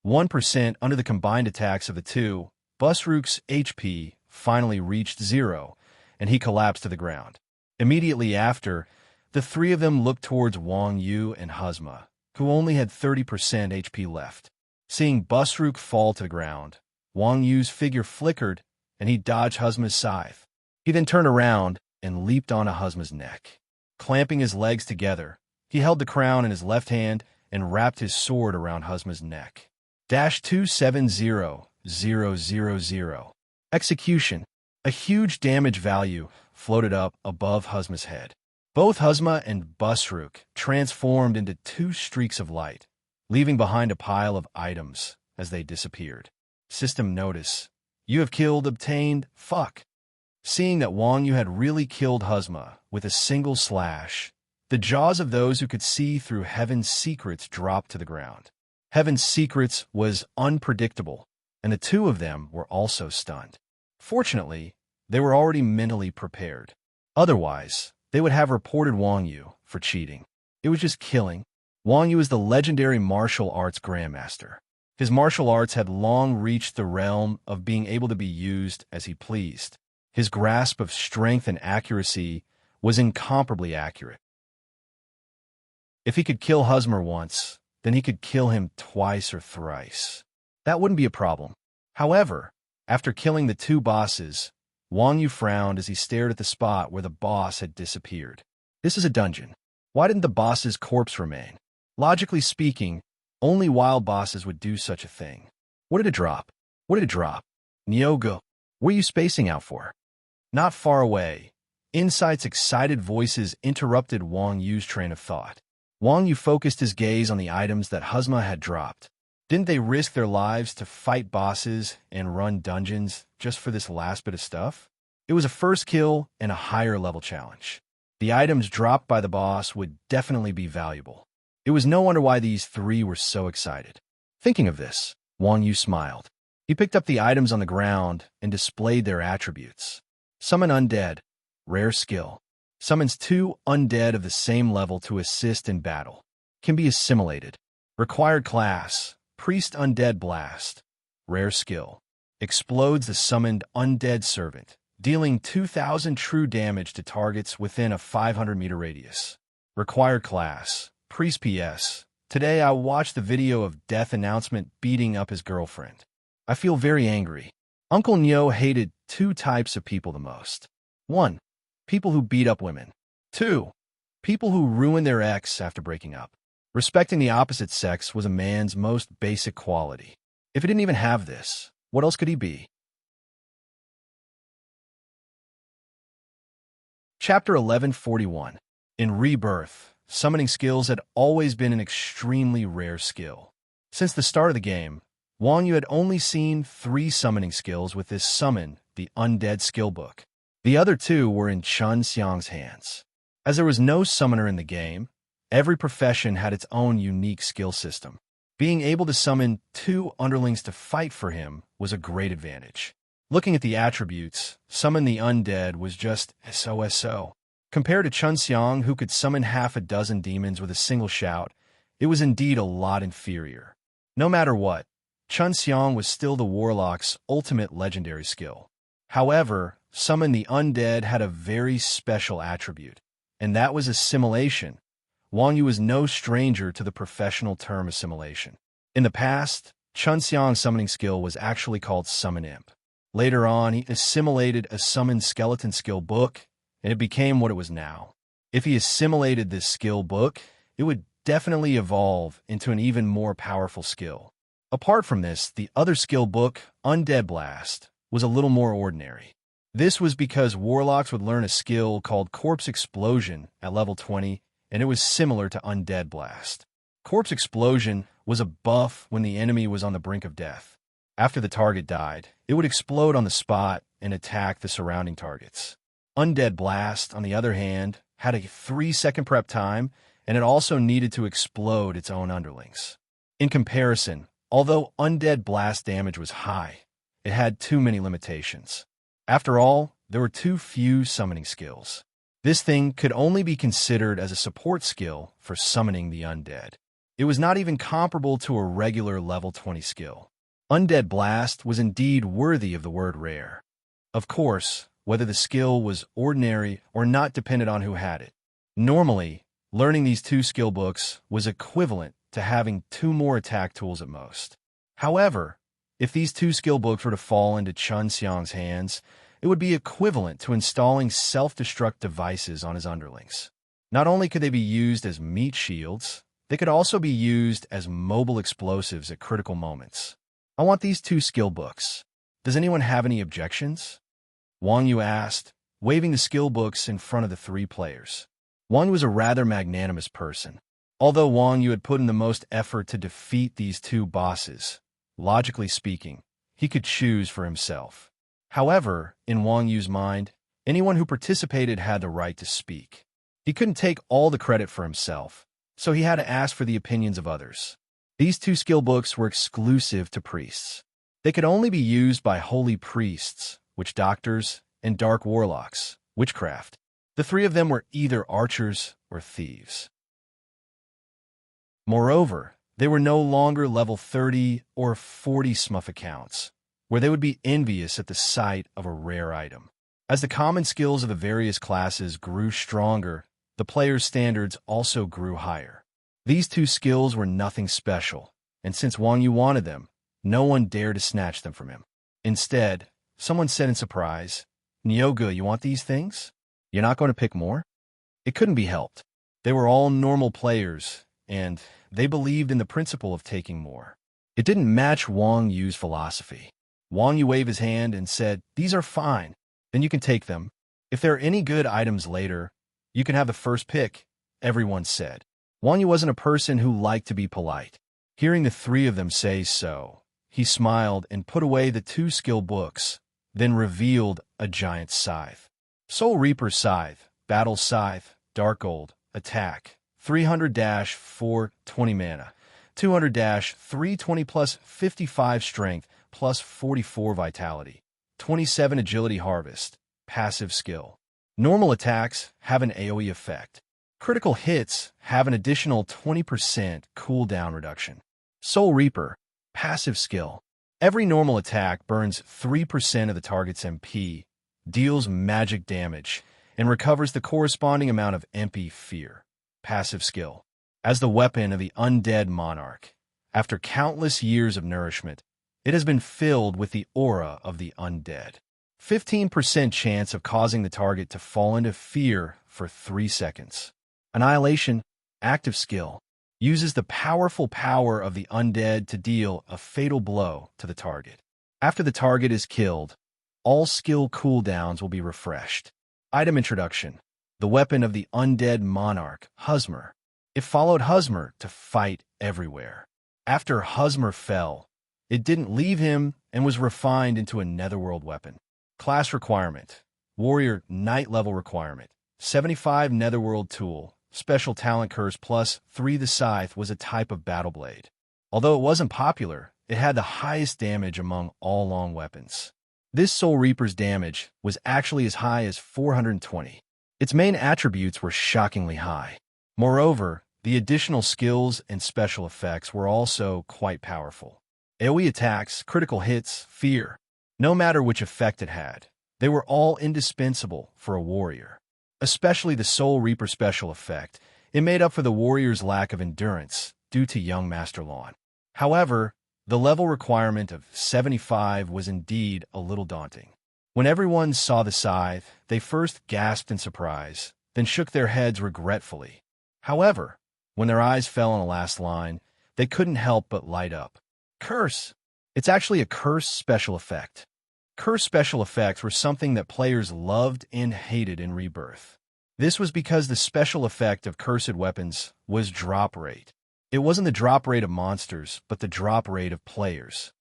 Speaker 1: 1% under the combined attacks of the two, Busruk's HP finally reached 0, and he collapsed to the ground. Immediately after, the three of them looked towards Wang Yu and Husma, who only had 30% HP left. Seeing Busruk fall to the ground, Wang Yu's figure flickered, and he dodged Husma's scythe. He then turned around and leaped onto Husma's neck. Clamping his legs together, he held the crown in his left hand and wrapped his sword around Husma's neck. -270000. Execution. A huge damage value floated up above Huzma's head. Both Huzma and Busruk transformed into two streaks of light, leaving behind a pile of items as they disappeared. System notice. You have killed obtained fuck. Seeing that Wang Yu had really killed Huzma with a single slash, the jaws of those who could see through Heaven's secrets dropped to the ground. Heaven's secrets was unpredictable, and the two of them were also stunned. Fortunately, they were already mentally prepared. Otherwise, they would have reported Wang Yu for cheating. It was just killing. Wang Yu is the legendary martial arts grandmaster. His martial arts had long reached the realm of being able to be used as he pleased. His grasp of strength and accuracy was incomparably accurate. If he could kill Huzma once, then he could kill him twice or thrice. That wouldn't be a problem. However, after killing the two bosses, Wang Yu frowned as he stared at the spot where the boss had disappeared. This is a dungeon. Why didn't the boss's corpse remain? Logically speaking, only wild bosses would do such a thing. What did it drop? What did it drop? Nyogo, what are you spacing out for? Not far away, Insight's excited voices interrupted Wang Yu's train of thought. Wang Yu focused his gaze on the items that Huzma had dropped. Didn't they risk their lives to fight bosses and run dungeons just for this last bit of stuff? It was a first kill and a higher level challenge. The items dropped by the boss would definitely be valuable. It was no wonder why these three were so excited. Thinking of this, Wang Yu smiled. He picked up the items on the ground and displayed their attributes. Summon Undead, rare skill. Summons two undead of the same level to assist in battle. Can be assimilated. Required class, Priest Undead Blast, rare skill. Explodes the summoned undead servant, dealing 2,000 true damage to targets within a 500-meter radius. Required class, Priest PS. Today I watched the video of Death Announcement beating up his girlfriend. I feel very angry. Uncle Nyo hated two types of people the most. 1. People who beat up women. 2. People who ruin their ex after breaking up. Respecting the opposite sex was a man's most basic quality. If he didn't even have this, what else could he be? Chapter 1141. In Rebirth, summoning skills had always been an extremely rare skill. Since the start of the game, Wang Yu had only seen 3 summoning skills with this summon, the Undead Skill Book. The other 2 were in Chun Xiang's hands. As there was no summoner in the game, every profession had its own unique skill system. Being able to summon 2 underlings to fight for him was a great advantage. Looking at the attributes, summon the undead was just SOSO. Compared to Chun Xiang, who could summon half a dozen demons with a single shout, it was indeed a lot inferior. No matter what, Chun Xiang was still the warlock's ultimate legendary skill. However, summon the undead had a very special attribute, and that was assimilation. Wang Yu was no stranger to the professional term assimilation. In the past, Chun Xiang's summoning skill was actually called Summon Imp. Later on, he assimilated a Summon Skeleton skill book, and it became what it was now. If he assimilated this skill book, it would definitely evolve into an even more powerful skill. Apart from this, the other skill book, Undead Blast, was a little more ordinary. This was because warlocks would learn a skill called Corpse Explosion at level 20, and it was similar to Undead Blast. Corpse Explosion was a buff when the enemy was on the brink of death. After the target died, it would explode on the spot and attack the surrounding targets. Undead Blast, on the other hand, had a 3-second prep time, and it also needed to explode its own underlings. In comparison, although Undead Blast damage was high, it had too many limitations. After all, there were too few summoning skills. This thing could only be considered as a support skill for summoning the undead. It was not even comparable to a regular level 20 skill. Undead Blast was indeed worthy of the word rare. Of course, whether the skill was ordinary or not depended on who had it. Normally, learning these 2 skill books was equivalent to having 2 more attack tools at most. However, if these 2 skill books were to fall into Chun Xiang's hands, it would be equivalent to installing self-destruct devices on his underlings. Not only could they be used as meat shields, they could also be used as mobile explosives at critical moments. I want these 2 skill books. Does anyone have any objections? Wang Yu asked, waving the skill books in front of the three players. Wang was a rather magnanimous person. Although Wang Yu had put in the most effort to defeat these two bosses, logically speaking, he could choose for himself. However, in Wang Yu's mind, anyone who participated had the right to speak. He couldn't take all the credit for himself, so he had to ask for the opinions of others. These two skill books were exclusive to priests. They could only be used by holy priests, witch doctors, and dark warlocks, witchcraft. The three of them were either archers or thieves. Moreover, they were no longer level 30 or 40 smurf accounts, where they would be envious at the sight of a rare item. As the common skills of the various classes grew stronger, the players' standards also grew higher. These two skills were nothing special, and since Wang Yu wanted them, no one dared to snatch them from him. Instead, someone said in surprise, "Nyoga, you want these things? You're not going to pick more?" It couldn't be helped. They were all normal players, and they believed in the principle of taking more. It didn't match Wang Yu's philosophy. Wang Yu waved his hand and said, "These are fine. Then you can take them. If there are any good items later, you can have the first pick," everyone said. Wang Yu wasn't a person who liked to be polite. Hearing the three of them say so, he smiled and put away the two skill books, then revealed a giant scythe. Soul Reaper Scythe, Battle Scythe, Dark Gold, Attack, 300-4, 20 mana, 200-320 plus 55 Strength plus 44 Vitality, 27 Agility Harvest, Passive Skill. Normal attacks have an AoE effect. Critical hits have an additional 20% cooldown reduction. Soul Reaper, Passive Skill. Every normal attack burns 3% of the target's MP, deals magic damage, and recovers the corresponding amount of MP fear. Passive Skill. As the weapon of the undead monarch, after countless years of nourishment, it has been filled with the aura of the undead. 15% chance of causing the target to fall into fear for 3 seconds. Annihilation, Active Skill, uses the powerful power of the undead to deal a fatal blow to the target. After the target is killed, all skill cooldowns will be refreshed. Item Introduction. The weapon of the undead monarch, Husmer. It followed Husmer to fight everywhere. After Husmer fell, it didn't leave him and was refined into a netherworld weapon. Class Requirement. Warrior Knight Level Requirement. 75 Netherworld Tool. Special Talent Curse plus 3. The Scythe was a type of battle blade. Although it wasn't popular, it had the highest damage among all long weapons. This Soul Reaper's damage was actually as high as 420. Its main attributes were shockingly high. Moreover, the additional skills and special effects were also quite powerful. AoE attacks, critical hits, fear. No matter which effect it had, they were all indispensable for a warrior. Especially the Soul Reaper special effect, it made up for the warrior's lack of endurance due to young Master Lawn. However, the level requirement of 75 was indeed a little daunting. When everyone saw the scythe, they first gasped in surprise, then shook their heads regretfully. However, when their eyes fell on the last line, they couldn't help but light up. Curse! It's actually a curse special effect. Curse special effects were something that players loved and hated in Rebirth. This was because the special effect of cursed weapons was drop rate. It wasn't the drop rate of monsters, but the drop rate of players.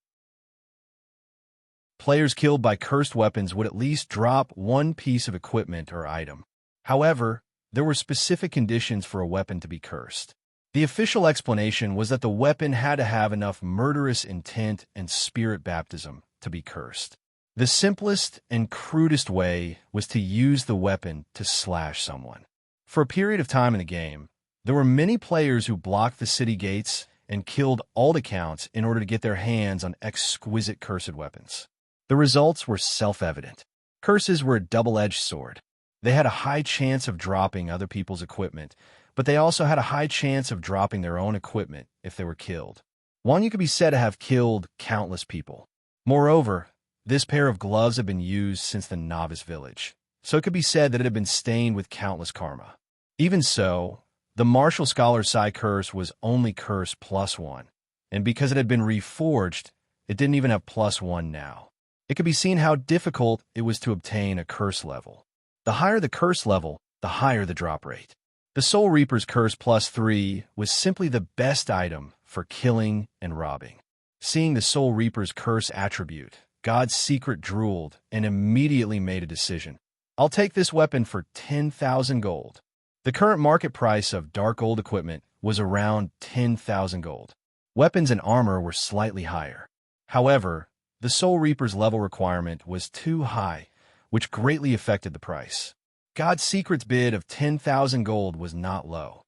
Speaker 1: Players killed by cursed weapons would at least drop one piece of equipment or item. However, there were specific conditions for a weapon to be cursed. The official explanation was that the weapon had to have enough murderous intent and spirit baptism to be cursed. The simplest and crudest way was to use the weapon to slash someone. For a period of time in the game, there were many players who blocked the city gates and killed all the counts in order to get their hands on exquisite cursed weapons. The results were self-evident. Curses were a double-edged sword. They had a high chance of dropping other people's equipment, but they also had a high chance of dropping their own equipment if they were killed. One could be said to have killed countless people. Moreover, this pair of gloves had been used since the novice village, so it could be said that it had been stained with countless karma. Even so, the Martial Scholar Psi curse was only curse +1, and because it had been reforged, it didn't even have +1 now. It could be seen how difficult it was to obtain a curse level. The higher the curse level, the higher the drop rate. The Soul Reaper's Curse +3 was simply the best item for killing and robbing. Seeing the Soul Reaper's Curse attribute, God's Secret drooled and immediately made a decision. I'll take this weapon for 10,000 gold. The current market price of dark gold equipment was around 10,000 gold. Weapons and armor were slightly higher. However, the Soul Reaper's level requirement was too high, which greatly affected the price. God's Secret's bid of 10,000 gold was not low.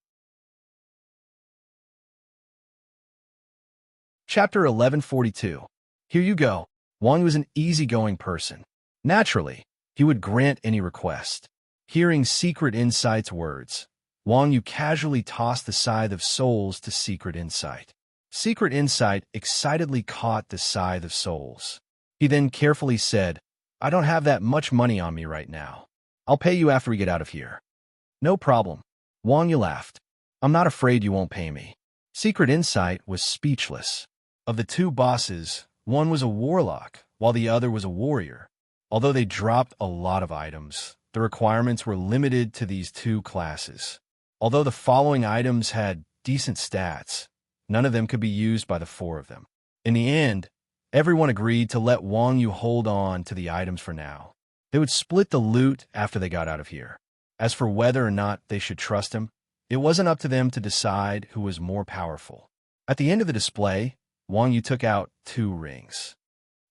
Speaker 1: Chapter 1142. Here you go. Wang was an easygoing person. Naturally, he would grant any request. Hearing Secret Insight's words, Wang Yu casually tossed the Scythe of Souls to Secret Insight. Secret Insight excitedly caught the Scythe of Souls. He then carefully said, I don't have that much money on me right now. I'll pay you after we get out of here. No problem. Wang Yu laughed. I'm not afraid you won't pay me. Secret Insight was speechless. Of the two bosses, one was a warlock, while the other was a warrior. Although they dropped a lot of items, the requirements were limited to these two classes. Although the following items had decent stats, none of them could be used by the four of them. In the end, everyone agreed to let Wang Yu hold on to the items for now. They would split the loot after they got out of here. As for whether or not they should trust him, it wasn't up to them to decide who was more powerful. At the end of the display, Wang Yu took out 2 rings.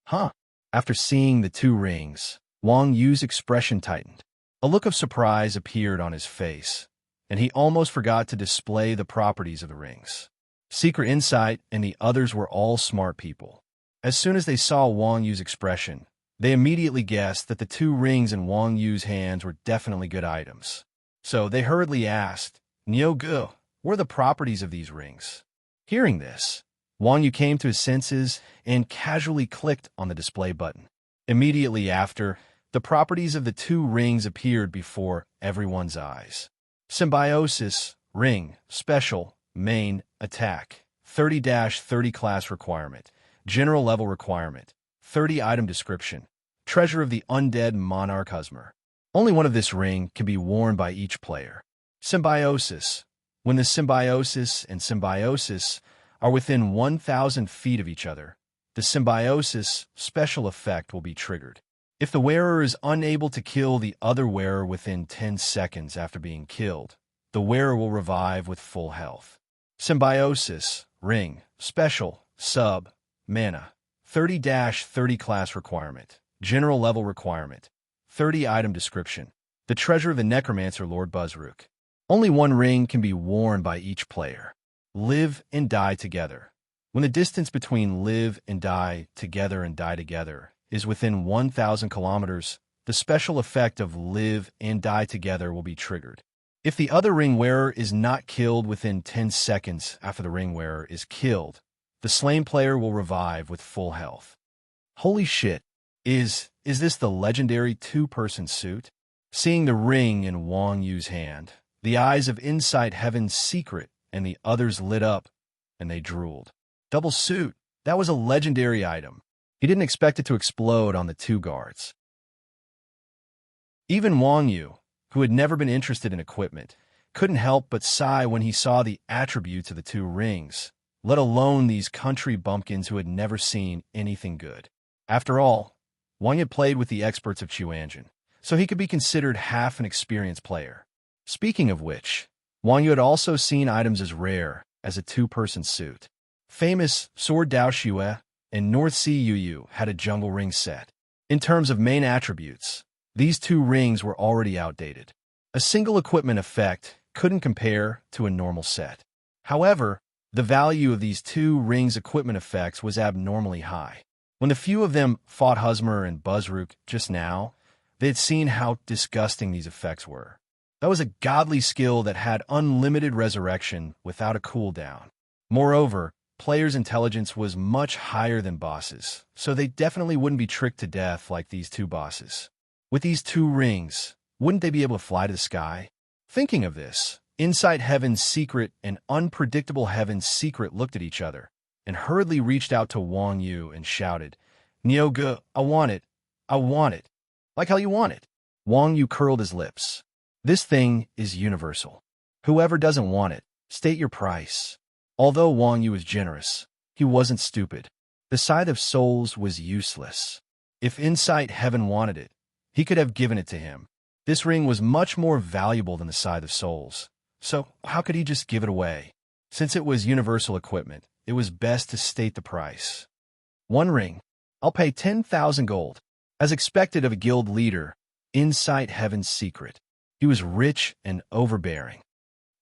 Speaker 1: Huh? After seeing the 2 rings, Wang Yu's expression tightened. A look of surprise appeared on his face, and he almost forgot to display the properties of the rings. Secret Insight and the others were all smart people. As soon as they saw Wang Yu's expression, they immediately guessed that the 2 rings in Wang Yu's hands were definitely good items. So they hurriedly asked, Nyogu, what are the properties of these rings? Hearing this, Wang Yu came to his senses and casually clicked on the display button. Immediately after, the properties of the 2 rings appeared before everyone's eyes. Symbiosis, Ring, Special, Main, Attack, 30-30 class requirement, General level requirement, 30 item description, Treasure of the Undead Monarch Husmer. Only one of this ring can be worn by each player. Symbiosis. When the symbiosis and symbiosis are within 1,000 feet of each other, the symbiosis special effect will be triggered. If the wearer is unable to kill the other wearer within 10 seconds after being killed, the wearer will revive with full health. Symbiosis, Ring, Special, Sub, Mana, 30-30 class requirement, General level requirement, 30 item description, the Treasure of the Necromancer Lord Buzrook. Only one ring can be worn by each player. Live and die together. When the distance between live and die together is within 1,000 kilometers, the special effect of live and die together will be triggered. If the other ring wearer is not killed within 10 seconds after the ring wearer is killed, the slain player will revive with full health. Holy shit, is this the legendary 2-person suit? Seeing the ring in Wang Yu's hand, the eyes of Insight Heaven's Secret and the others lit up, and they drooled. Double suit, that was a legendary item. He didn't expect it to explode on the 2 guards. Even Wang Yu, who had never been interested in equipment, couldn't help but sigh when he saw the attributes of the 2 rings, let alone these country bumpkins who had never seen anything good. After all, Wang had played with the experts of Chuanjin, so he could be considered half an experienced player. Speaking of which, Wang Yu had also seen items as rare as a 2-person suit. Famous Sword Dao Xue and North Sea Yu Yu had a jungle ring set. In terms of main attributes, these 2 rings were already outdated. A single equipment effect couldn't compare to a normal set. However, the value of these 2 rings' equipment effects was abnormally high. When the few of them fought Husmer and Buzrook just now, they had seen how disgusting these effects were. That was a godly skill that had unlimited resurrection without a cooldown. Moreover, players' intelligence was much higher than bosses, so they definitely wouldn't be tricked to death like these 2 bosses. With these 2 rings, wouldn't they be able to fly to the sky? Thinking of this, Insight Heaven's Secret and Unpredictable Heaven's Secret looked at each other and hurriedly reached out to Wang Yu and shouted, Nyoga, I want it. I want it. Like how you want it. Wang Yu curled his lips. This thing is universal. Whoever doesn't want it, state your price. Although Wang Yu was generous, he wasn't stupid. The Scythe of Souls was useless. If Insight Heaven wanted it, he could have given it to him. This ring was much more valuable than the Scythe of Souls, so how could he just give it away? Since it was universal equipment, it was best to state the price. 1 ring. I'll pay 10,000 gold. As expected of a guild leader, Insight Heaven's secret. He was rich and overbearing.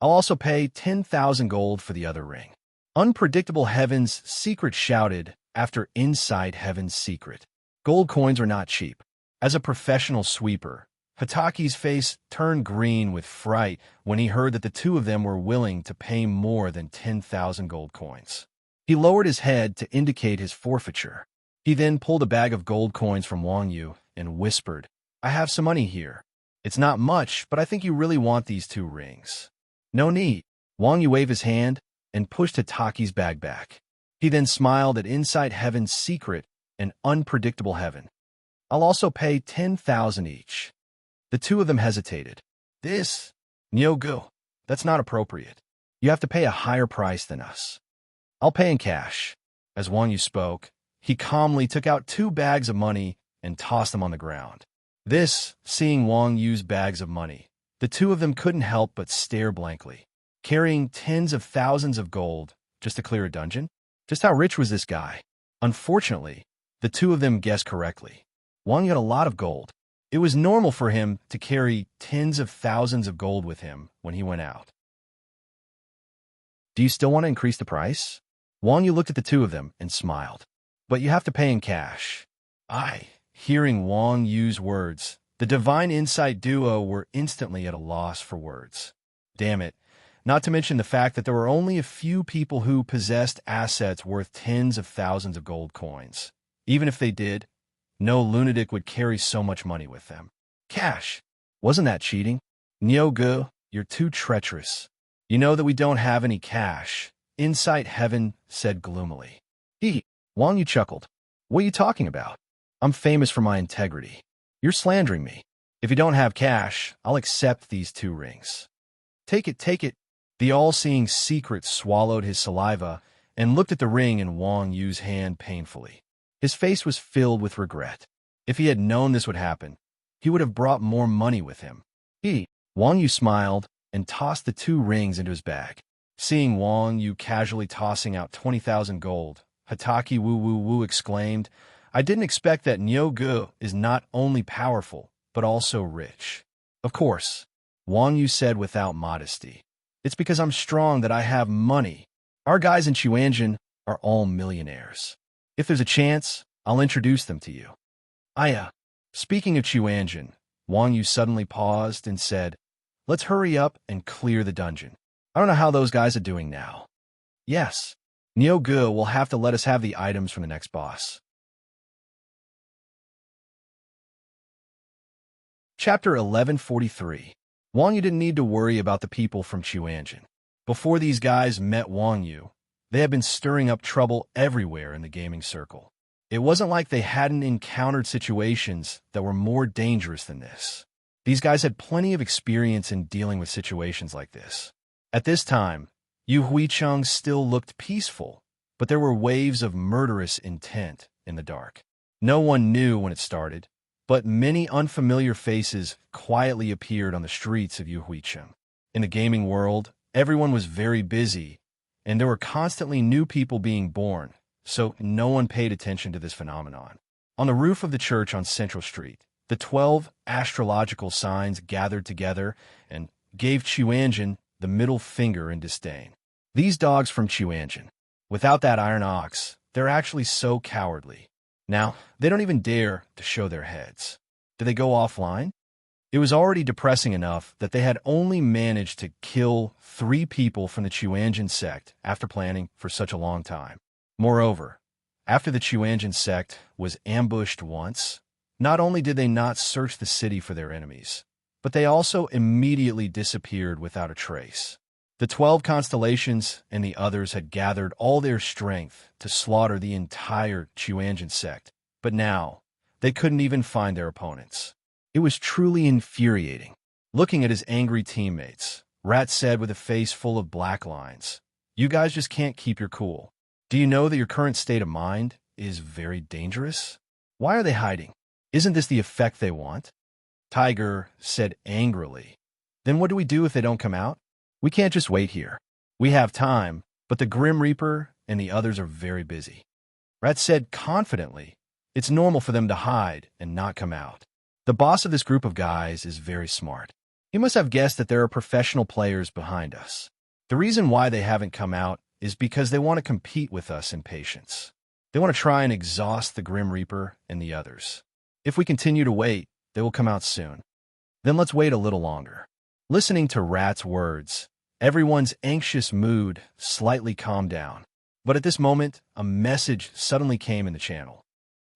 Speaker 1: I'll also pay 10,000 gold for the other ring. Unpredictable Heaven's secret shouted after Insight Heaven's secret. Gold coins are not cheap. As a professional sweeper, Hitaki's face turned green with fright when he heard that the two of them were willing to pay more than 10,000 gold coins. He lowered his head to indicate his forfeiture. He then pulled a bag of gold coins from Wang Yu and whispered, I have some money here. It's not much, but I think you really want these 2 rings. No need. Wang Yu waved his hand and pushed Hitaki's bag back. He then smiled at Insight Heaven's secret and unpredictable heaven. I'll also pay 10,000 each. The two of them hesitated. This, Nyogo, that's not appropriate. You have to pay a higher price than us. I'll pay in cash. As Wang Yu spoke, he calmly took out 2 bags of money and tossed them on the ground. This, seeing Wang Yu's bags of money, the two of them couldn't help but stare blankly. Carrying tens of thousands of gold just to clear a dungeon? Just how rich was this guy? Unfortunately, the two of them guessed correctly. Wang Yu had a lot of gold. It was normal for him to carry tens of thousands of gold with him when he went out. Do you still want to increase the price? Wang Yu looked at the two of them and smiled. But you have to pay in cash. Hearing Wang Yu's words, the Divine Insight duo were instantly at a loss for words. Damn it. Not to mention the fact that there were only a few people who possessed assets worth tens of thousands of gold coins. Even if they did, no lunatic would carry so much money with them. Cash. Wasn't that cheating? Nyogu, you're too treacherous. You know that we don't have any cash, Insight Heaven said gloomily. Wang Yu chuckled. What are you talking about? I'm famous for my integrity. You're slandering me. If you don't have cash, I'll accept these 2 rings. Take it, take it. The all-seeing secret swallowed his saliva and looked at the ring in Wang Yu's hand painfully. His face was filled with regret. If he had known this would happen, he would have brought more money with him. Wang Yu smiled and tossed the 2 rings into his bag. Seeing Wang Yu casually tossing out 20,000 gold, Hitaki Woo exclaimed, I didn't expect that Nyogu is not only powerful, but also rich. Of course, Wang Yu said without modesty. It's because I'm strong that I have money. Our guys in Chuanjin are all millionaires. If there's a chance, I'll introduce them to you. Speaking of Chuanjin, Wang Yu suddenly paused and said, let's hurry up and clear the dungeon. I don't know how those guys are doing now. Yes, Nyogu will have to let us have the items from the next boss. Chapter 1143. Wang Yu didn't need to worry about the people from Chuanjin. Before these guys met Wang Yu, they had been stirring up trouble everywhere in the gaming circle. It wasn't like they hadn't encountered situations that were more dangerous than this. These guys had plenty of experience in dealing with situations like this. At this time, Yu Huicheng still looked peaceful, but there were waves of murderous intent in the dark. No one knew when it started, but many unfamiliar faces quietly appeared on the streets of Yu Huicheng. In the gaming world, everyone was very busy, and there were constantly new people being born, so no one paid attention to this phenomenon. On the roof of the church on Central Street, the 12 astrological signs gathered together and gave Chuanjin the middle finger in disdain. These dogs from Chuanjin, without that iron ox, they're actually so cowardly. Now, they don't even dare to show their heads. Do they go offline? It was already depressing enough that they had only managed to kill 3 people from the Chuanjin sect after planning for such a long time. Moreover, after the Chuanjin sect was ambushed once, not only did they not search the city for their enemies, but they also immediately disappeared without a trace. The 12 constellations and the others had gathered all their strength to slaughter the entire Chuanjin sect, But now, they couldn't even find their opponents. It was truly infuriating. Looking at his angry teammates, Rat said with a face full of black lines, "You guys just can't keep your cool. Do you know that your current state of mind is very dangerous? Why are they hiding? Isn't this the effect they want?" Tiger said angrily, "Then what do we do if they don't come out? We can't just wait here. We have time, but the Grim Reaper and the others are very busy." Rat said confidently, "It's normal for them to hide and not come out. The boss of this group of guys is very smart. He must have guessed that there are professional players behind us. The reason why they haven't come out is because they want to compete with us in patience. They want to try and exhaust the Grim Reaper and the others. If we continue to wait, they will come out soon. Then let's wait a little longer." Listening to Rat's words, everyone's anxious mood slightly calmed down. But at this moment, a message suddenly came in the channel.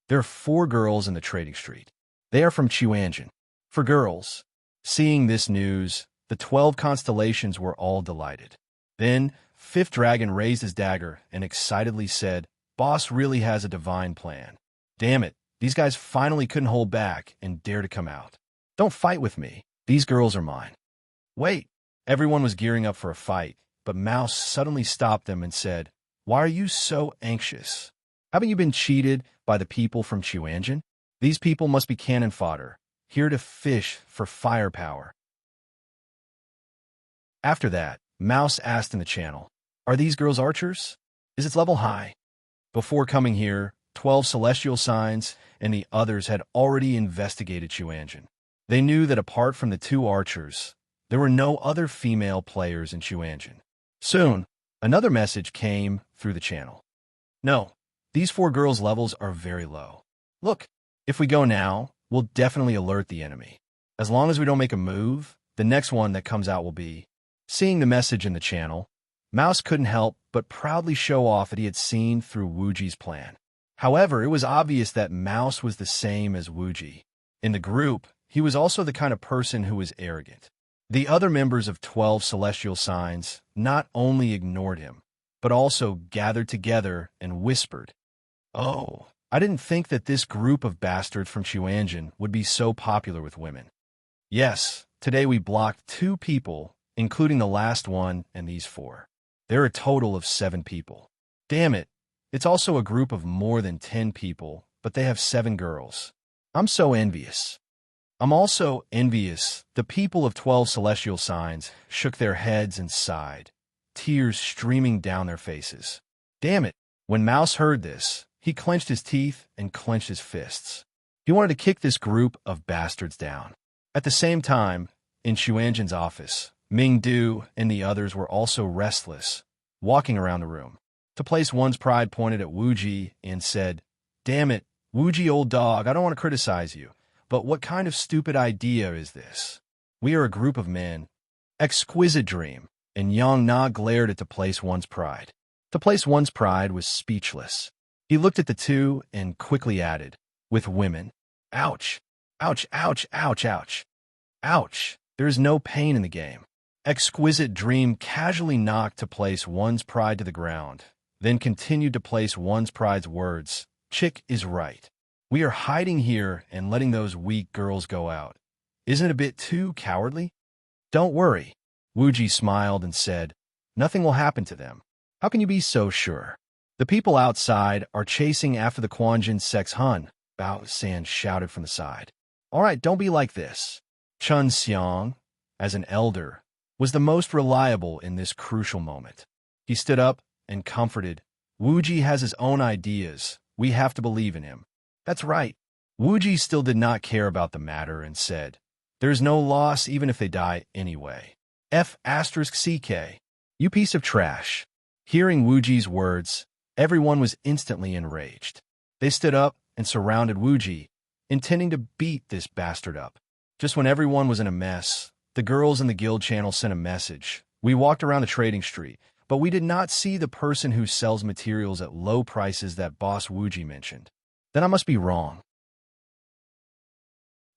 Speaker 1: "There are 4 girls in the trading street. They are from Chuanjin. For girls." Seeing this news, the 12 constellations were all delighted. Then, Fifth Dragon raised his dagger and excitedly said, "Boss really has a divine plan. Damn it, these guys finally couldn't hold back and dare to come out. Don't fight with me. These girls are mine." "Wait." Everyone was gearing up for a fight, but Mouse suddenly stopped them and said, "Why are you so anxious? Haven't you been cheated by the people from Chuanjin? These people must be cannon fodder, here to fish for firepower." After that, Mouse asked in the channel, "Are these girls archers? Is its level high?" Before coming here, 12 celestial signs and the others had already investigated Chuanjin. They knew that apart from the 2 archers, there were no other female players in Chuanjin. Soon, another message came through the channel. "No, these 4 girls' levels are very low. Look, if we go now, we'll definitely alert the enemy. As long as we don't make a move, the next one that comes out will be..." Seeing the message in the channel, Mouse couldn't help but proudly show off that he had seen through Wuji's plan. However, it was obvious that Mouse was the same as Wuji. In the group, he was also the kind of person who was arrogant. The other members of 12 celestial signs not only ignored him, but also gathered together and whispered, "Oh, I didn't think that this group of bastards from Chuanjin would be so popular with women. Yes, today we blocked 2 people, including the last one and these 4. There are a total of 7 people. Damn it, it's also a group of more than 10 people, but they have 7 girls. I'm so envious." "I'm also envious." The people of 12 celestial signs shook their heads and sighed, tears streaming down their faces. Damn it. When Mouse heard this, he clenched his teeth and clenched his fists. He wanted to kick this group of bastards down. At the same time, in Xuanjin's office, Ming Du and the others were also restless, walking around the room. To place one's pride pointed at Wuji and said, "Damn it, Wuji old dog, I don't want to criticize you, but what kind of stupid idea is this? We are a group of men." Exquisite dream, and Yang Na glared at To Place One's Pride. To Place One's Pride was speechless. He looked at the 2 and quickly added, "With women. Ouch. Ouch, ouch, ouch, ouch. Ouch. There is no pain in the game." Exquisite Dream casually knocked To Place One's Pride to the ground, then continued To Place One's Pride's words, "Chick is right. We are hiding here and letting those weak girls go out. Isn't it a bit too cowardly?" "Don't worry." Wuji smiled and said, "Nothing will happen to them. How can you be so sure? The people outside are chasing after the Quanjin Sex Hun," Bao San shouted from the side. "All right, don't be like this." Chun Xiang, as an elder, was the most reliable in this crucial moment. He stood up and comforted, "Wuji has his own ideas. We have to believe in him." "That's right." Wuji still did not care about the matter and said, "There's no loss even if they die anyway. F***CK. You piece of trash." Hearing Wuji's words, everyone was instantly enraged. They stood up and surrounded Wuji, intending to beat this bastard up. Just when everyone was in a mess, the girls in the guild channel sent a message. "We walked around the trading street, but we did not see the person who sells materials at low prices that boss Wuji mentioned. Then I must be wrong."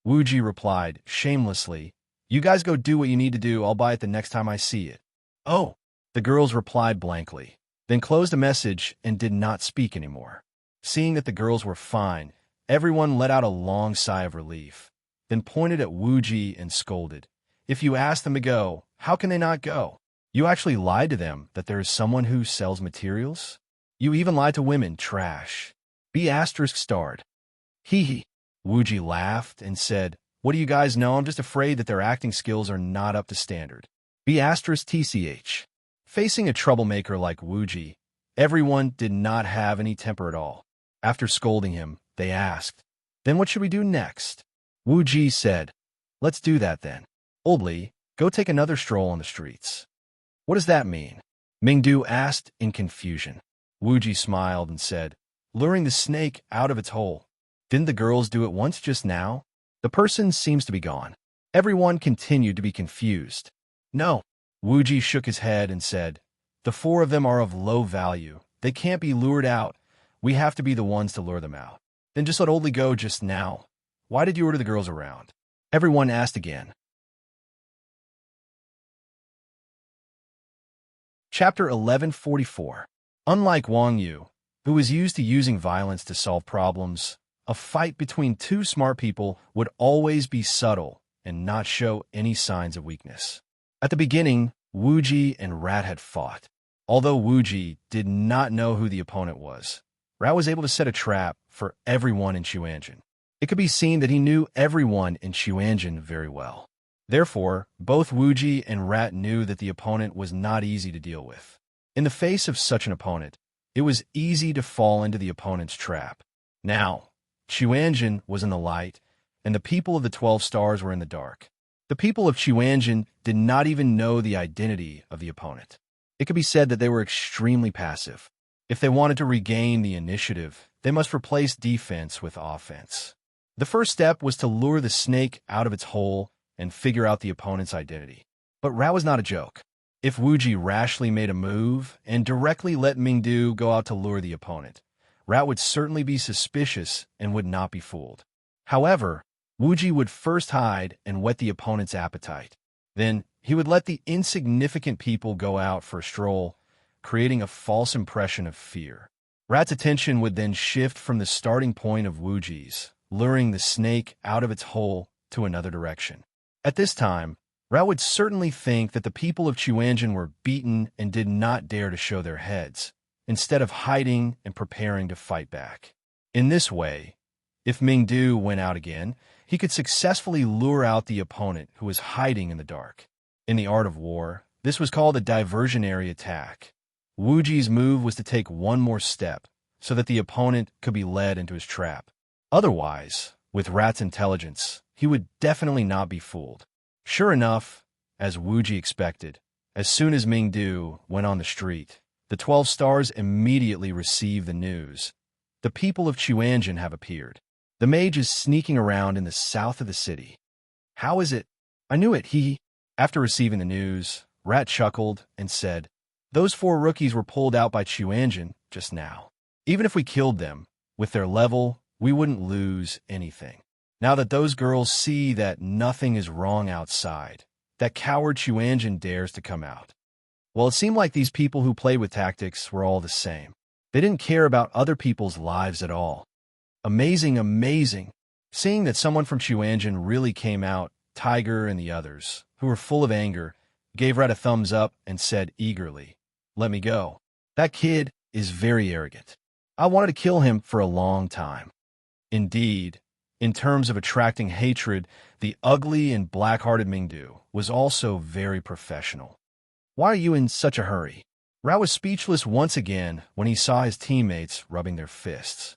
Speaker 1: Wuji replied, shamelessly, "You guys go do what you need to do. I'll buy it the next time I see it." "Oh." The girls replied blankly, then closed the message and did not speak anymore. Seeing that the girls were fine, Everyone let out a long sigh of relief, then pointed at Wuji and scolded. If you ask them to go, how can they not go? You actually lied to them that there is someone who sells materials? You even lied to women, trash. B asterisk starred. Hee hee. Wuji laughed and said, what do you guys know? I'm just afraid that their acting skills are not up to standard. B asterisk tch. Facing a troublemaker like Wuji, everyone did not have any temper at all. After scolding him, they asked, then what should we do next? Wuji said, let's do that then. Oldly, go take another stroll on the streets. What does that mean? Mingdu asked in confusion. Wuji smiled and said, luring the snake out of its hole. Didn't the girls do it once just now? The person seems to be gone. Everyone continued to be confused. No. Wuji shook his head and said, the four of them are of low value. They can't be lured out. We have to be the ones to lure them out. Then just let Oldly go just now. Why did you order the girls around? Everyone asked again. Chapter 1144. Unlike Wang Yu, who was used to using violence to solve problems, a fight between two smart people would always be subtle and not show any signs of weakness. At the beginning, Wuji and Rat had fought. Although Wuji did not know who the opponent was, Rat was able to set a trap for everyone in Xuanzhen. It could be seen that he knew everyone in Xuanzhen very well. Therefore, both Wuji and Rat knew that the opponent was not easy to deal with. In the face of such an opponent, it was easy to fall into the opponent's trap. Now, Xuanzhen was in the light, and the people of the 12 stars were in the dark. The people of Xuanzhen did not even know the identity of the opponent. It could be said that they were extremely passive. If they wanted to regain the initiative, they must replace defense with offense. The first step was to lure the snake out of its hole and figure out the opponent's identity. But Rat was not a joke. If Wuji rashly made a move and directly let Mingdu go out to lure the opponent, Rat would certainly be suspicious and would not be fooled. However, Wuji would first hide and whet the opponent's appetite. Then, he would let the insignificant people go out for a stroll, creating a false impression of fear. Rat's attention would then shift from the starting point of Wuji's, luring the snake out of its hole to another direction. At this time, Rat would certainly think that the people of Xuanzhen were beaten and did not dare to show their heads, instead of hiding and preparing to fight back. In this way, if Mingdu went out again, he could successfully lure out the opponent who was hiding in the dark. In the art of war, this was called a diversionary attack. Wuji's move was to take one more step so that the opponent could be led into his trap. Otherwise, with Rat's intelligence, he would definitely not be fooled. Sure enough, as Wuji expected, as soon as Mingdu went on the street, the 12 stars immediately received the news. The people of Xuanzhen have appeared. The mage is sneaking around in the south of the city. How is it? I knew it, he. After receiving the news, Rat chuckled and said, those 4 rookies were pulled out by Xuanzhen just now. Even if we killed them, with their level, we wouldn't lose anything. Now that those girls see that nothing is wrong outside, that coward Xuanzhen dares to come out. Well, it seemed like these people who played with tactics were all the same. They didn't care about other people's lives at all. Amazing, amazing. Seeing that someone from Xuanzhen really came out, Tiger and the others, who were full of anger, gave Rat a thumbs up and said eagerly, let me go. That kid is very arrogant. I wanted to kill him for a long time. Indeed, in terms of attracting hatred, the ugly and black-hearted Mingdu was also very professional. Why are you in such a hurry? Rat was speechless once again when he saw his teammates rubbing their fists.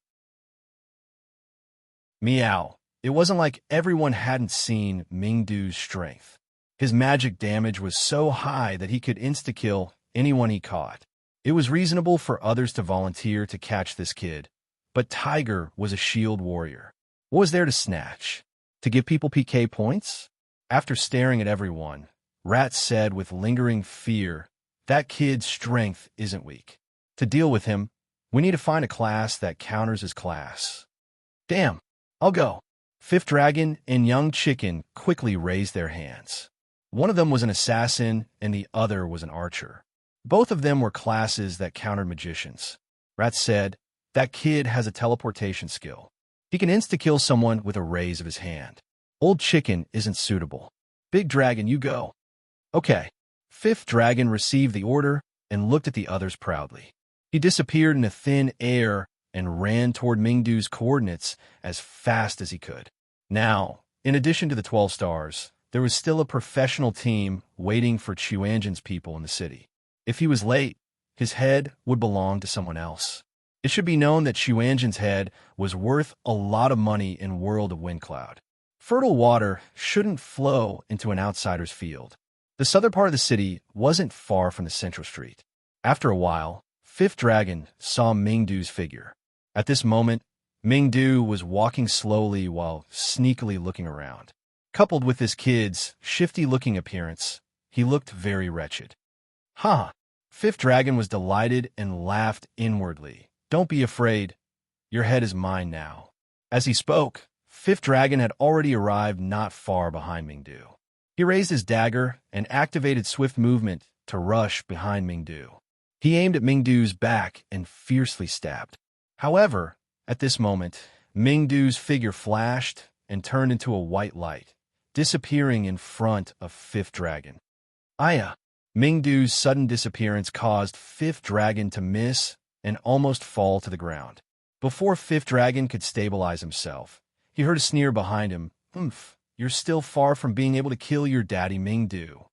Speaker 1: Meow. It wasn't like everyone hadn't seen Mingdu's strength. His magic damage was so high that he could insta-kill anyone he caught. It was reasonable for others to volunteer to catch this kid, but Tiger was a shield warrior. What was there to snatch? To give people PK points? After staring at everyone, Rat said with lingering fear, that kid's strength isn't weak. To deal with him, we need to find a class that counters his class. Damn, I'll go. Fifth Dragon and Young Chicken quickly raised their hands. One of them was an assassin and the other was an archer. Both of them were classes that countered magicians. Rat said, that kid has a teleportation skill. He can insta-kill someone with a raise of his hand. Old chicken isn't suitable. Big dragon, you go. Okay. Fifth dragon received the order and looked at the others proudly. He disappeared in the thin air and ran toward Mingdu's coordinates as fast as he could. Now, in addition to the 12 stars, there was still a professional team waiting for Chuanjin's people in the city. If he was late, his head would belong to someone else. It should be known that Chuanjin's head was worth a lot of money in World of Windcloud. Fertile water shouldn't flow into an outsider's field. The southern part of the city wasn't far from the central street. After a while, Fifth Dragon saw Mingdu's figure. At this moment, Mingdu was walking slowly while sneakily looking around. Coupled with this kid's shifty-looking appearance, he looked very wretched. Ha! Fifth Dragon was delighted and laughed inwardly. Don't be afraid. Your head is mine now. As he spoke, Fifth Dragon had already arrived not far behind Mingdu. He raised his dagger and activated swift movement to rush behind Mingdu. He aimed at Mingdu's back and fiercely stabbed. However, at this moment, Mingdu's figure flashed and turned into a white light, disappearing in front of Fifth Dragon. Aya! Mingdu's sudden disappearance caused Fifth Dragon to miss and almost fall to the ground. Before Fifth Dragon could stabilize himself, he heard a sneer behind him. Humph, you're still far from being able to kill your daddy Mingdu.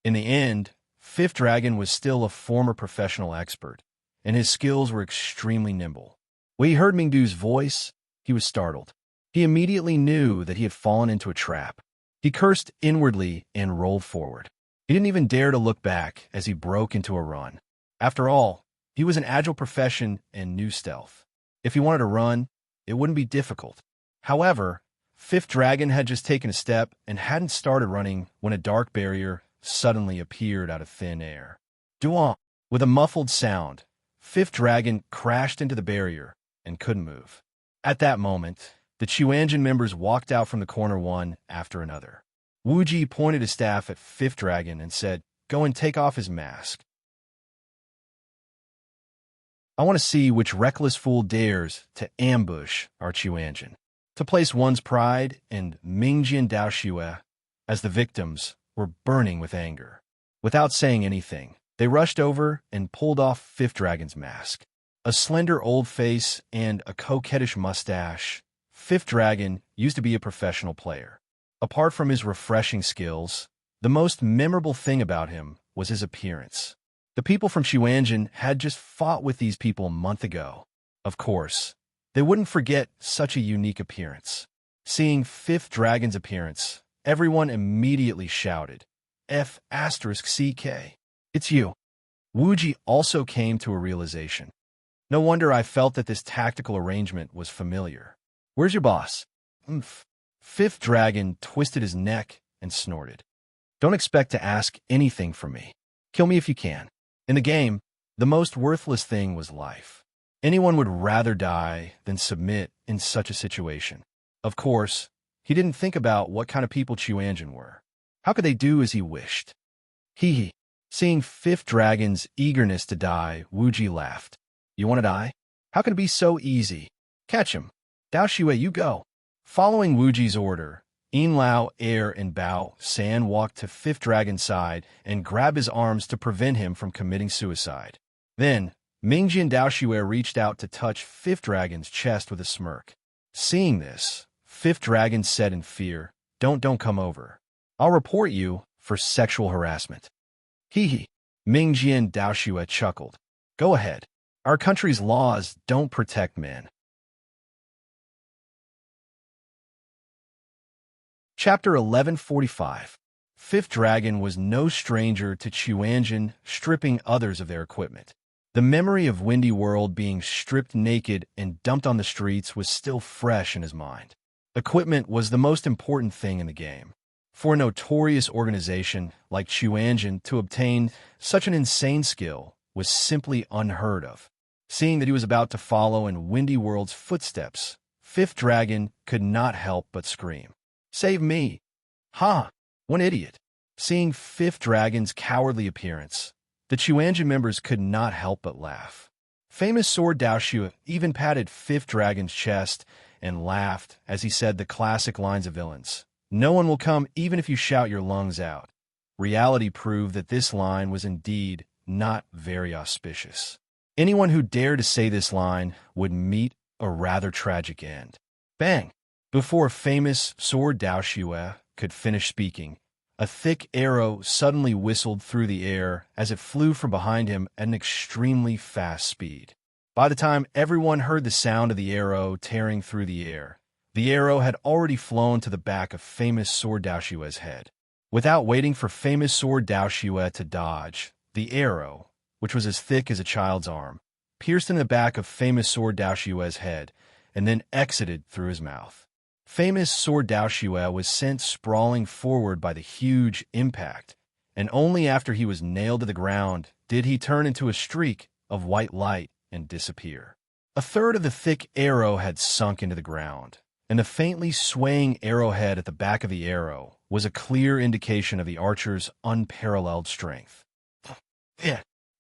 Speaker 1: In the end, Fifth Dragon was still a former professional expert, and his skills were extremely nimble. When he heard Mingdu's voice, he was startled. He immediately knew that he had fallen into a trap. He cursed inwardly and rolled forward. He didn't even dare to look back as he broke into a run. After all, he was an agile profession and knew stealth. If he wanted to run, it wouldn't be difficult. However, Fifth Dragon had just taken a step and hadn't started running when a dark barrier suddenly appeared out of thin air. Duan! With a muffled sound, Fifth Dragon crashed into the barrier and couldn't move. At that moment, the Chuanjin members walked out from the corner one after another. Wuji pointed his staff at Fifth Dragon and said, "Go and take off his mask. I want to see which reckless fool dares to ambush our Chuanjin." To place one's pride and Mingjian Daoxue as the victims were burning with anger. Without saying anything, they rushed over and pulled off Fifth Dragon's mask. A slender old face and a coquettish mustache, Fifth Dragon used to be a professional player. Apart from his refreshing skills, the most memorable thing about him was his appearance. The people from Chuanjin had just fought with these people a month ago. Of course, they wouldn't forget such a unique appearance. Seeing Fifth Dragon's appearance, everyone immediately shouted, F*CK. It's you. Wuji also came to a realization. No wonder I felt that this tactical arrangement was familiar. Where's your boss? Oomph. Fifth Dragon twisted his neck and snorted. Don't expect to ask anything from me. Kill me if you can. In the game, the most worthless thing was life. Anyone would rather die than submit in such a situation. Of course, he didn't think about what kind of people Chuanjin were. How could they do as he wished? Hee hee. Seeing Fifth Dragon's eagerness to die, Wuji laughed. You want to die? How can it be so easy? Catch him. Daoxue, you go. Following Wuji's order, Yin Lao, Air, and Bao San walked to Fifth Dragon's side and grabbed his arms to prevent him from committing suicide. Then, Mingjian Daoxue reached out to touch Fifth Dragon's chest with a smirk. Seeing this, Fifth Dragon said in fear, Don't come over. I'll report you for sexual harassment. Hee hee. Mingjian Daoxue chuckled. Go ahead. Our country's laws don't protect men. Chapter 1145. Fifth Dragon was no stranger to Chuanjin stripping others of their equipment. The memory of Windy World being stripped naked and dumped on the streets was still fresh in his mind. Equipment was the most important thing in the game. For a notorious organization like Chuanjin to obtain such an insane skill was simply unheard of. Seeing that he was about to follow in Windy World's footsteps, Fifth Dragon could not help but scream. Save me! Ha! One idiot! Seeing Fifth Dragon's cowardly appearance, the Chuanjin members could not help but laugh. Famous Sword Daoxue even patted Fifth Dragon's chest and laughed as he said the classic lines of villains. No one will come even if you shout your lungs out. Reality proved that this line was indeed not very auspicious. Anyone who dared to say this line would meet a rather tragic end. Bang! Before famous sword Dao Xue could finish speaking, a thick arrow suddenly whistled through the air as it flew from behind him at an extremely fast speed. By the time everyone heard the sound of the arrow tearing through the arrow had already flown to the back of famous sword Dao Xue's head. Without waiting for famous sword Dao Xue to dodge, the arrow, which was as thick as a child's arm, pierced in the back of famous sword Dao Xue's head and then exited through his mouth. Famous sword Dao Xue was sent sprawling forward by the huge impact, and only after he was nailed to the ground did he turn into a streak of white light and disappear. A third of the thick arrow had sunk into the ground, and the faintly swaying arrowhead at the back of the arrow was a clear indication of the archer's unparalleled strength.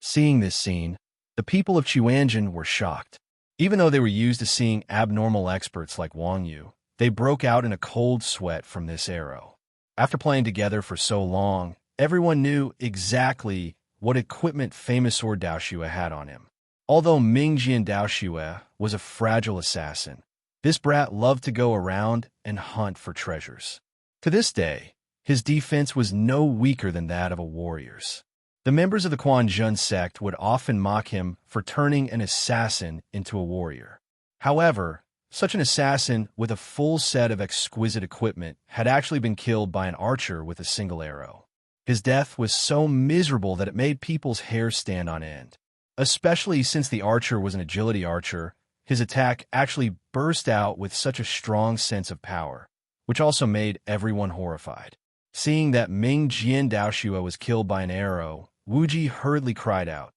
Speaker 1: Seeing this scene, the people of Chuanjin were shocked. Even though they were used to seeing abnormal experts like Wang Yu, they broke out in a cold sweat from this arrow. After playing together for so long, everyone knew exactly what equipment famous sword Dao Xue had on him. Although Mingjian Dao Xue was a fragile assassin, this brat loved to go around and hunt for treasures. To this day, his defense was no weaker than that of a warrior's. The members of the Quanjun sect would often mock him for turning an assassin into a warrior. However, such an assassin with a full set of exquisite equipment had actually been killed by an archer with a single arrow. His death was so miserable that it made people's hair stand on end. Especially since the archer was an agility archer, his attack actually burst out with such a strong sense of power, which also made everyone horrified. Seeing that Ming Jian Dao Xue was killed by an arrow, Wu Ji hurriedly cried out,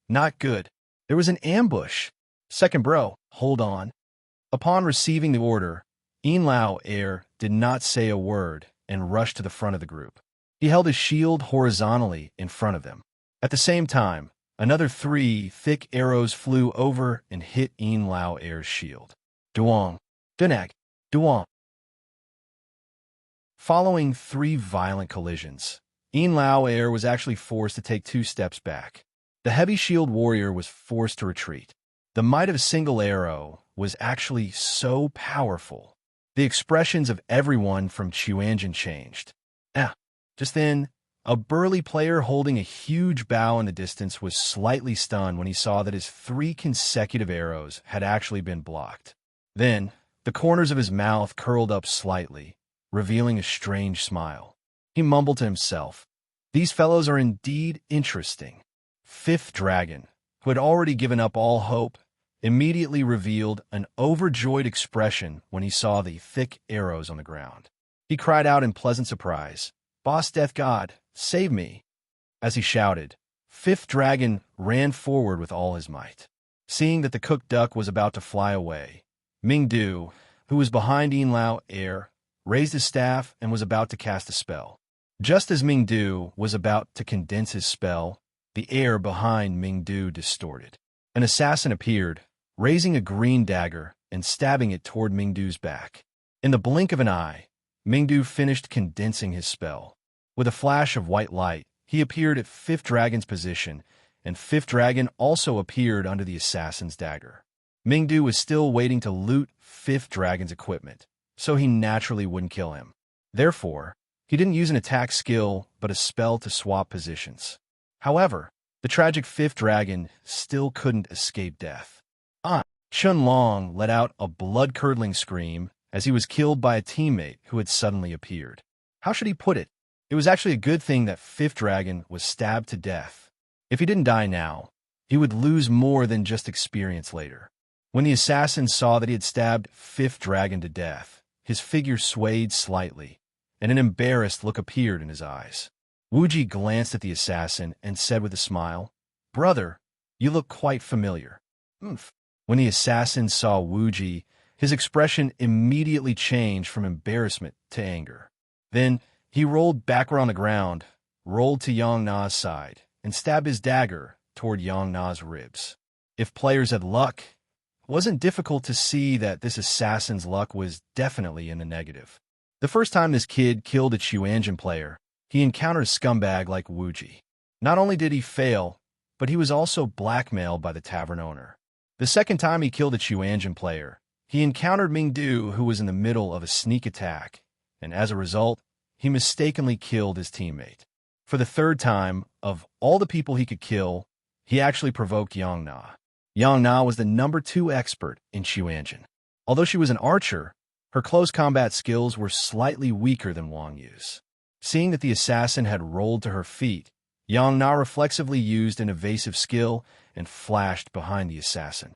Speaker 1: "Not good. There was an ambush. Second bro, hold on." Upon receiving the order, Yin Lao did not say a word and rushed to the front of the group. He held his shield horizontally in front of them. At the same time, another 3 thick arrows flew over and hit Yin Lao shield. Duong, Dunag, Duong. Following 3 violent collisions, Yin Lao was actually forced to take 2 steps back. The heavy shield warrior was forced to retreat. The might of a single arrow was actually so powerful. The expressions of everyone from Chuanjin changed. Just then, a burly player holding a huge bow in the distance was slightly stunned when he saw that his 3 consecutive arrows had actually been blocked. Then, the corners of his mouth curled up slightly, revealing a strange smile. He mumbled to himself, "These fellows are indeed interesting." Fifth Dragon, who had already given up all hope, immediately revealed an overjoyed expression when he saw the thick arrows on the ground. He cried out in pleasant surprise, "Boss Death God, save me!" As he shouted, Fifth Dragon ran forward with all his might. Seeing that the cooked duck was about to fly away, Ming Du, who was behind Yin Lao raised his staff and was about to cast a spell. Just as Ming Du was about to condense his spell, the air behind Ming Du distorted. An assassin appeared, raising a green dagger and stabbing it toward Ming Du's back. In the blink of an eye, Ming Du finished condensing his spell. With a flash of white light, he appeared at Fifth Dragon's position, and Fifth Dragon also appeared under the assassin's dagger. Ming Du was still waiting to loot Fifth Dragon's equipment, so he naturally wouldn't kill him. Therefore, he didn't use an attack skill, but a spell to swap positions. However, the tragic Fifth Dragon still couldn't escape death. Chun Long let out a blood-curdling scream as he was killed by a teammate who had suddenly appeared. How should he put it? It was actually a good thing that Fifth Dragon was stabbed to death. If he didn't die now, he would lose more than just experience later. When the assassin saw that he had stabbed Fifth Dragon to death, his figure swayed slightly, and an embarrassed look appeared in his eyes. Wu Ji glanced at the assassin and said with a smile, "Brother, you look quite familiar." When the assassin saw Wu Ji, his expression immediately changed from embarrassment to anger. Then he rolled backward on the ground, rolled to Yang Na's side, and stabbed his dagger toward Yang Na's ribs. If players had luck, wasn't difficult to see that this assassin's luck was definitely in the negative. The first time this kid killed a Chuanjian player, he encountered a scumbag like Wuji. Not only did he fail, but he was also blackmailed by the tavern owner. The second time he killed a Chuanjian player, he encountered Mingdu, who was in the middle of a sneak attack, and as a result, he mistakenly killed his teammate. For the third time, of all the people he could kill, he actually provoked Yang Na. Yang Na was the #2 expert in Chuanjian. Although she was an archer, her close combat skills were slightly weaker than Wang Yu's. Seeing that the assassin had rolled to her feet, Yang Na reflexively used an evasive skill and flashed behind the assassin.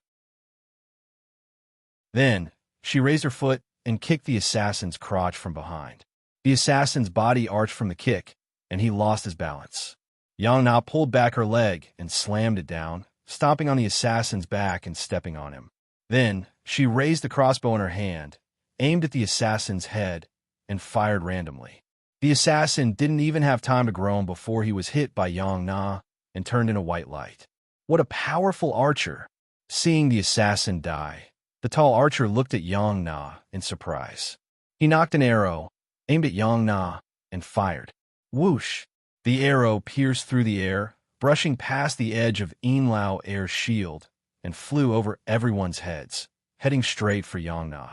Speaker 1: Then, she raised her foot and kicked the assassin's crotch from behind. The assassin's body arched from the kick, and he lost his balance. Yang Na pulled back her leg and slammed it down, stomping on the assassin's back and stepping on him. Then, she raised the crossbow in her hand, aimed at the assassin's head, and fired randomly. The assassin didn't even have time to groan before he was hit by Yang Na and turned into white light. What a powerful archer! Seeing the assassin die, the tall archer looked at Yang Na in surprise. He knocked an arrow, aimed at Yang Na, and fired. Whoosh! The arrow pierced through the air, brushing past the edge of Yinlao Air's shield, and flew over everyone's heads, heading straight for Yang Na.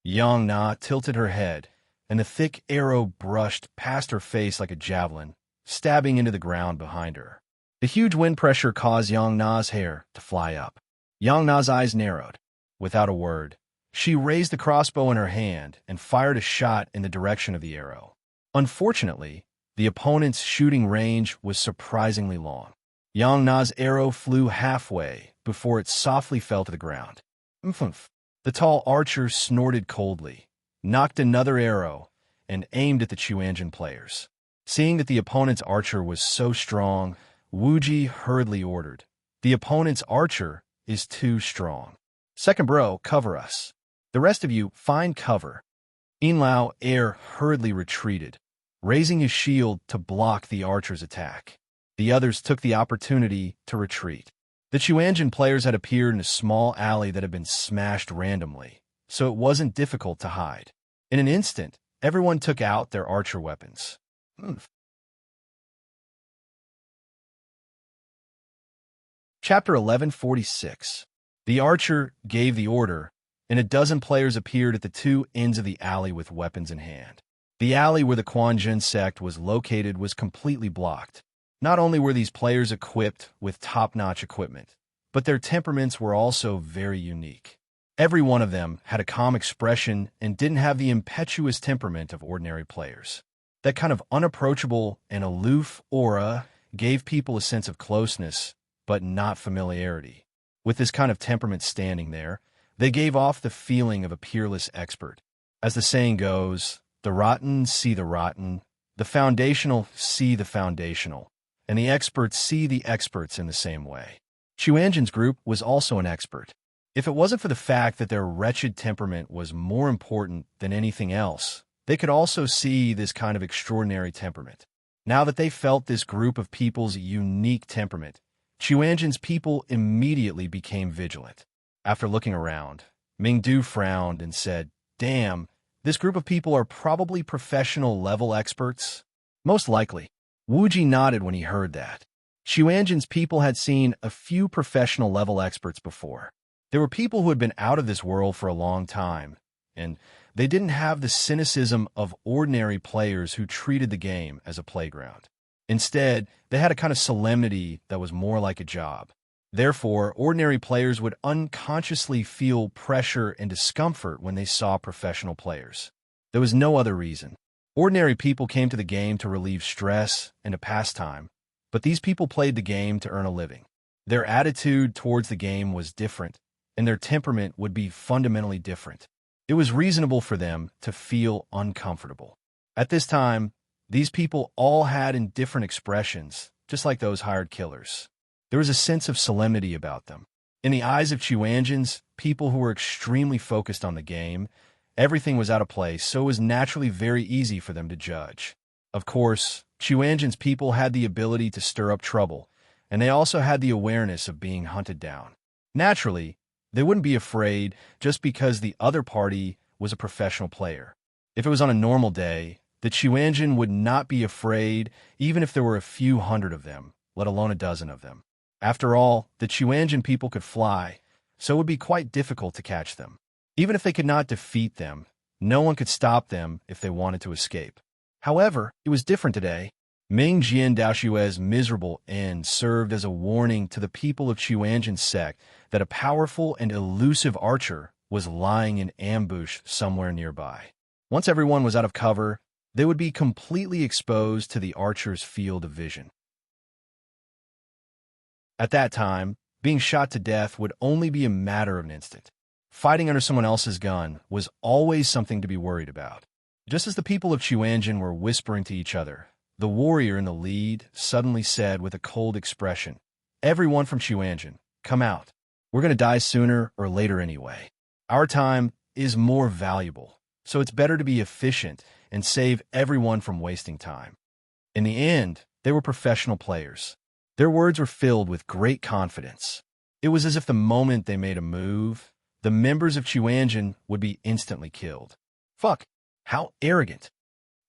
Speaker 1: Yang Na tilted her head, and the thick arrow brushed past her face like a javelin, stabbing into the ground behind her. The huge wind pressure caused Yang Na's hair to fly up. Yang Na's eyes narrowed. Without a word, she raised the crossbow in her hand and fired a shot in the direction of the arrow. Unfortunately, the opponent's shooting range was surprisingly long. Yang Na's arrow flew halfway before it softly fell to the ground. Mfumph. The tall archer snorted coldly, knocked another arrow, and aimed at the Chuanjian players. Seeing that the opponent's archer was so strong, Wuji hurriedly ordered, "The opponent's archer is too strong. Second bro, cover us. The rest of you, find cover." Yinlao Air hurriedly retreated, raising his shield to block the archer's attack. The others took the opportunity to retreat. The Chuanjian players had appeared in a small alley that had been smashed randomly, so it wasn't difficult to hide. In an instant, everyone took out their archer weapons. Chapter 1146. The archer gave the order, and a dozen players appeared at the two ends of the alley with weapons in hand. The alley where the Quanjin sect was located was completely blocked. Not only were these players equipped with top-notch equipment, but their temperaments were also very unique. Every one of them had a calm expression and didn't have the impetuous temperament of ordinary players. That kind of unapproachable and aloof aura gave people a sense of closeness, but not familiarity. With this kind of temperament standing there, they gave off the feeling of a peerless expert. As the saying goes, the rotten see the rotten, the foundational see the foundational, and the experts see the experts in the same way. Chuanjian's group was also an expert. If it wasn't for the fact that their wretched temperament was more important than anything else, they could also see this kind of extraordinary temperament. Now that they felt this group of people's unique temperament, Chuanjian's people immediately became vigilant. After looking around, Mingdu frowned and said, "Damn, this group of people are probably professional level experts." Most likely. Wuji nodded when he heard that. Chuanjian's people had seen a few professional level experts before. There were people who had been out of this world for a long time, and they didn't have the cynicism of ordinary players who treated the game as a playground. Instead, they had a kind of solemnity that was more like a job. Therefore, ordinary players would unconsciously feel pressure and discomfort when they saw professional players. There was no other reason. Ordinary people came to the game to relieve stress and to pass time, but these people played the game to earn a living. Their attitude towards the game was different, and their temperament would be fundamentally different. It was reasonable for them to feel uncomfortable. At this time, these people all had indifferent expressions, just like those hired killers. There was a sense of solemnity about them. In the eyes of Chuanjians, people who were extremely focused on the game, everything was out of place, so it was naturally very easy for them to judge. Of course, Chuanjian's people had the ability to stir up trouble, and they also had the awareness of being hunted down. Naturally, They wouldn't be afraid just because the other party was a professional player. If it was on a normal day, the Chuanjin would not be afraid even if there were a few hundred of them, let alone a dozen of them. After all, the Chuanjin people could fly, so it would be quite difficult to catch them. Even if they could not defeat them, no one could stop them if they wanted to escape. However, it was different today. Ming Jian Daoshue's miserable end served as a warning to the people of Chuanjin sect that a powerful and elusive archer was lying in ambush somewhere nearby. Once everyone was out of cover, they would be completely exposed to the archer's field of vision. At that time, being shot to death would only be a matter of an instant. Fighting under someone else's gun was always something to be worried about. Just as the people of Chuanjin were whispering to each other, the warrior in the lead suddenly said with a cold expression, "Everyone from Chuanjin, come out. We're going to die sooner or later anyway. Our time is more valuable, so it's better to be efficient and save everyone from wasting time." In the end, they were professional players. Their words were filled with great confidence. It was as if the moment they made a move, the members of Chuanjin would be instantly killed. Fuck, how arrogant.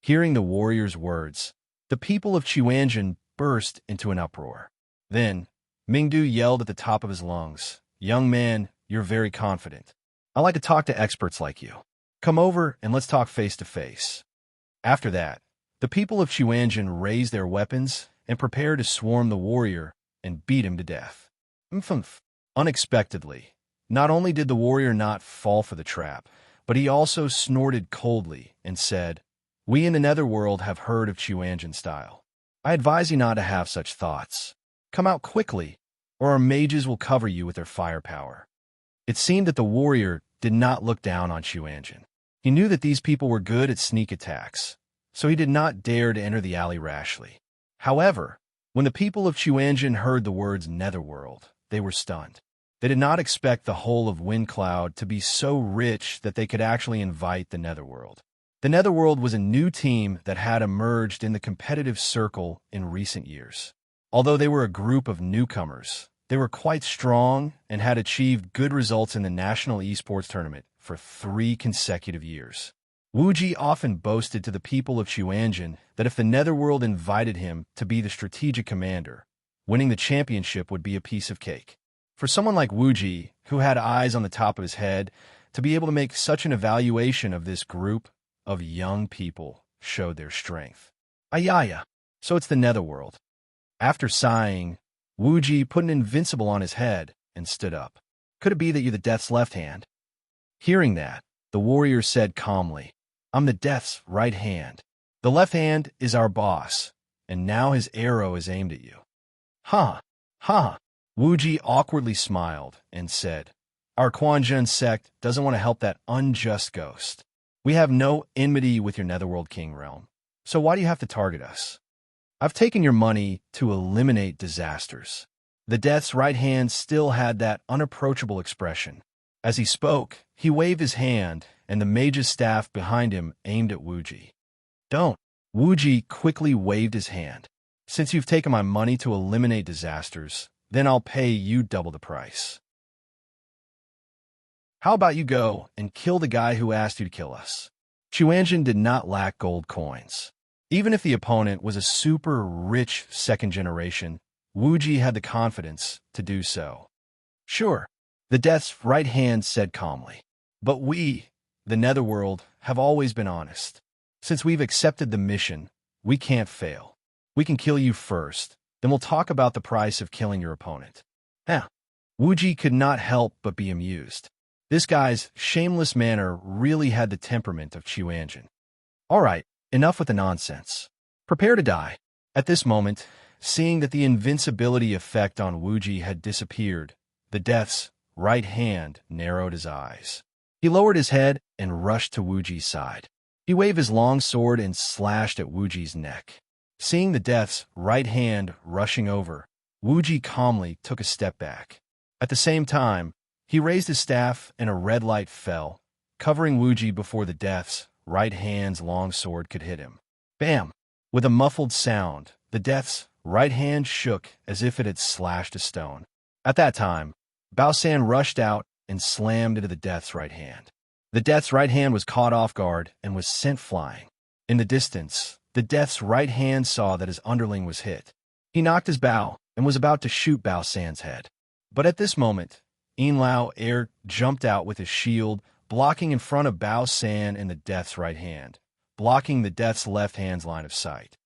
Speaker 1: Hearing the warrior's words, the people of Chuanjin burst into an uproar. Then, Mingdu yelled at the top of his lungs, "Young man, you're very confident. I like to talk to experts like you. Come over and let's talk face to face." After that, the people of Chuanjin raised their weapons and prepared to swarm the warrior and beat him to death. Unexpectedly, not only did the warrior not fall for the trap, but he also snorted coldly and said, "We in the netherworld have heard of Chuanjin style. I advise you not to have such thoughts. Come out quickly, or our mages will cover you with their firepower." It seemed that the warrior did not look down on Chuanjin. He knew that these people were good at sneak attacks, so he did not dare to enter the alley rashly. However, when the people of Chuanjin heard the words netherworld, they were stunned. They did not expect the whole of Windcloud to be so rich that they could actually invite the netherworld. The netherworld was a new team that had emerged in the competitive circle in recent years. Although they were a group of newcomers, they were quite strong and had achieved good results in the national esports tournament for 3 consecutive years. Wuji often boasted to the people of Chuanjin that if the netherworld invited him to be the strategic commander, winning the championship would be a piece of cake. For someone like Wuji, who had eyes on the top of his head, to be able to make such an evaluation of this group of young people showed their strength. Ayaya, so it's the netherworld. After sighing, Wuji put an invincible on his head and stood up. Could it be that you're the death's left hand? Hearing that, the warrior said calmly, "I'm the death's right hand. The left hand is our boss, and now his arrow is aimed at you." "Ha, ha." Wuji awkwardly smiled and said, "Our Quanjun sect doesn't want to help that unjust ghost. We have no enmity with your Netherworld King realm, so why do you have to target us? I've taken your money to eliminate disasters." The death's right hand still had that unapproachable expression. As he spoke, he waved his hand, and the mage's staff behind him aimed at Wuji. "Don't." Wuji quickly waved his hand. "Since you've taken my money to eliminate disasters, then I'll pay you double the price. How about you go and kill the guy who asked you to kill us?" Chuanjin did not lack gold coins. Even if the opponent was a super rich second generation, Wuji had the confidence to do so. "Sure," the death's right hand said calmly. "But we, the Netherworld, have always been honest. Since we've accepted the mission, we can't fail. We can kill you first, then we'll talk about the price of killing your opponent." Wuji could not help but be amused. This guy's shameless manner really had the temperament of Chuanjin. "All right, enough with the nonsense. Prepare to die." At this moment, seeing that the invincibility effect on Wuji had disappeared, the death's right hand narrowed his eyes. He lowered his head and rushed to Wuji's side. He waved his long sword and slashed at Wuji's neck. Seeing the death's right hand rushing over, Wuji calmly took a step back. At the same time, he raised his staff and a red light fell, covering Wuji before the death's right hand's long sword could hit him. Bam! With a muffled sound, the death's right hand shook as if it had slashed a stone. At that time, Baosan rushed out and slammed into the Death's right hand. The Death's right hand was caught off guard and was sent flying. In the distance, the Death's right hand saw that his underling was hit. He knocked his Bao and was about to shoot Bao San's head. But at this moment, Lao Air jumped out with his shield, blocking in front of Bao San and the Death's right hand, blocking the Death's left hand's line of sight.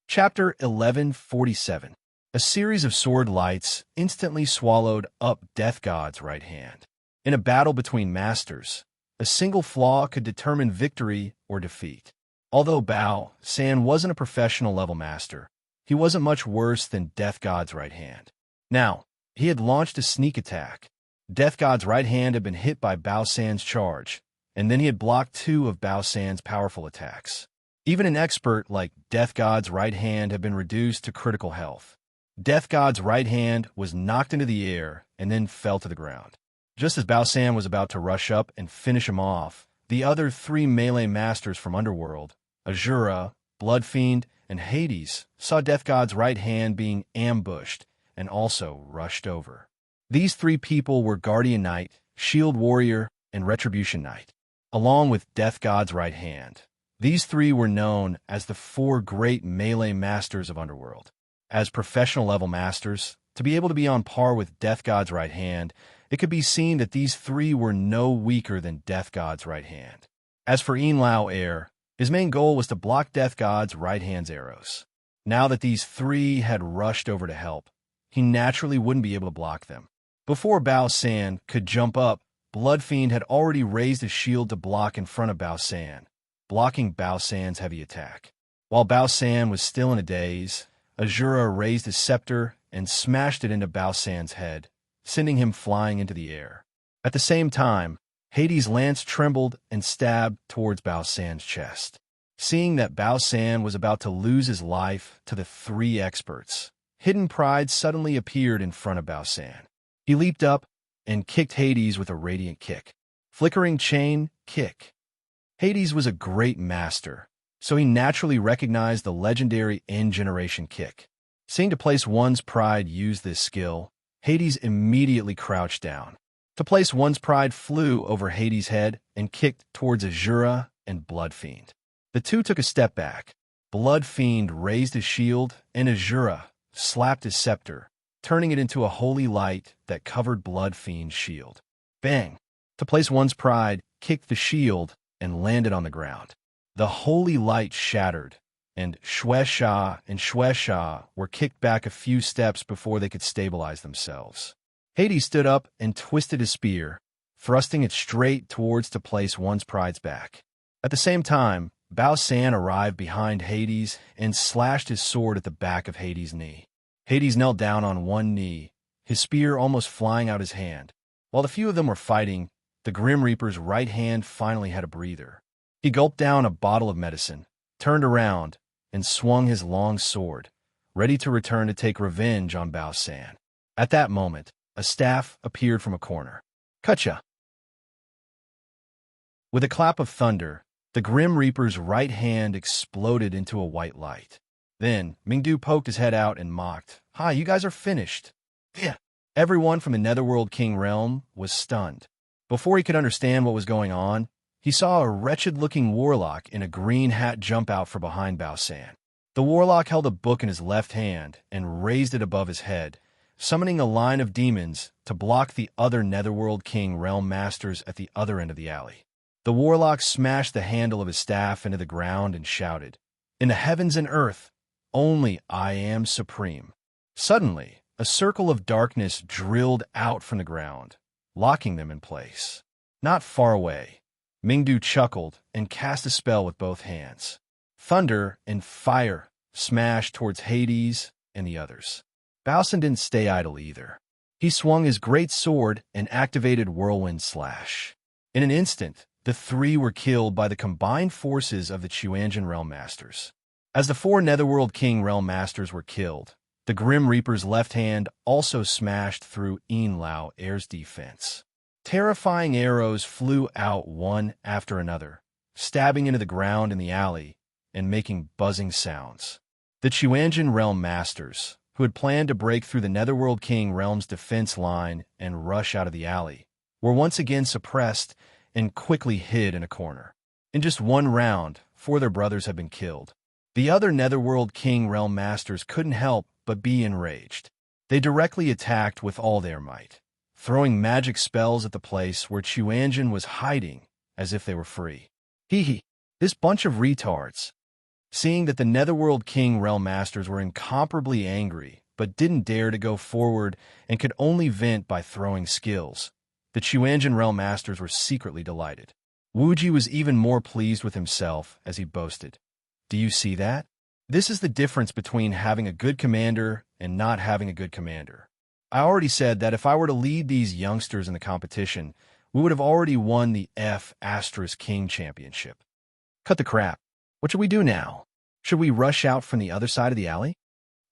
Speaker 1: Chapter 1147. A series of sword lights instantly swallowed up Death God's right hand. In a battle between masters, a single flaw could determine victory or defeat. Although Bao San wasn't a professional level master, he wasn't much worse than Death God's right hand. Now, he had launched a sneak attack. Death God's right hand had been hit by Bao San's charge, and then he had blocked 2 of Bao San's powerful attacks. Even an expert like Death God's right hand had been reduced to critical health. Death God's right hand was knocked into the air and then fell to the ground. Just as Bao San was about to rush up and finish him off, the other 3 melee masters from Underworld, Azura, Bloodfiend, and Hades, saw Death God's right hand being ambushed and also rushed over. These 3 people were Guardian Knight, Shield Warrior, and Retribution Knight, along with Death God's right hand. These 3 were known as the 4 great melee masters of Underworld. As professional level masters, to be able to be on par with Death God's right hand, it could be seen that these 3 were no weaker than Death God's right hand. As for Lao Air, his main goal was to block Death God's right hand's arrows. Now that these 3 had rushed over to help, he naturally wouldn't be able to block them. Before Bao San could jump up, Bloodfiend had already raised his shield to block in front of Bao San, blocking Bao San's heavy attack. While Bao San was still in a daze, Azura raised his scepter and smashed it into Bao San's head, sending him flying into the air. At the same time, Hades' lance trembled and stabbed towards Bao San's chest. Seeing that Bao San was about to lose his life to the 3 experts, Hidden Pride suddenly appeared in front of Bao San. He leaped up and kicked Hades with a radiant kick. Flickering chain kick. Hades was a great master, so he naturally recognized the legendary End-Generation kick. Seeing to place one's pride use this skill, Hades immediately crouched down. To place one's pride flew over Hades' head and kicked towards Azura and Bloodfiend. The 2 took a step back. Bloodfiend raised his shield, and Azura slapped his scepter, turning it into a holy light that covered Bloodfiend's shield. Bang! To place one's pride, kicked the shield and landed on the ground. The holy light shattered, and Shueisha and Shueisha were kicked back a few steps before they could stabilize themselves. Hades stood up and twisted his spear, thrusting it straight towards to place one's pride's back. At the same time, Bao San arrived behind Hades and slashed his sword at the back of Hades' knee. Hades knelt down on one knee, his spear almost flying out his hand. While the few of them were fighting, the Grim Reaper's right hand finally had a breather. He gulped down a bottle of medicine, turned around, and swung his long sword, ready to return to take revenge on Bao San. At that moment, a staff appeared from a corner. Kutcha! With a clap of thunder, the Grim Reaper's right hand exploded into a white light. Then, Mingdu poked his head out and mocked, "Hi, you guys are finished." Yeah. Everyone from the Netherworld King realm was stunned. Before he could understand what was going on, he saw a wretched-looking warlock in a green hat jump out from behind Bao San. The warlock held a book in his left hand and raised it above his head, summoning a line of demons to block the other Netherworld King realm masters at the other end of the alley. The warlock smashed the handle of his staff into the ground and shouted, "In the heavens and earth, only I am supreme." Suddenly, a circle of darkness drilled out from the ground, locking them in place. Not far away, Mingdu chuckled and cast a spell with both hands. Thunder and fire smashed towards Hades and the others. Bao San didn't stay idle either. He swung his great sword and activated Whirlwind Slash. In an instant, the 3 were killed by the combined forces of the Chuanjin Realm Masters. As the 4 Netherworld King Realm Masters were killed, the Grim Reaper's left hand also smashed through Lao Air's defense. Terrifying arrows flew out one after another, stabbing into the ground in the alley and making buzzing sounds. The Chuanjin Realm Masters, who who had planned to break through the Netherworld King realm's defense line and rush out of the alley, were once again suppressed and quickly hid in a corner. In just one round, 4 of their brothers had been killed. The other Netherworld King realm masters couldn't help but be enraged. They directly attacked with all their might, throwing magic spells at the place where Chuanjin was hiding as if they were free. Hee, this bunch of retards. Seeing that the Netherworld King realm masters were incomparably angry but didn't dare to go forward and could only vent by throwing skills, the Chuanjin realm masters were secretly delighted. Wuji was even more pleased with himself as he boasted. Do you see that? This is the difference between having a good commander and not having a good commander. I already said that if I were to lead these youngsters in the competition, we would have already won the King Championship. Cut the crap. What should we do now? Should we rush out from the other side of the alley?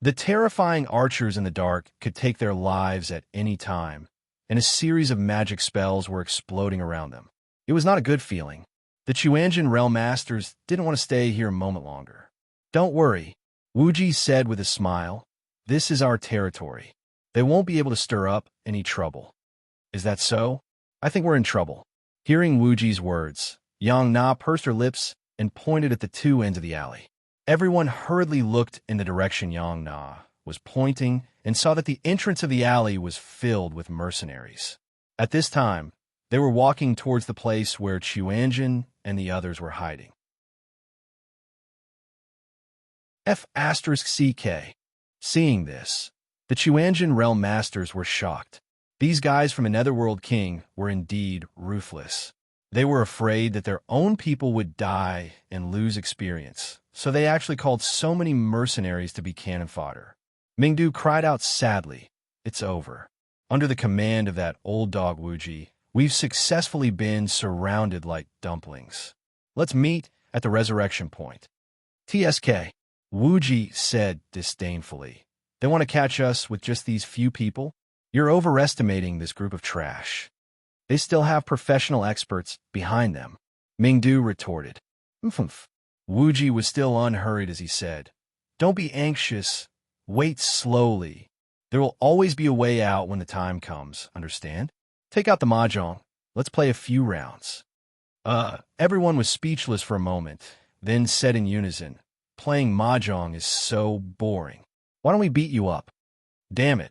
Speaker 1: The terrifying archers in the dark could take their lives at any time, and a series of magic spells were exploding around them. It was not a good feeling. The Chuanjin realm masters didn't want to stay here a moment longer. Don't worry, Wuji said with a smile. This is our territory. They won't be able to stir up any trouble. Is that so? I think we're in trouble. Hearing Wuji's words, Yang Na pursed her lips and pointed at the 2 ends of the alley. Everyone hurriedly looked in the direction Yang Na was pointing and saw that the entrance of the alley was filled with mercenaries. At this time, they were walking towards the place where Chuanjin and the others were hiding. F***CK. Seeing this, the Chuanjin realm masters were shocked. These guys from a Netherworld King were indeed ruthless. They were afraid that their own people would die and lose experience, so they actually called so many mercenaries to be cannon fodder. Mingdu cried out sadly, "It's over. Under the command of that old dog Wuji, we've successfully been surrounded like dumplings. Let's meet at the resurrection point." TSK, Wuji said disdainfully. They want to catch us with just these few people? You're overestimating this group of trash. They still have professional experts behind them, Mingdu retorted. Wuji was still unhurried as he said, "Don't be anxious. Wait slowly. There will always be a way out when the time comes, understand? Take out the mahjong. Let's play a few rounds." Everyone was speechless for a moment, then said in unison, "Playing mahjong is so boring. Why don't we beat you up?" Damn it.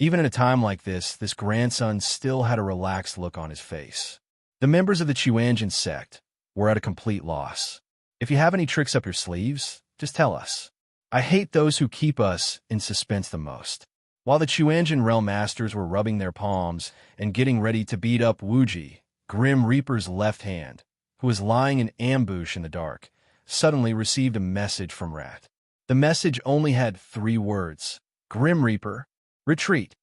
Speaker 1: Even in a time like this grandson still had a relaxed look on his face. The members of the Chuanjin sect were at a complete loss. If you have any tricks up your sleeves, just tell us. I hate those who keep us in suspense the most. While the Chuanjin realm masters were rubbing their palms and getting ready to beat up Wuji, Grim Reaper's left hand, who was lying in ambush in the dark, suddenly received a message from Rat. The message only had 3 words. Grim Reaper, retreat.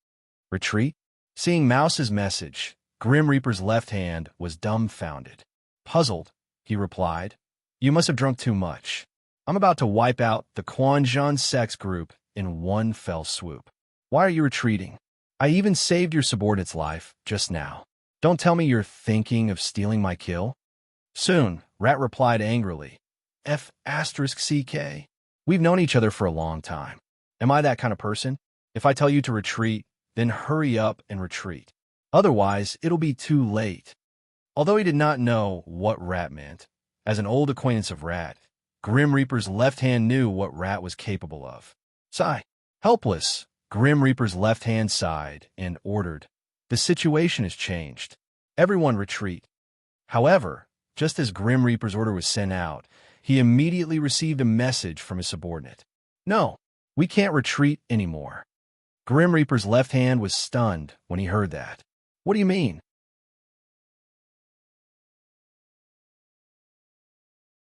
Speaker 1: Retreat? Seeing Mouse's message, Grim Reaper's left hand was dumbfounded. Puzzled, he replied, "You must have drunk too much. I'm about to wipe out the Quanzhan sex group in one fell swoop. Why are you retreating? I even saved your subordinate's life just now. Don't tell me you're thinking of stealing my kill." Soon, Rat replied angrily, F***CK. We've known each other for a long time. Am I that kind of person? If I tell you to retreat, then hurry up and retreat. Otherwise, it'll be too late. Although he did not know what Rat meant, as an old acquaintance of Rat, Grim Reaper's left hand knew what Rat was capable of. Sigh. Helpless, Grim Reaper's left hand sighed and ordered, "The situation has changed. Everyone retreat." However, just as Grim Reaper's order was sent out, he immediately received a message from his subordinate. "No, we can't retreat anymore." Grim Reaper's left hand was stunned when he heard that. "What do you mean?"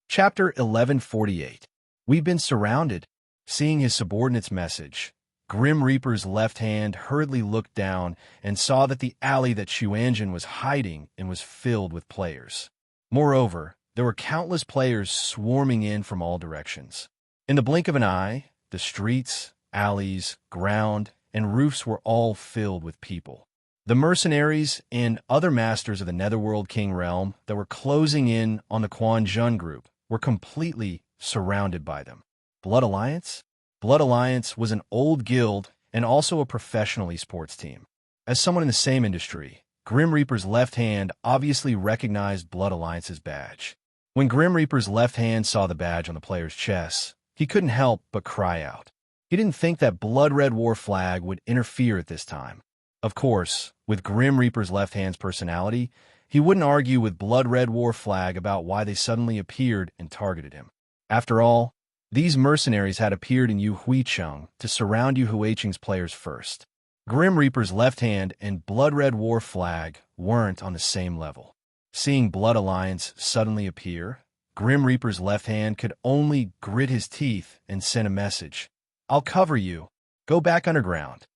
Speaker 1: Chapter 1148. We've been surrounded. Seeing his subordinate's message, Grim Reaper's left hand hurriedly looked down and saw that the alley that Chuanjin was hiding in was filled with players. Moreover, there were countless players swarming in from all directions. In the blink of an eye, the streets, alleys, ground, and roofs were all filled with people. The mercenaries and other masters of the Netherworld King realm that were closing in on the Quanzhan group were completely surrounded by them. Blood Alliance? Blood Alliance was an old guild and also a professional esports team. As someone in the same industry, Grim Reaper's left hand obviously recognized Blood Alliance's badge. When Grim Reaper's left hand saw the badge on the player's chest, he couldn't help but cry out. He didn't think that Blood Red War flag would interfere at this time. Of course, with Grim Reaper's left hand's personality, he wouldn't argue with Blood Red War flag about why they suddenly appeared and targeted him. After all, these mercenaries had appeared in Yu Huicheng to surround Yu Huicheng's players first. Grim Reaper's left hand and Blood Red War flag weren't on the same level. Seeing Blood Alliance suddenly appear, Grim Reaper's left hand could only grit his teeth and send a message. "I'll cover you. Go back underground."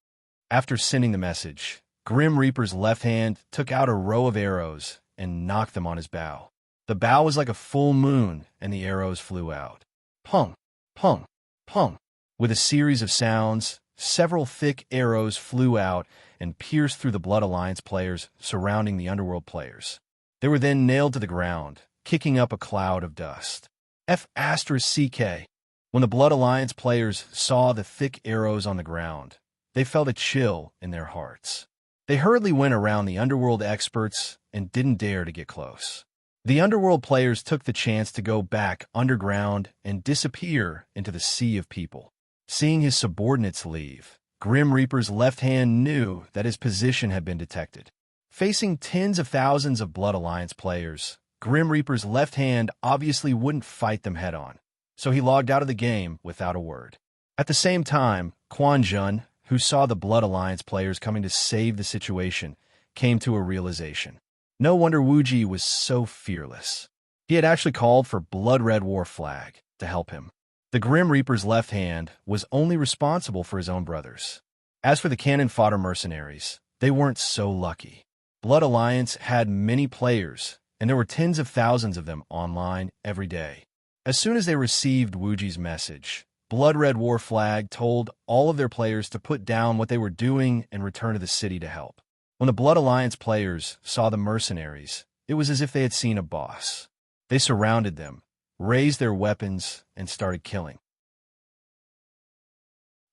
Speaker 1: After sending the message, Grim Reaper's left hand took out a row of arrows and knocked them on his bow. The bow was like a full moon, and the arrows flew out. Pung, pung, pung. With a series of sounds, several thick arrows flew out and pierced through the Blood Alliance players surrounding the Underworld players. They were then nailed to the ground, kicking up a cloud of dust. F***CK. When the Blood Alliance players saw the thick arrows on the ground, they felt a chill in their hearts. They hurriedly went around the Underworld experts and didn't dare to get close. The Underworld players took the chance to go back underground and disappear into the sea of people. Seeing his subordinates leave, Grim Reaper's left hand knew that his position had been detected. Facing tens of thousands of Blood Alliance players, Grim Reaper's left hand obviously wouldn't fight them head-on, so he logged out of the game without a word. At the same time, Quan Jun, who saw the Blood Alliance players coming to save the situation, came to a realization. No wonder Wu Ji was so fearless. He had actually called for Blood Red War flag to help him. The Grim Reaper's left hand was only responsible for his own brothers. As for the cannon fodder mercenaries, they weren't so lucky. Blood Alliance had many players, and there were tens of thousands of them online every day. As soon as they received Wu Ji's message, Blood Red War flag told all of their players to put down what they were doing and return to the city to help. When the Blood Alliance players saw the mercenaries, it was as if they had seen a boss. They surrounded them, raised their weapons, and started killing.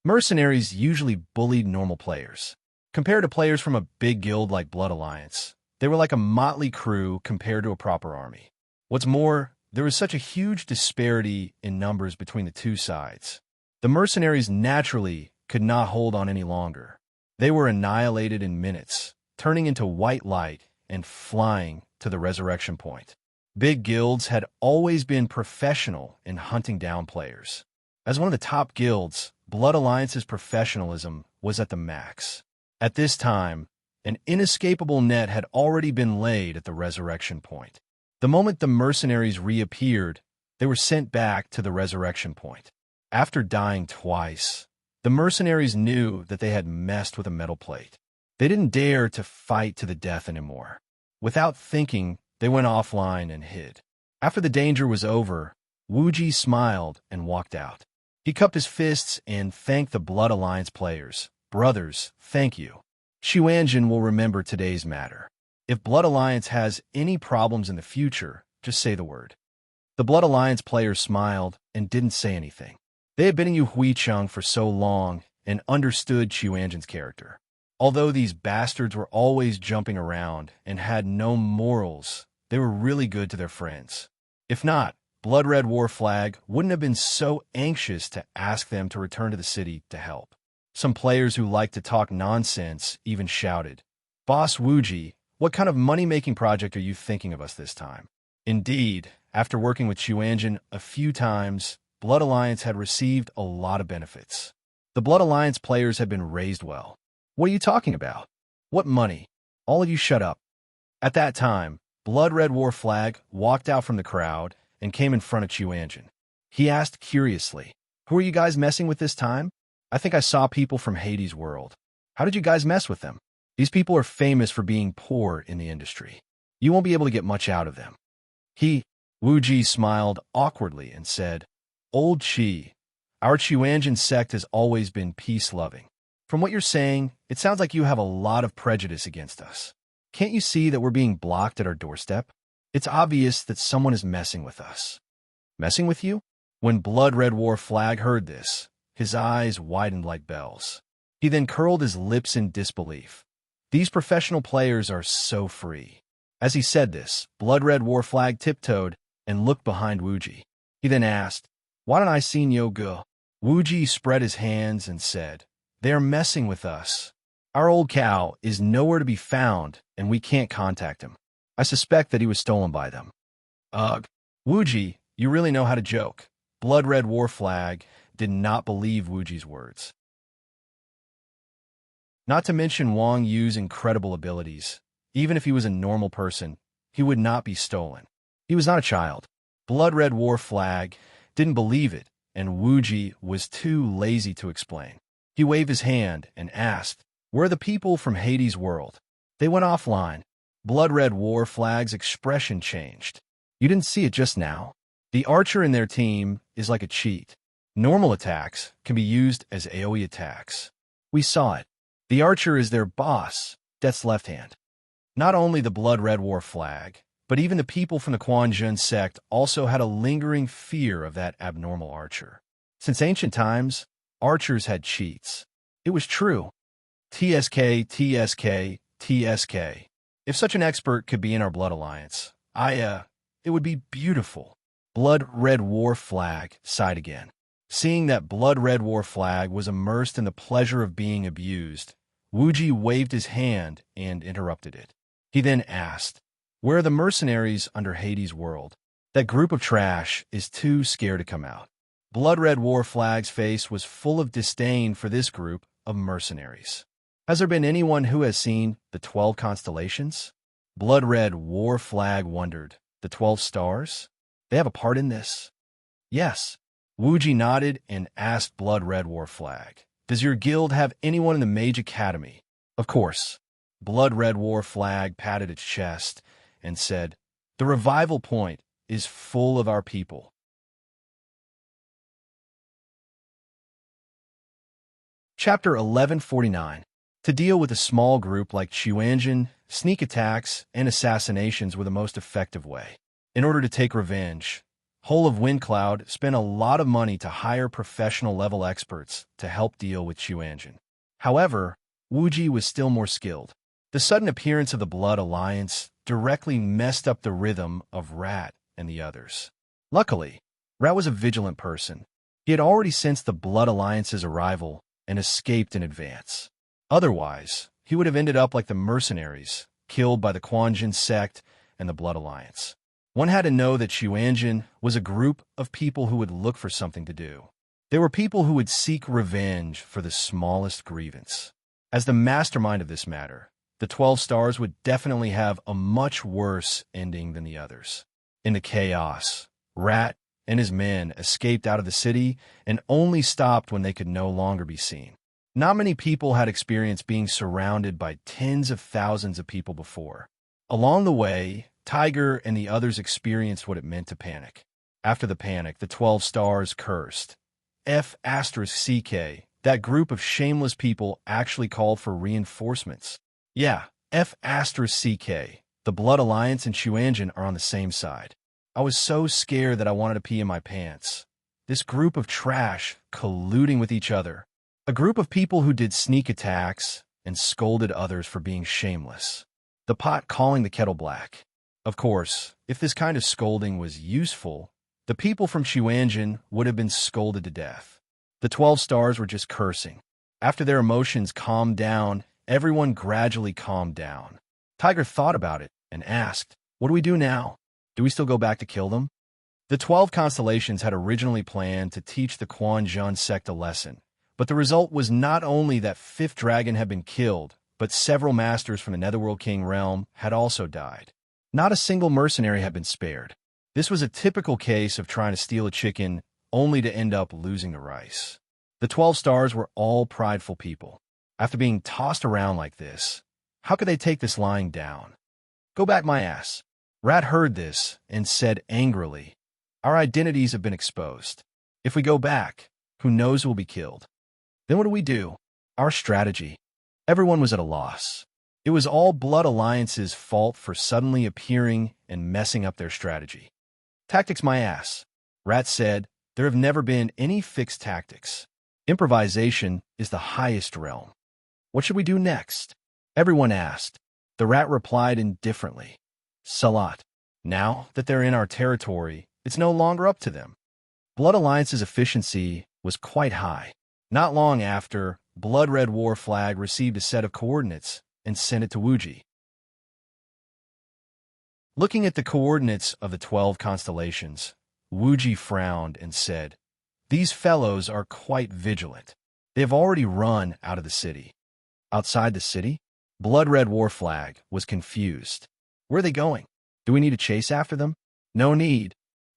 Speaker 1: Mercenaries usually bullied normal players. Compared to players from a big guild like Blood Alliance, they were like a motley crew compared to a proper army. What's more, there was such a huge disparity in numbers between the two sides. The mercenaries naturally could not hold on any longer. They were annihilated in minutes, turning into white light and flying to the resurrection point. Big guilds had always been professional in hunting down players. As one of the top guilds, Blood Alliance's professionalism was at the max. At this time, an inescapable net had already been laid at the resurrection point. The moment the mercenaries reappeared, they were sent back to the resurrection point. After dying twice, the mercenaries knew that they had messed with a metal plate. They didn't dare to fight to the death anymore. Without thinking, they went offline and hid. After the danger was over, Wu Ji smiled and walked out. He cupped his fists and thanked the Blood Alliance players. "Brothers, thank you. Xuanzhen will remember today's matter. If Blood Alliance has any problems in the future, just say the word." The Blood Alliance players smiled and didn't say anything. They had been in Yu Huicheng for so long and understood Xuanzhen's character. Although these bastards were always jumping around and had no morals, they were really good to their friends. If not, Blood Red War flag wouldn't have been so anxious to ask them to return to the city to help. Some players who liked to talk nonsense even shouted, "Boss Wu Ji, what kind of money-making project are you thinking of us this time?" Indeed, after working with Xuanzhen a few times, Blood Alliance had received a lot of benefits. The Blood Alliance players had been raised well. "What are you talking about? What money? All of you shut up." At that time, Blood Red War flag walked out from the crowd and came in front of Xuanzhen. He asked curiously, "Who are you guys messing with this time? I think I saw people from Hades' world. How did you guys mess with them? These people are famous for being poor in the industry. You won't be able to get much out of them." Wu Ji smiled awkwardly and said, "Old Chi, our Xuanzhen sect has always been peace-loving. From what you're saying, it sounds like you have a lot of prejudice against us. Can't you see that we're being blocked at our doorstep? It's obvious that someone is messing with us." "Messing with you?" When Blood Red War flag heard this, his eyes widened like bells. He then curled his lips in disbelief. These professional players are so free. As he said this, Blood-Red Warflag tiptoed and looked behind Wuji. He then asked, "Why don't I see no go?" Wuji spread his hands and said, "They are messing with us. Our old cow is nowhere to be found, and we can't contact him. I suspect that he was stolen by them." Ugh. Wuji, you really know how to joke. Blood-Red Warflag did not believe Wuji's words. Not to mention Wang Yu's incredible abilities. Even if he was a normal person, he would not be stolen. He was not a child. Blood-Red Warflag didn't believe it, and Wuji was too lazy to explain. He waved his hand and asked, "Where are the people from Hades' world?" "They went offline." Blood-Red Warflag's expression changed. "You didn't see it just now? The archer in their team is like a cheat. Normal attacks can be used as AoE attacks. We saw it. The archer is their boss, Death's left hand." Not only the Blood-Red Warflag, but even the people from the Quanjun sect also had a lingering fear of that abnormal archer. Since ancient times, archers had cheats. It was true. TSK, TSK, TSK. If such an expert could be in our blood alliance, it would be beautiful. Blood-Red Warflag sighed again. Seeing that Blood-Red Warflag was immersed in the pleasure of being abused, Wuji waved his hand and interrupted it. He then asked, "Where are the mercenaries under Hades' world? That group of trash is too scared to come out." Blood-Red Warflag's face was full of disdain for this group of mercenaries. "Has there been anyone who has seen the 12 constellations?" Blood-Red Warflag wondered. "The 12 stars? They have a part in this?" "Yes." Wuji nodded and asked Blood-Red Warflag, "Does your guild have anyone in the Mage Academy?" "Of course." Blood-Red Warflag patted its chest and said, "The revival point is full of our people." Chapter 1149. To deal with a small group like Chuanjin, sneak attacks and assassinations were the most effective way. In order to take revenge, Whole of Windcloud spent a lot of money to hire professional-level experts to help deal with Chuanjin. However, Wuji was still more skilled. The sudden appearance of the Blood Alliance directly messed up the rhythm of Rat and the others. Luckily, Rat was a vigilant person. He had already sensed the Blood Alliance's arrival and escaped in advance. Otherwise, he would have ended up like the mercenaries, killed by the Quanjin sect and the Blood Alliance. One had to know that Chuanjin was a group of people who would look for something to do. They were people who would seek revenge for the smallest grievance. As the mastermind of this matter, the 12 stars would definitely have a much worse ending than the others. In the chaos, Rat and his men escaped out of the city and only stopped when they could no longer be seen. Not many people had experienced being surrounded by tens of thousands of people before. Along the way, Tiger and the others experienced what it meant to panic. After the panic, the 12 stars cursed. F***CK, that group of shameless people actually called for reinforcements. Yeah, F***CK, the Blood Alliance and Chuanjin are on the same side. I was so scared that I wanted to pee in my pants. This group of trash colluding with each other. A group of people who did sneak attacks and scolded others for being shameless. The pot calling the kettle black. Of course, if this kind of scolding was useful, the people from Chuanjin would have been scolded to death. The 12 stars were just cursing. After their emotions calmed down, everyone gradually calmed down. Tiger thought about it and asked, "What do we do now? Do we still go back to kill them?" The 12 constellations had originally planned to teach the Quanjun sect a lesson, but the result was not only that Fifth Dragon had been killed, but several masters from the Netherworld King realm had also died. Not a single mercenary had been spared. This was a typical case of trying to steal a chicken only to end up losing the rice. The 12 stars were all prideful people. After being tossed around like this, how could they take this lying down? "Go back my ass." Rat heard this and said angrily, "Our identities have been exposed. If we go back, who knows who will be killed? Then what do we do? Our strategy." Everyone was at a loss. It was all Blood Alliance's fault for suddenly appearing and messing up their strategy. "Tactics my ass." Rat said, "There have never been any fixed tactics. Improvisation is the highest realm. What should we do next? Everyone asked. The rat replied indifferently. Salat. Now that they're in our territory, it's no longer up to them. Blood Alliance's efficiency was quite high. Not long after, Blood Red War Flag received a set of coordinates and sent it to Wuji. Looking at the coordinates of the 12 constellations, Wuji frowned and said, "These fellows are quite vigilant. They have already run out of the city." Outside the city, Blood Red War Flag was confused. Where are they going? Do we need to chase after them? No need.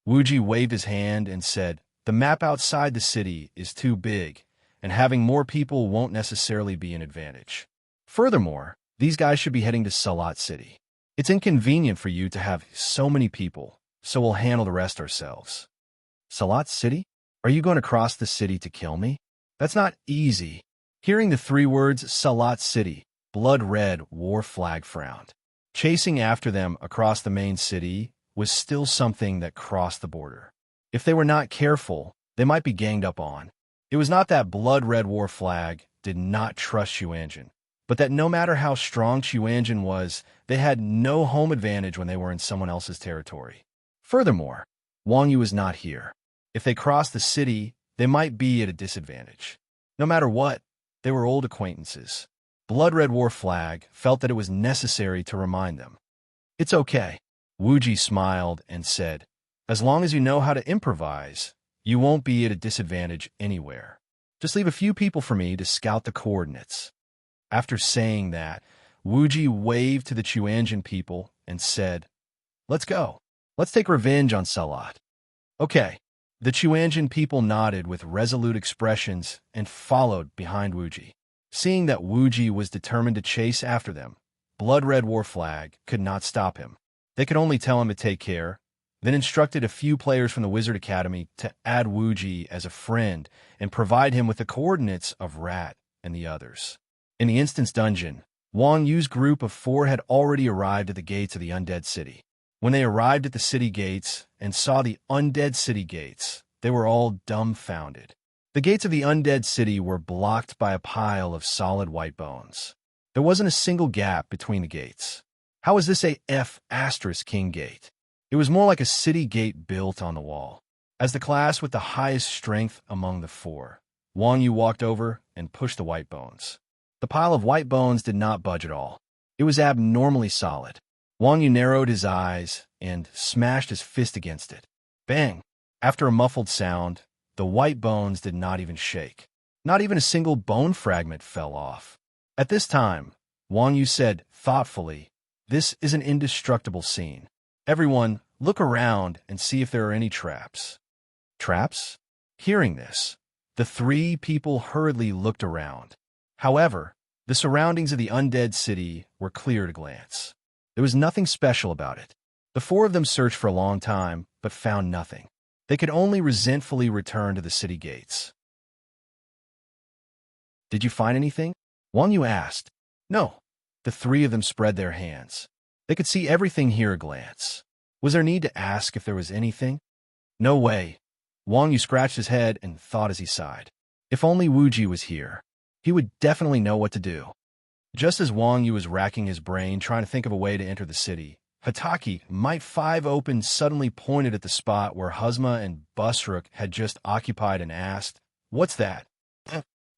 Speaker 1: Wuji waved his hand and said, "The map outside the city is too big, and having more people won't necessarily be an advantage. Furthermore, these guys should be heading to Salat City. It's inconvenient for you to have so many people, so we'll handle the rest ourselves." Salat City? Are you going to cross the city to kill me? That's not easy. Hearing the 3 words, Salat City, Blood Red War Flag frowned. Chasing after them across the main city was still something that crossed the border. If they were not careful, they might be ganged up on. It was not that Blood Red War Flag did not trust Xuanjin, but that no matter how strong Xuanjin was, they had no home advantage when they were in someone else's territory. Furthermore, Wang Yu was not here. If they crossed the city, they might be at a disadvantage. No matter what, they were old acquaintances. Blood Red War Flag felt that it was necessary to remind them. "It's okay." Wuji smiled and said, "As long as you know how to improvise, you won't be at a disadvantage anywhere. Just leave a few people for me to scout the coordinates." After saying that, Wuji waved to the Xuanjin people and said, "Let's go. Let's take revenge on Salat." "Okay." The Xuanjin people nodded with resolute expressions and followed behind Wuji. Seeing that Wuji was determined to chase after them, Blood Red War Flag could not stop him. They could only tell him to take care, then instructed a few players from the Wizard Academy to add Wuji as a friend and provide him with the coordinates of Rat and the others. In the instance dungeon, Wang Yu's group of 4 had already arrived at the gates of the Undead City. When they arrived at the city gates and saw the Undead City gates, they were all dumbfounded. The gates of the Undead City were blocked by a pile of solid white bones. There wasn't a single gap between the gates. How was this a F*King gate? It was more like a city gate built on the wall. As the class with the highest strength among the 4, Wang Yu walked over and pushed the white bones. The pile of white bones did not budge at all. It was abnormally solid. Wang Yu narrowed his eyes and smashed his fist against it. Bang! After a muffled sound, the white bones did not even shake. Not even a single bone fragment fell off. At this time, Wang Yu said thoughtfully, "This is an indestructible scene. Everyone, look around and see if there are any traps." Traps? Hearing this, the 3 people hurriedly looked around. However, the surroundings of the Undead City were clear at a glance. There was nothing special about it. The 4 of them searched for a long time, but found nothing. They could only resentfully return to the city gates. "Did you find anything?" Wang Yu asked. "No." The 3 of them spread their hands. They could see everything here at a glance. Was there need to ask if there was anything? No way. Wang Yu scratched his head and thought as he sighed. If only Wuji was here. He would definitely know what to do. Just as Wang Yu was racking his brain trying to think of a way to enter the city, Hataki, Might 5 Open, suddenly pointed at the spot where Huzma and Busrook had just occupied and asked, "What's that?"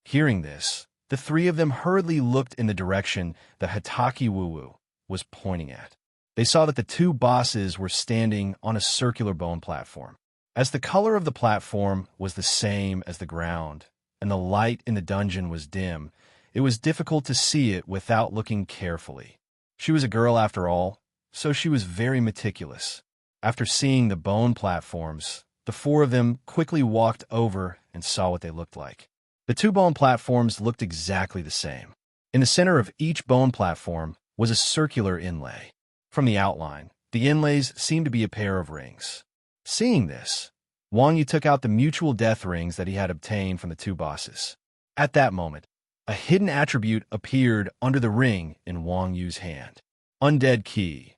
Speaker 1: Hearing this, the 3 of them hurriedly looked in the direction that Hataki Wuwu was pointing at. They saw that the 2 bosses were standing on a circular bone platform. As the color of the platform was the same as the ground, and the light in the dungeon was dim, it was difficult to see it without looking carefully. She was a girl after all, so she was very meticulous. After seeing the bone platforms, the 4 of them quickly walked over and saw what they looked like. The 2 bone platforms looked exactly the same. In the center of each bone platform was a circular inlay. From the outline, the inlays seemed to be a pair of rings. Seeing this, Wang Yu took out the mutual death rings that he had obtained from the 2 bosses. At that moment, a hidden attribute appeared under the ring in Wang Yu's hand. Undead Key.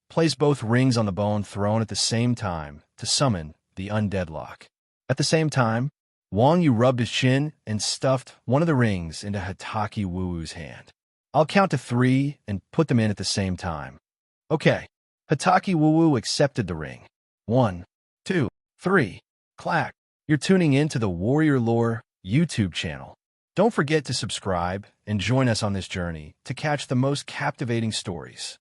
Speaker 1: Place both rings on the bone thrown at the same time to summon the Undead Lock. At the same time, Wang Yu rubbed his chin and stuffed one of the rings into Hataki Wu-Wu's hand. I'll count to 3 and put them in at the same time. Okay. Hataki Wu-Wu accepted the ring. 1, 2, 3. Clack. You're tuning in to the Warrior Lore YouTube channel. Don't forget to subscribe and join us on this journey to catch the most captivating stories.